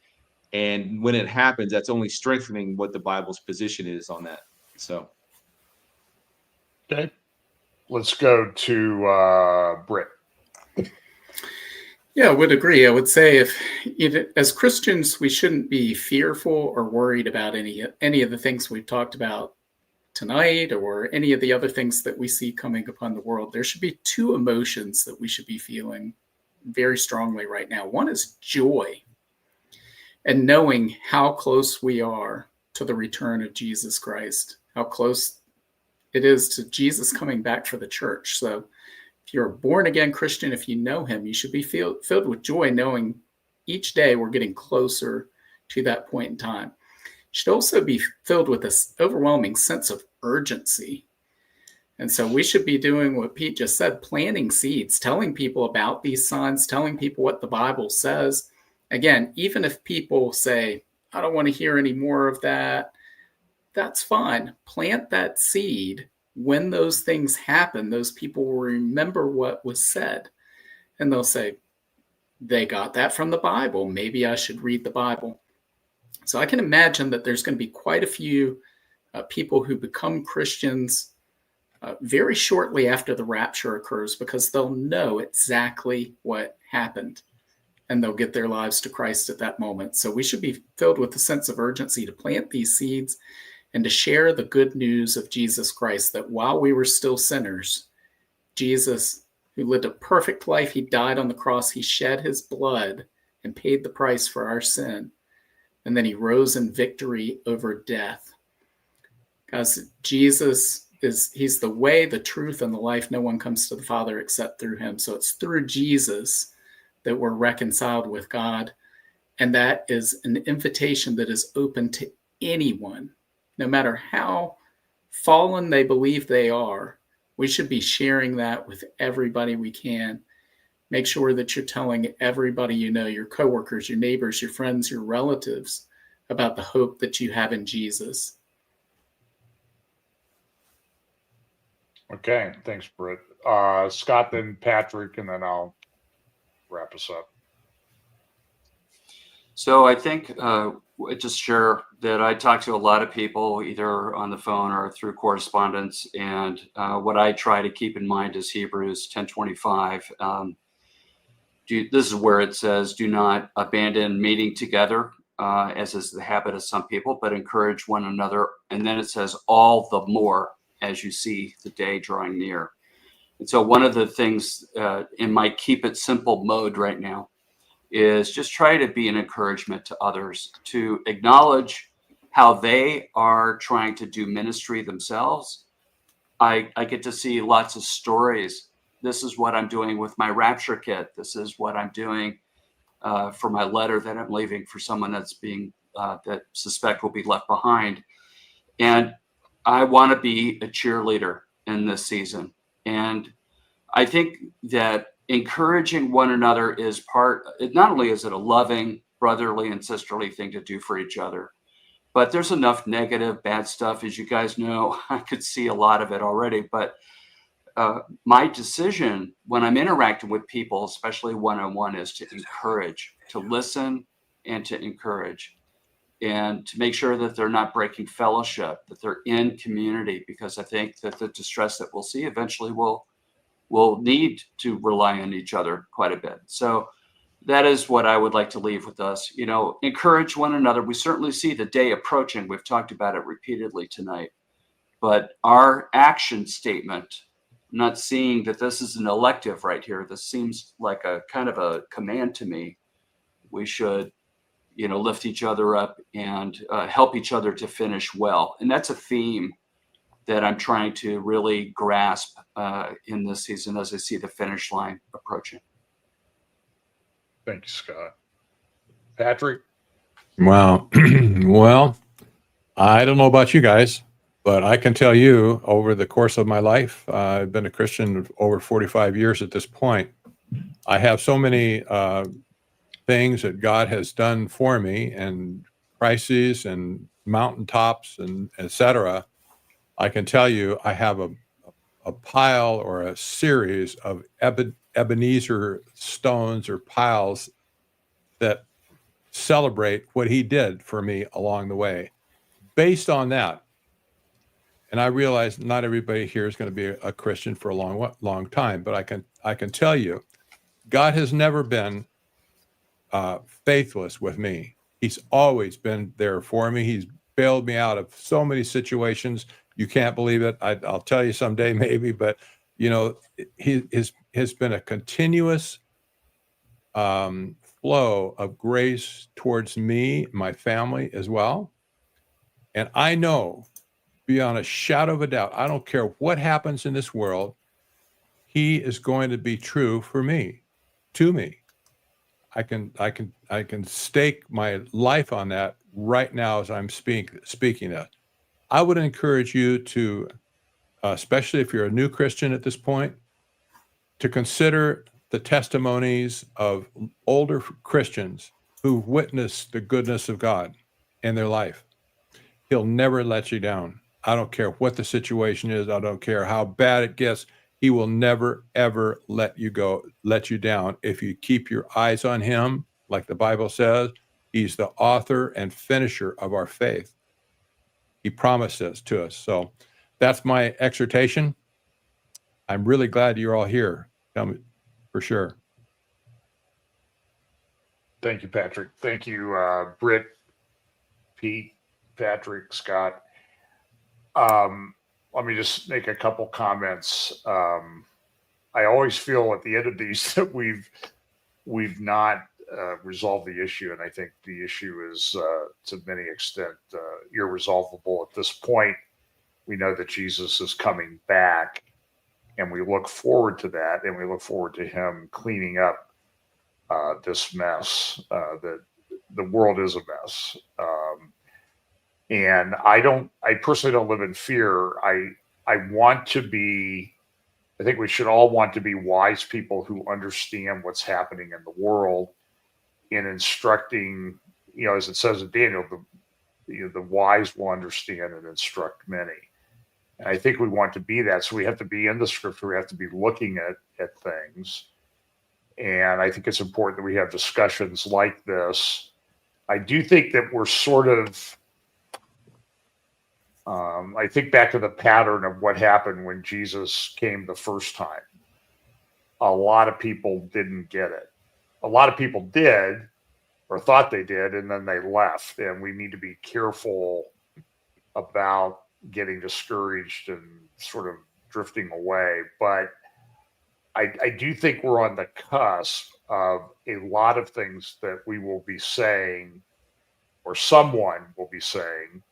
and when it happens, that's only strengthening what the Bible's position is on that. So okay, let's go to Britt. Yeah, I would agree. I would say as Christians, we shouldn't be fearful or worried about any of the things we've talked about tonight or any of the other things that we see coming upon the world, there should be two emotions that we should be feeling very strongly right now. One is joy and knowing how close we are to the return of Jesus Christ, how close it is to Jesus coming back for the church. So if you're a born again Christian, if you know him, you should be filled with joy knowing each day we're getting closer to that point in time. You should also be filled with this overwhelming sense of urgency. And so we should be doing what Pete just said, planting seeds, telling people about these signs, telling people what the Bible says. Again, even if people say, I don't want to hear any more of that, that's fine. Plant that seed. When those things happen, those people will remember what was said. And they'll say, they got that from the Bible. Maybe I should read the Bible. So I can imagine that there's going to be quite a few people who become Christians very shortly after the rapture occurs, because they'll know exactly what happened and they'll get their lives to Christ at that moment. So we should be filled with a sense of urgency to plant these seeds and to share the good news of Jesus Christ, that while we were still sinners, Jesus, who lived a perfect life, he died on the cross, he shed his blood and paid the price for our sin. And then he rose in victory over death. Guys, Jesus he's the way, the truth, and the life. No one comes to the Father except through him. So it's through Jesus that we're reconciled with God. And that is an invitation that is open to anyone, no matter how fallen they believe they are. We should be sharing that with everybody we can. Make sure that you're telling everybody you know, your coworkers, your neighbors, your friends, your relatives, about the hope that you have in Jesus. Okay, thanks, Britt. Scott, then Patrick, and then I'll wrap us up. So I think just share that I talk to a lot of people either on the phone or through correspondence, and what I try to keep in mind is Hebrews 10:25. This is where it says, "Do not abandon meeting together, as is the habit of some people, but encourage one another." And then it says, "all the more as you see the day drawing near." And so one of the things in my keep it simple mode right now is just try to be an encouragement to others, to acknowledge how they are trying to do ministry themselves. I get to see lots of stories. This is what I'm doing with my rapture kit. This is what I'm doing for my letter that I'm leaving for someone that's being that suspect will be left behind. And I want to be a cheerleader in this season. And I think that encouraging one another is not only is it a loving, brotherly, and sisterly thing to do for each other, but there's enough negative, bad stuff. As you guys know, I could see a lot of it already. But my decision when I'm interacting with people, especially one-on-one, is to encourage, to listen and to encourage, and to make sure that they're not breaking fellowship, that they're in community, because I think that the distress that we'll see eventually will need to rely on each other quite a bit. So that is what I would like to leave with us. Encourage one another. We certainly see the day approaching. We've talked about it repeatedly tonight. But our action statement, not seeing that this is an elective right here, this seems like a kind of a command to me. We should lift each other up and help each other to finish well. And that's a theme that I'm trying to really grasp in this season as I see the finish line approaching. Thank you, Scott. Patrick? Wow. Well, I don't know about you guys, but I can tell you over the course of my life, I've been a Christian over 45 years at this point. I have so many things that God has done for me, and crises and mountaintops and etc. I can tell you I have a pile or a series of Ebenezer stones or piles that celebrate what he did for me along the way. Based on that, and I realize not everybody here is going to be a Christian for a long time, but I can tell you, God has never been faithless with me. He's always been there for me. He's bailed me out of so many situations. You can't believe it. I'll tell you someday maybe, but he has been a continuous flow of grace towards me, my family as well. And I know beyond a shadow of a doubt, I don't care what happens in this world, he is going to be true for me, to me. I can stake my life on that right now as I'm speaking that. I would encourage you to, especially if you're a new Christian at this point, to consider the testimonies of older Christians who've witnessed the goodness of God in their life. He'll never let you down. I don't care what the situation is. I don't care how bad it gets. He will never, ever let you down. If you keep your eyes on him, like the Bible says, he's the author and finisher of our faith. He promised this to us. So that's my exhortation. I'm really glad you're all here. Tell me for sure. Thank you, Patrick. Thank you, Britt, Pete, Patrick, Scott. Let me just make a couple comments. I always feel at the end of these that we've not resolved the issue, and I think the issue is to many extent irresolvable at this point. We know that Jesus is coming back, and we look forward to that, and we look forward to him cleaning up this mess. That the world is a mess. And I personally don't live in fear. I want to be, I think we should all want to be wise people who understand what's happening in the world in instructing, as it says in Daniel, the wise will understand and instruct many. And I think we want to be that. So we have to be in the scripture. We have to be looking at things. And I think it's important that we have discussions like this. I do think that we're sort of, I think back to the pattern of what happened when Jesus came the first time. A lot of people didn't get it. A lot of people did or thought they did, and then they left. And we need to be careful about getting discouraged and sort of drifting away. But I do think we're on the cusp of a lot of things that we will be saying, or someone will be saying,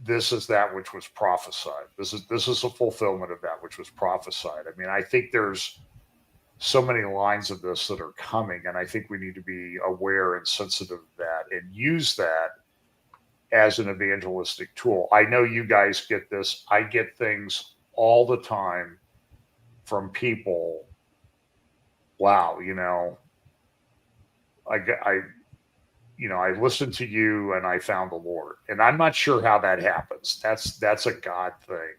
this is that which was prophesied. This is a fulfillment of that which was prophesied. I mean, I think there's so many lines of this that are coming, and I think we need to be aware and sensitive of that and use that as an evangelistic tool. I know you guys get this. I get things all the time from people. Wow, I listened to you and I found the Lord, and I'm not sure how that happens. That's a God thing.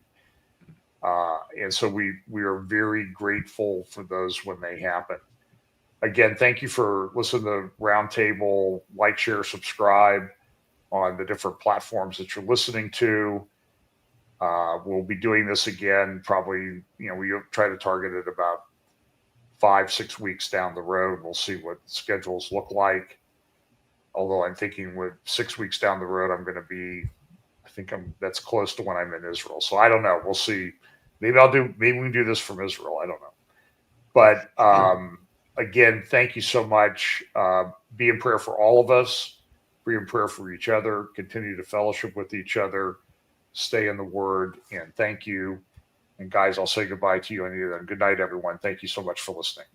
And so we are very grateful for those when they happen. Again, thank you for listening to Roundtable. Like, share, subscribe on the different platforms that you're listening to. We'll be doing this again, probably, we try to target it about 5-6 weeks down the road. We'll see what schedules look like. Although I'm thinking with 6 weeks down the road, that's close to when I'm in Israel. So I don't know. We'll see. Maybe we can do this from Israel. I don't know. But again, thank you so much. Be in prayer for all of us. Be in prayer for each other. Continue to fellowship with each other. Stay in the Word. And thank you. And guys, I'll say goodbye to you. And good night, everyone. Thank you so much for listening.